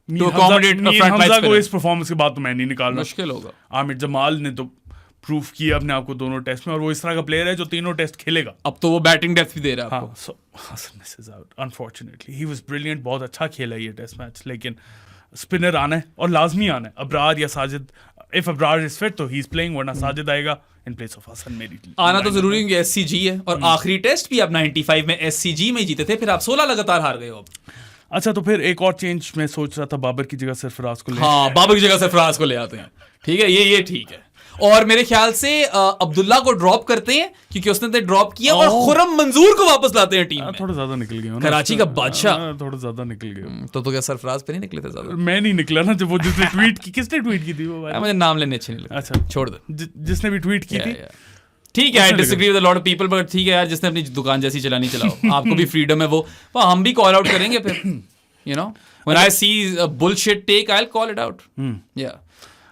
to accommodate a front line spinner. इस परफॉर्मेंस के बाद तो मैं नहीं निकाल रहा। मुश्किल होगा। आमिर जमाल ने तो प्रूफ किया अपने आप को दोनों टेस्ट में, और वो इस तरह का प्लेयर है जो तीनों टेस्ट खेलेगा। अब तो वो बैटिंग डेप्थ भी दे रहा है आपको। So Hassan misses out, unfortunately. He was brilliant, बहुत अच्छा खेला ये टेस्ट मैच, लेकिन स्पिनर आना है और लाजमी आना है, अबरार या Sajid. If Abrar is fit तो ही इज प्लेइंग, वरना साजिद आएगा इन प्लेस ऑफ हसन। मेरी आना तो जरूरी है, SCG है, और आखिरी टेस्ट भी आप 95 में SCG में जीते थे, फिर आप 16 लगातार हार गए हो अब। अच्छा, तो फिर एक और चेंज मैं सोच रहा था, बाबर की जगह सरफराज को ले। हाँ, बाबर की जगह सरफराज को ले आते हैं। ठीक है, ये ठीक है। और मेरे ख्याल से अब्दुल्ला को ड्रॉप करते हैं, क्योंकि उसने तो ड्रॉप किया, और खुरम मंजूर को वापस लाते हैं टीम में। थोड़ा ज्यादा निकल गया ना, कराची का बादशाह थोड़ा ज्यादा निकल गया। तो क्या सरफराज पे नहीं निकले थे ज्यादा? मैं नहीं निकला ना, जब वो जिसने ट्वीट की, किसने ट्वीट की थी वो? मुझे नाम लेने अच्छे नहीं लगते। अच्छा, छोड़ दो, जिसने भी ट्वीट की थी। ठीक है, I disagree with a lot of people, but ठीक है यार, जिसने अपनी दुकान जैसी चलानी चलाओ, आपको भी फ्रीडम है, वो हम भी कॉल आउट करेंगे फिर, you know, when I see a bullshit take, I will call it out. Yeah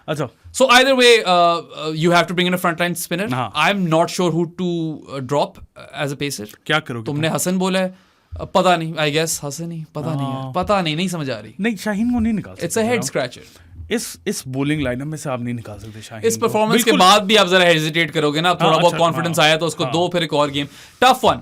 अच्छा, so either way, you have to bring in a frontline spinner. I'm not sure who to drop as a pacer. क्या करोगे तुमने हसन बोला है, पता नहीं, I guess हसन ही, पता नहीं समझ आ रही। नहीं, शाहीन को नहीं निकाल सकते। It's a head scratcher. इस बॉलिंग लाइनअप में से आप नहीं निकाल सकते शाहीन। इस परफॉर्मेंस के बाद भी आप जरा हेजिटेट करोगे ना, थोड़ा बहुत कॉन्फिडेंस आया तो उसको दो, फिर एक और game. Tough one,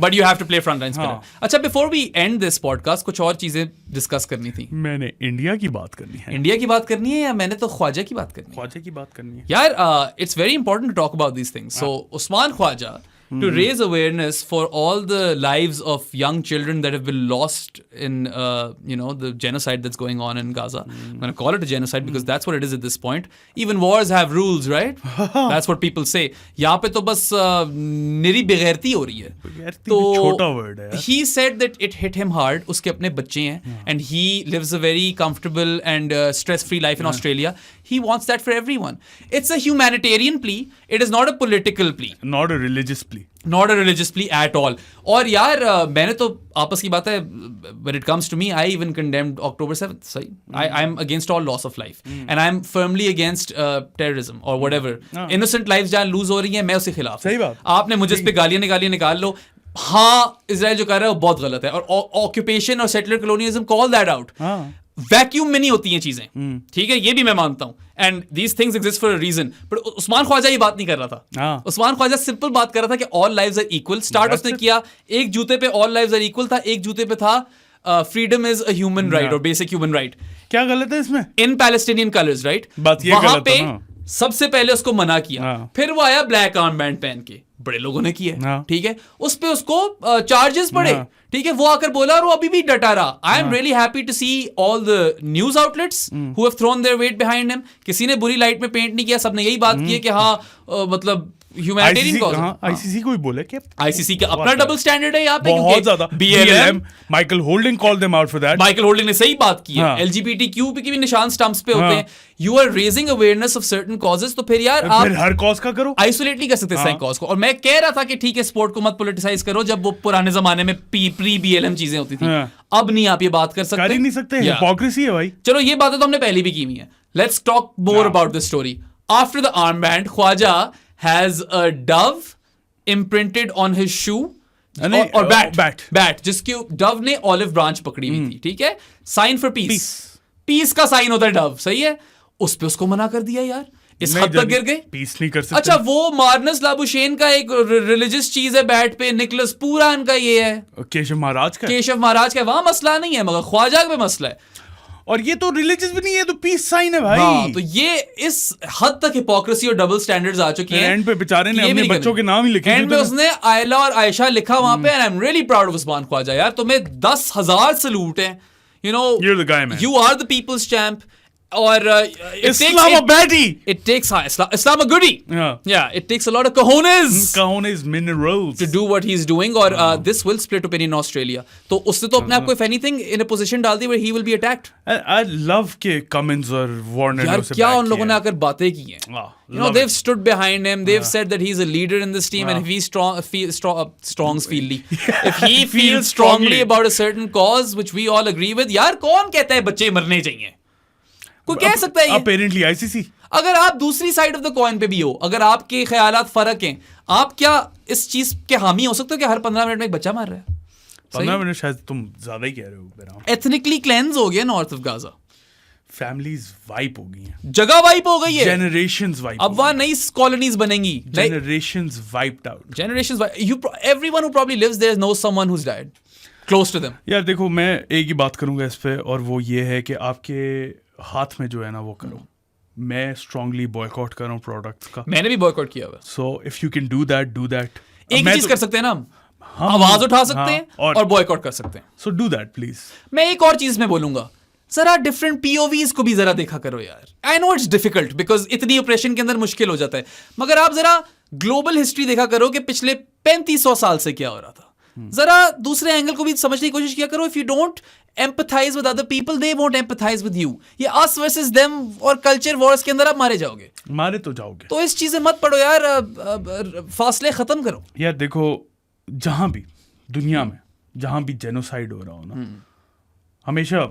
but you have to play front line spinner. अच्छा, before we end this podcast, कुछ और चीजें डिस्कस करनी थी। मैंने इंडिया की बात करनी है। इंडिया की बात करनी है, या मैंने तो ख्वाजा की बात करनी है? ख्वाजा की बात करनी है यार। It's very important to talk about these things. So Usman Khawaja to raise awareness for all the lives of young children that have been lost in the genocide that's going on in Gaza. I'm going to call it a genocide because that's what it is at this point. Even wars have rules, right? That's what people say. यहाँ पे तो बस निरी बेगैरती हो रही है. तो छोटा word है. He said that it hit him hard. उसके अपने बच्चे हैं and he lives a very comfortable and stress-free life in Australia. He wants that for everyone. It's a humanitarian plea. It is not a political plea. Not a religious plea. Not a religious plea at all. और यार मैंने तो आपस की बात है, when it comes to me, I even condemned October 7th. सही. I'm against all loss of life. And I'm firmly against terrorism or whatever. Innocent lives जहाँ lose हो रही हैं, मैं उसके खिलाफ. सही बात. आपने मुझे इस पे गालियाँ निकाल लो. हाँ, इजराइल जो कर रहा है वो बहुत गलत है. और ऑक्यूपेशन और settler colonialism, call that out. Vacuum में नहीं होती हैं चीजें. ठीक है, ये भी मैं मानता हूं. And these things exist for a reason. But Usman Khawaja ये बात नहीं कर रहा था. उस्मान ख्वाजा सिंपल बात कर रहा था कि all lives are equal. Start उसने किया एक जूते पे ऑल लाइव्स आर इक्वल था, एक जूते पे था freedom is a human right और बेसिक ह्यूमन राइट. क्या गलत है इसमें? इन पैलेस्टीनियन कलर्स, राइट. वहां पे सबसे पहले उसको मना किया. फिर वो आया ब्लैक आर्म बैंड पहन के, बड़े लोगों ने किया. ठीक है, उस पे उसको चार्जेस पड़े. ठीक है, वो आकर बोला और वो अभी भी डटा रहा. I am really happy to see all the news outlets who have thrown their weight behind him. किसी ने बुरी लाइट में पेंट नहीं किया. सबने यही बात की है कि हाँ मतलब ह्यूमैनिटेरियन कॉज. आईसीसी को भी बोले कि आईसीसी का अपना डबल स्टैंडर्ड है यहाँ पे. बहुत ज्यादा. BLM, Michael holding called them out for that. Michael holding ने सही बात की है. LGBTQ के भी निशान स्टंप्स पे होते हैं. You are raising awareness of certain causes. तो फिर यार आप हर कॉज का करो, आइसोलेट नहीं कर सकते सही कॉज को. और मैं कह रहा था कि ठीक है, स्पोर्ट को मत पॉलिटिसाइज करो. जब वो पुराने जमाने में प्री BLM चीजें होती थी, अब नहीं आप ये बात कर सकते. कर ही नहीं सकते. हिपोक्रेसी है भाई. चलो ये बातें तो हमने पहले भी की हुई है. Let's talk more about this story. After the arm band, Khawaja has a dove imprinted on his shoe और बैट जिसकी डव ने ऑलिव ब्रांच पकड़ी हुई थी. ठीक है, साइन फॉर पीस का साइन होता है डव. सही है, उस पे उसको मना कर दिया यार. इस हद तक गिर गए. पीस नहीं कर सकते. अच्छा, वो मार्नस लाबुशेन का एक रिलीजियस चीज है बैट पे. निकोलस पूरा इनका ये है. केशव महाराज का वहां मसला नहीं है, मगर ख्वाजा पे मसला है. और ये तो रिलीजियस भी नहीं है, तो पीस साइन है भाई. हाँ, तो ये इस हद तक हिपोक्रेसी और डबल स्टैंडर्ड्स आ चुकी हैं. एंड पे बेचारे ने अपने बच्चों के नाम ही लिखे. एंड में उसने आयला और आयशा लिखा वहां पे. And I am really proud of Usman Khawaja यार. तुम्हें 10,000 सैल्यूट है. You know, you're the guy, man. You are the people's champ. और it takes Islamagudi. It takes a lot of cojones minerals to do what he's doing. और this will split opinion in Australia. तो उससे तो अपने आप को if anything in a position डाल दी where he will be attacked. I love के Cummins और Warner यार क्या उन लोगों ने आकर बातें की हैं. You know, they've stood behind him. They've said that he's a leader in this team, and if he's if he feels strongly about a certain cause which we all agree with, यार कौन कहता है बच्चे मरने चाहिए? कोई कह सकता है? Apparently ICC. अगर आप दूसरी साइड ऑफ द कॉइन पे भी हो, अगर आपके ख्यालात फर्क हैं, आप क्या इस चीज के हामी हो सकते हो कि हर 15 मिनट में एक बच्चा मार रहा है? 15 मिनट शायद तुम ज्यादा ही कह रहे हो. एथनिकली क्लेंस हो गया north of Gaza. Families wipe हो गई हैं. जगह वाइप हो गई है. Generations wipe. अब वहां नई कॉलोनीज बनेंगी. Generations wiped out. Generations. Everyone who probably lives there knows someone who is dead close to them. यार देखो, मैं एक ही बात करूंगा इस पे, और वो ये है कि आपके हाथ में जो है ना वो करो. मैं स्ट्रांगली बॉयकॉट कर रहा हूँ प्रोडक्ट्स का. मैंने भी बॉयकॉट किया हुआ. So if you can do that. एक चीज कर सकते हैं ना हम, आवाज उठा सकते हैं और बॉयकॉट कर सकते हैं. So do that please. मैं एक और चीज में बोलूंगा, जरा डिफरेंट POVs को भी जरा देखा करो यार. I know it's difficult because इतनी ऑपरेशन के अंदर मुश्किल हो जाता है, मगर आप जरा ग्लोबल हिस्ट्री देखा करो कि पिछले 3500 साल से क्या हो रहा था. जरा दूसरे एंगल को भी समझने की कोशिश किया करो. If you don't empathize with other people, they won't empathize with you. ये us versus them और कल्चर वॉर्स के अंदर आप मारे जाओगे. मारे तो जाओगे. तो इस चीजें मत पढ़ो यार. फासले खत्म करो यार. देखो, जहां भी दुनिया में जहां भी जेनोसाइड हो रहा हो ना, हमेशा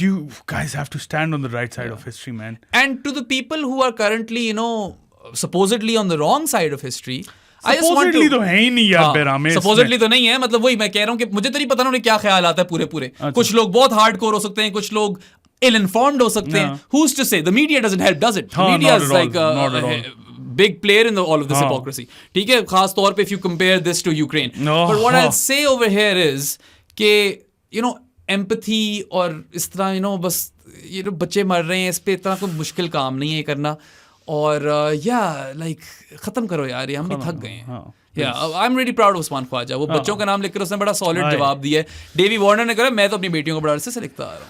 you guys have to stand on the right side of history, man. And to the people who are currently, you know, supposedly on the wrong side of history, supposedly तो है ही नहीं यार बेरामे. supposedly तो नहीं है, मतलब वही मैं कह रहा हूँ कि मुझे तो नहीं पता उन्हें क्या ख्याल आता है पूरे. कुछ लोग बहुत हार्डकोर हो सकते हैं, कुछ लोग ill informed हो सकते हैं. Who's to say? The media doesn't help, does it? Media is like a big player in all of this hypocrisy. ठीक है, खास तौर पे if you compare this to Ukraine. But what I'll say over here is कि you know empathy और इस तरह you know बस ये जो बच्चे मर रहे हैं इस पे इतना कोई मुश्किल काम नहीं है करना. और या लाइक खत्म करो यार, ये हम भी थक गए हैं. I am really proud of Usman Khawaja. वो बच्चों का नाम लिखकर उसने बड़ा सॉलिड जवाब दिया है. डेवी वार्नर ने कहा मैं तो अपनी बेटियों को बड़ा अरसे से लिखता आ रहा हूँ.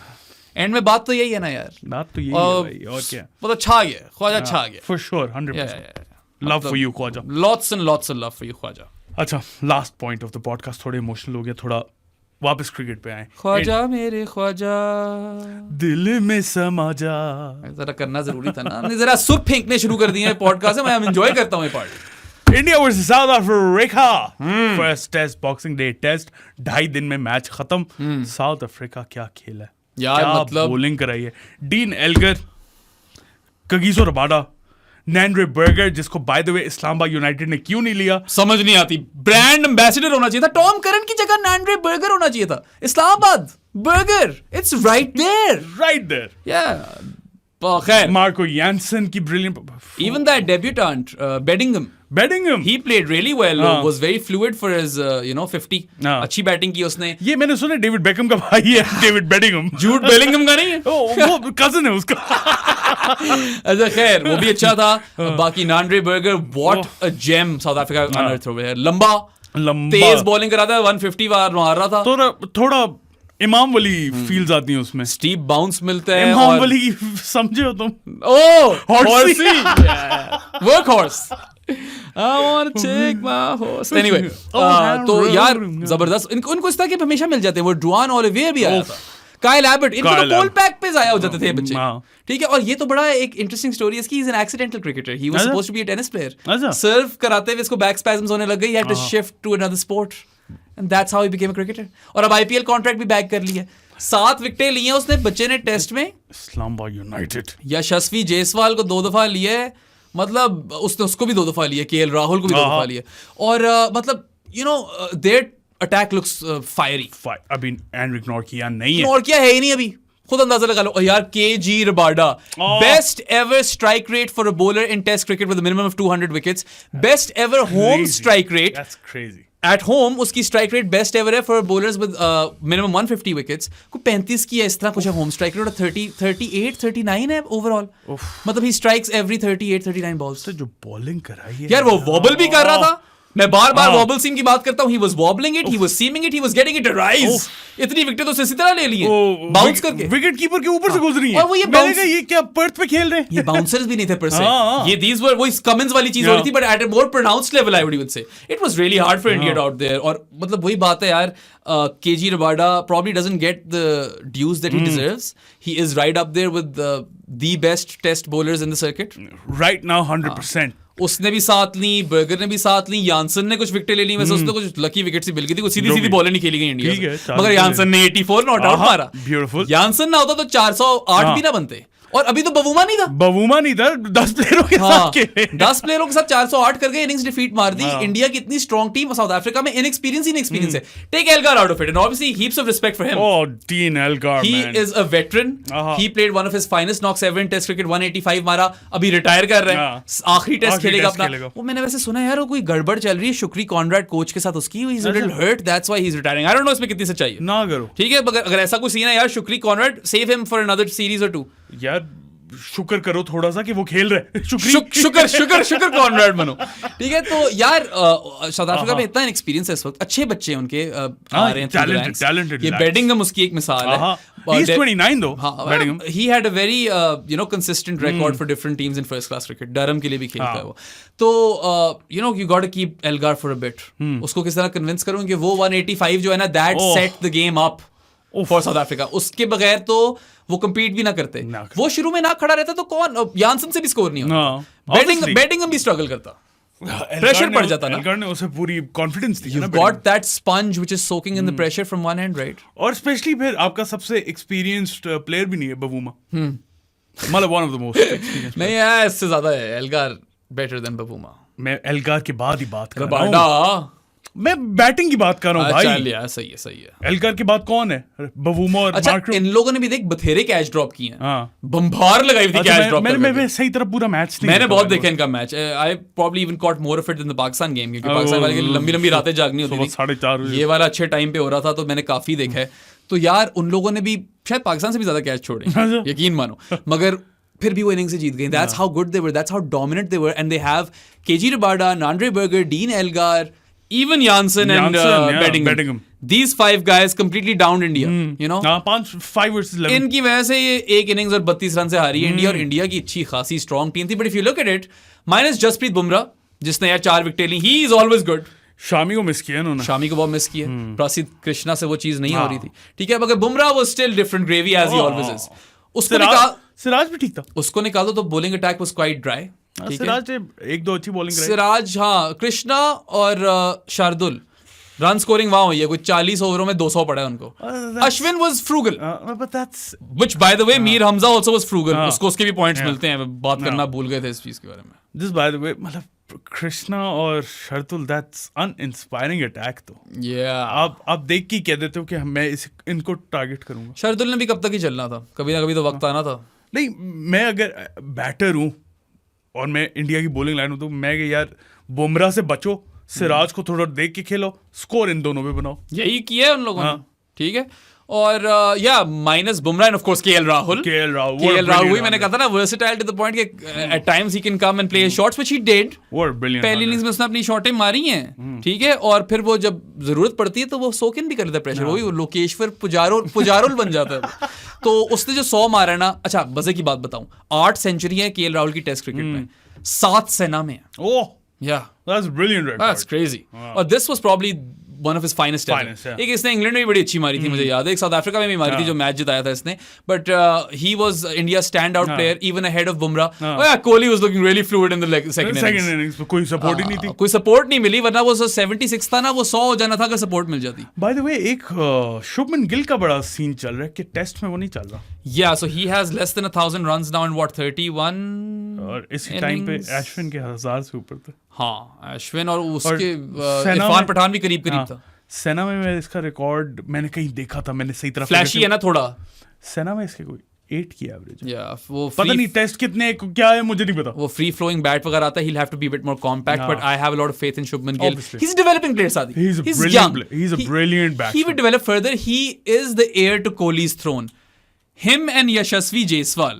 एंड में बात तो यही है ना यार, बात तो यही है भाई, और क्या. मतलब छा गया ख्वाजा, छा गया for sure. 100% love for you Khawaja. Lots and love for you Khawaja. अच्छा, last point of the podcast. थोड़े इमोशनल हो गया, थोड़ा वापस क्रिकेट पे आए. ख्वाजा मेरे ख्वाजा दिल में समा जा. जरा करना जरूरी था ना, हमने जरा सुर फेंकने शुरू कर दिए हैं पॉडकास्ट में. मैं एंजॉय करता हूँ ये part. India versus South Africa, first test, boxing day test. 2.5 दिन में मैच खत्म. साउथ अफ्रीका क्या खेला है यार, मतलब बॉलिंग कराई है. Dean Elgar, Kagiso Rabada, Nandre Burger, जिसको by the way Islamabad United ने क्यों नहीं लिया समझ नहीं आती. ब्रांड एम्बेसडर होना चाहिए था. टॉम करन की जगह नैंड्रे बर्गर होना चाहिए था. Islamabad burger, it's right there. Yeah खैर, मार्को यानसन की brilliant. even that debutant Bedingham, he played really well. Was very fluid for his 50. अच्छी बैटिंग की उसने. ये मैंने सुना डेविड बेकहम का भाई है डेविड बेडिंगम. जूड बेलिंगम का नहीं है, वो कजिन है उसका. अच्छा खैर, वो भी अच्छा था. बाकी Nandre Burger, what a gem South Africa unearth over here. लंबा तेज बॉलिंग कराता है, 150 बार मार रहा था. थोड़ा इमाम वली फील्स आती हैं उसमें. स्टीप बाउंस मिलता है. इमाम वली समझे हो तुम? Horsey, work horse. I want to take my horse. Anyway, तो यार जबरदस्त. इनको इस तरह के हमेशा मिल जाते हैं. वो ड्वान ओलिवियर भी आया था, काइल एबर्ट. इनको तो कोल पैक पे जाया हो जाते थे बच्चे. ठीक है. और ये तो बड़ा एक इंटरेस्टिंग स्टोरी है इसकी. He is an accidental cricketer. He was supposed to be a tennis player. Serve कराते हुए इसको बैक स्पैज्म्स होने लग गए. He had to shift to another sport and that's how he became a cricketer. और अब आईपीएल कॉन्ट्रैक्ट भी बैक कर लिया. 7 विकेटें ली हैं उसने बच्चे ने टेस्ट में. इस्लामाबाद यूनाइटेड. यशस्वी जायसवाल को 2 दफा लिए, मतलब उसने उसको भी 2 दफा लिया. केएल राहुल को भी 2 दफा लिया. और मतलब देयर अटैक लुक्स फायरी. अभी एनरिक नॉर्किया नहीं है. नॉर्किया है ही नहीं अभी, खुद अंदाजा लगा लो. यार KG Rabada, best ever strike rate for a bowler in test cricket with minimum of 200 wickets. Best ever home strike rate. That's crazy. At home उसकी स्ट्राइक रेट बेस्ट एवर है for bowlers with minimum 150 wickets. को 35 की है इस तरह कुछ है होम स्ट्राइक रेट. 38-39 है ओवरऑल. मतलब ही स्ट्राइक्स एवरी 38-39 बॉल्स. जो बॉलिंग कराई है यार, वो वॉबल भी कर रहा था. मैं बार बार वॉबल सीम की बात करता हूँ. He was wobbling it, he was seaming it, he was getting it to rise. इतनी विकेट तो इसी तरह ले ली है बाउंस करके. विकेट कीपर के ऊपर से गुजरी है. और वो ये क्या पर्थ पे खेल रहे हैं. ये बाउंसर्स भी नहीं थे पर से. ये दीज वर वो कमिंस वाली चीज हो रही थी, but at a more pronounced level I would say. It was really hard for India out there. और मतलब वही बात है यार, KG Rabada probably doesn't get the dues that he deserves. He is right up there with the best test bowlers in the circuit right now. 100%. उसने भी साथ ली, बर्गर ने भी साथ ली, यानसन ने कुछ विकेट ले ली. वैसे उसने कुछ लकी विकेट सी मिल गई थी. कुछ सीधी बॉलें नहीं खेली गई इंडिया से. मगर यानसन ने 84 नॉट आउट मारा. ब्यूटीफुल. यानसन ना होता तो 408 भी ना बनते. और अभी तो बवूमा नहीं था. 10 प्लेयरों के साथ खेले. 10 प्लेयरों के साथ 408 करके इनिंग्स डिफीट मार दी. इंडिया की इतनी स्ट्रॉन्ग टीम साउथ अफ्रीका में इनएक्सपीरियंस है. Take Elgar out of it and obviously heaps of respect for him. Oh, Dean Elgar, he man. is a veteran. He played one of his finest knocks ever in Test cricket. 185 मारा. अभी रिटायर कर रहे हैं. आखिरी टेस्ट खेलेगा अपना. वो मैंने वैसे सुना यार, वो कोई गड़बड़ चल रही है शुक्री कॉनराड कोच के साथ उसकी. He's a little hurt. That's why he's retiring. I don't know इसमें कितनी सच्चाई है. ना करो. ठीक है, अगर ऐसा कोई सीन है यार, Shukri Conrad, save him for another series or 2. यार शुक्र करो थोड़ा सा कि वो खेल रहे. शुक्र कॉनराड बनो. ठीक है. तो यार साउथ अफ्रीका में इतना एक्सपीरियंस है इस वक्त. अच्छे बच्चे उनके आ रहे हैं. टैलेंटेड. ये बेडिंगम उसकी एक मिसाल है. He's 29 though. Bedingham. He had a very consistent record for different teams in first class cricket. Durham के लिए भी खेलता है वो. तो you got to keep Elgar for a bit. उसको किस तरह कन्विंस करूं कि वो 185 जो है ना, that set the game up for South Africa. उसके बगैर तो वो compete भी ना करते. वो शुरू में ना खड़ा रहता तो कौन, यानसन से भी स्कोर नहीं होता. बेडिंगम भी स्ट्रगल करता. प्रेशर पड़ जाता ना. एल्गार ने उसे पूरी confidence the. You've got that sponge which is soaking in the pressure from one end, right? और स्पेशली फिर आपका सबसे एक्सपीरियंस्ड प्लेयर भी नहीं है बवूमा. मतलब one of the most experienced. नहीं है, इससे ज्यादा है. Elgar better than Bavuma. मैं एल्गार के बाद ही बात कर रहा हूँ. मैं बैटिंग की बात कर रहा हूँ भाई. सही है. एल्गार के बाद कौन है? बवूमा और मार्क. इन लोगों ने भी देख बथेरे कैच ड्रॉप किए हैं. बम्बार लगाई थी कैच ड्रॉप. मैंने सही तरह पूरा मैच नहीं. मैंने बहुत देखा इनका match. I probably even caught more of it than the Pakistan game, क्योंकि पाकिस्तान वाले के लिए लंबी रातें जागनी होती थी. 4:30 ये वाला अच्छे टाइम पे हो रहा था, तो मैंने काफी देखा है. तो यार उन लोगों ने भी शायद पाकिस्तान से भी ज्यादा कैच छोड़े, यकीन मानो. मगर फिर भी वो इनिंग्स जीत गए. That's how good they were. That's how dominant they were. And they have KG Rabada, Andre Berger, Dean Elgar, even Janssen and Bedingham. These 5 guys completely downed India. You know? 5 versus 11. इनकी वजह से ये 1 innings और 32 रन से हारी इंडिया. और इंडिया की अच्छी खासी स्ट्रॉन्ग टीम थी. But if you look at it, minus Jasprit Bumrah जिसने यार 4 विकेट ली, he is always good. Shami को मिस किया उन्होंने. शामी को बहुत मिस किया. प्रसिद्ध कृष्णा से वो चीज नहीं हो रही थी. ठीक है, मगर बुमराह वो still different gravy as he always is. उसको निकाल, सिराज भी ठीक था. उसको निकाल दो तो bowling attack was quite dry. Siraj ने 1-2 अच्छी बॉलिंग कराई. सिराज, हाँ, कृष्णा और शार्दुल रन स्कोरिंग वहां हुई है. कोई 40 ओवरों में 200 पड़ा है उनको. Ashwin was frugal, which bye the way Mir Hamza also was frugal. उसको उसके भी पॉइंट्स मिलते हैं. बात करना भूल गए थे इस चीज के बारे में. दिस बाय द वे, मतलब कृष्णा और शार्दुल, दैट्स अनइंस्पायरिंग अटैक. तो आप देख के कह देते हो कि मैं इनको टारगेट करूंगा. शार्दुल ने भी कब तक ही चलना था, कभी ना कभी तो वक्त आना था. नहीं, मैं अगर बैटर हूं और मैं इंडिया की बॉलिंग लाइन हूं तो मैं यार बुमराह से बचो, सिराज को थोड़ा देख के खेलो, स्कोर इन दोनों पे बनाओ. यही किया है उन लोगों ने. ठीक है. और या minus Bumrah and of course KL Rahul भी मैंने कहा था ना, वर्सेटाइल टू द पॉइंट कि at times he can come and play shots which he did. पहली इनिंग्स में उसने अपनी शॉटें मारी हैं. ठीक है. और फिर वो जब जरूरत पड़ती है तो वो सोक इन भी कर लेता है प्रेशर. वही लोकेश्वर पुजारुल बन जाता है. तो उसने जो 100 मारा ना, अच्छा मजे की बात बताऊं, 8 सेंचुरी है केएल राहुल की टेस्ट क्रिकेट में, 7 सेना में. ओह yeah, that's brilliant record. That's crazy. और this was probably one of his finest ever. एक इसने इंग्लैंड में भी बड़ी अच्छी मारी थी, मुझे याद है. एक साउथ अफ्रीका में भी मारी थी जो मैच जिताया था इसने. But he was India's standout player even ahead of Bumrah. Oh yeah, Kohli was looking really fluid in the second innings. कोई सपोर्ट ही नहीं थी. कोई सपोर्ट नहीं मिली, वरना वो 76 था ना, वो 100 हो जाना था अगर सपोर्ट मिल जाती. By the way, एक शुभमन गिल का बड़ा सीन चल रहा है कि टेस्ट में वो नहीं चल रहा. Yeah, so he has less than 1,000 runs now in what, 31. और इसी टाइम पे अश्विन के 1000 से ऊपर थे. हाँ, अश्विन और उसके इरफान पठान भी करीब था. सेना में मैं इसका रिकॉर्ड मैंने कहीं देखा था, मैंने सही तरह फ्लैशी है ना थोड़ा. सेना में इसके कोई 8 की एवरेज है. वो पता नहीं टेस्ट कितने क्या है मुझे नहीं पता. वो फ्री फ्लोइंग बैट वगैरह आता है. he'll have to be a bit more compact, but I have a lot of faith in Shubman Gill. He's a developing player, Sadi. He's young. He's a brilliant batsman. He will develop further. He is the heir to Kohli's throne. Him and Yashasvi Jaiswal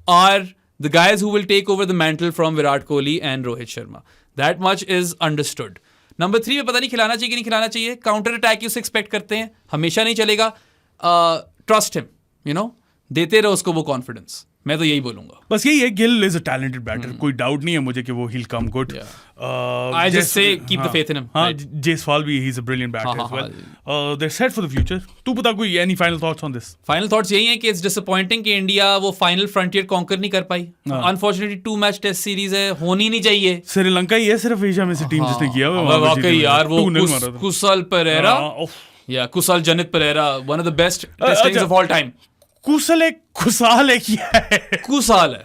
are the guys who will take over the mantle from Virat Kohli and Rohit Sharma. That much is understood. Number 3 में पता नहीं खिलाना चाहिए कि नहीं खिलाना चाहिए. काउंटर अटैक उससे एक्सपेक्ट करते हैं, हमेशा नहीं चलेगा. ट्रस्ट हिम, यू नो, देते रहो उसको वो कॉन्फिडेंस. मैं तो यही बोलूंगा. बस यही है, Gill is a talented batter. कोई डाउट नहीं है मुझे कि वो he'll come good. I just say keep the faith in him. हाँ, जायसवाल भी he's a brilliant batter as well. They're set for the future. तू बता कोई any final thoughts on this? Final thoughts यही हैं कि it's disappointing कि इंडिया वो final frontier conquer नहीं कर पाई. Unfortunately 2 मैच टेस्ट सीरीज है, होनी नहीं चाहिए. श्रीलंका ही है सिर्फ एशिया में से टीम जिसने किया है. वाकई यार वो कुशल परेरा या कुशल जनित Perera, one of the best testings of all time. कुशल है, खुशाल है, क्या है? कुशाल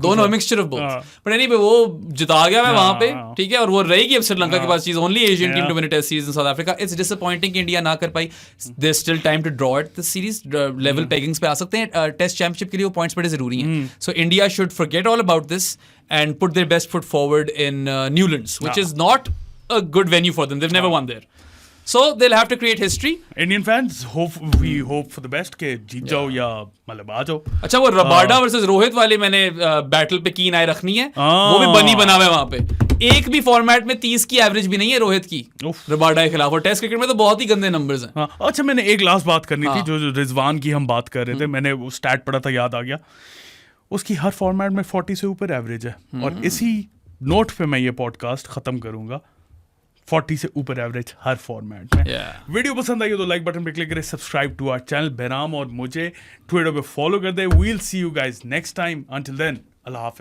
दोनों mixture of both. But anyway वो जिता गया मैं वहां पे. ठीक है. और वो रहेगी अब श्रीलंका के पास चीज. Only Asian team to win a test series in South Africa. It's disappointing कि इंडिया ना कर पाई. There still time to draw it. The series level peggings पे आ सकते हैं. टेस्ट चैंपियनशिप के लिए वो पॉइंट्स बड़े जरूरी हैं. So India should forget all about this and put their best foot forward in Newlands, which is not a good venue for them. They've never won there. So they'll have to create history. Indian fans we hope for the best के जीत जाओ या मतलब आ जाओ. अच्छा वो रबाडा वर्सेस रोहित वाले मैंने बैटल पे कीन आई रखनी है. वो भी बनी बनावे वहां पे. एक भी फॉर्मेट में 30 की एवरेज भी नहीं है रोहित की रबाडा के खिलाफ. और टेस्ट क्रिकेट में तो बहुत ही गंदे नंबर्स हैं. अच्छा मैंने एक लास्ट बात करनी थी. जो रिजवान की हम बात कर रहे थे, मैंने वो स्टैट पढ़ा था, याद आ गया. उसकी हर फॉर्मेट में 40 से ऊपर एवरेज है. और इसी नोट पे मैं ये पॉडकास्ट खत्म करूंगा. 40 से ऊपर एवरेज हर फॉर्मेट में. वीडियो पसंद आई हो तो लाइक बटन पे क्लिक करें. Subscribe to our channel. Bahram और मुझे ट्विटर पे फॉलो कर दे. We'll see you guys next time. Until then, अल्लाह हाफिज.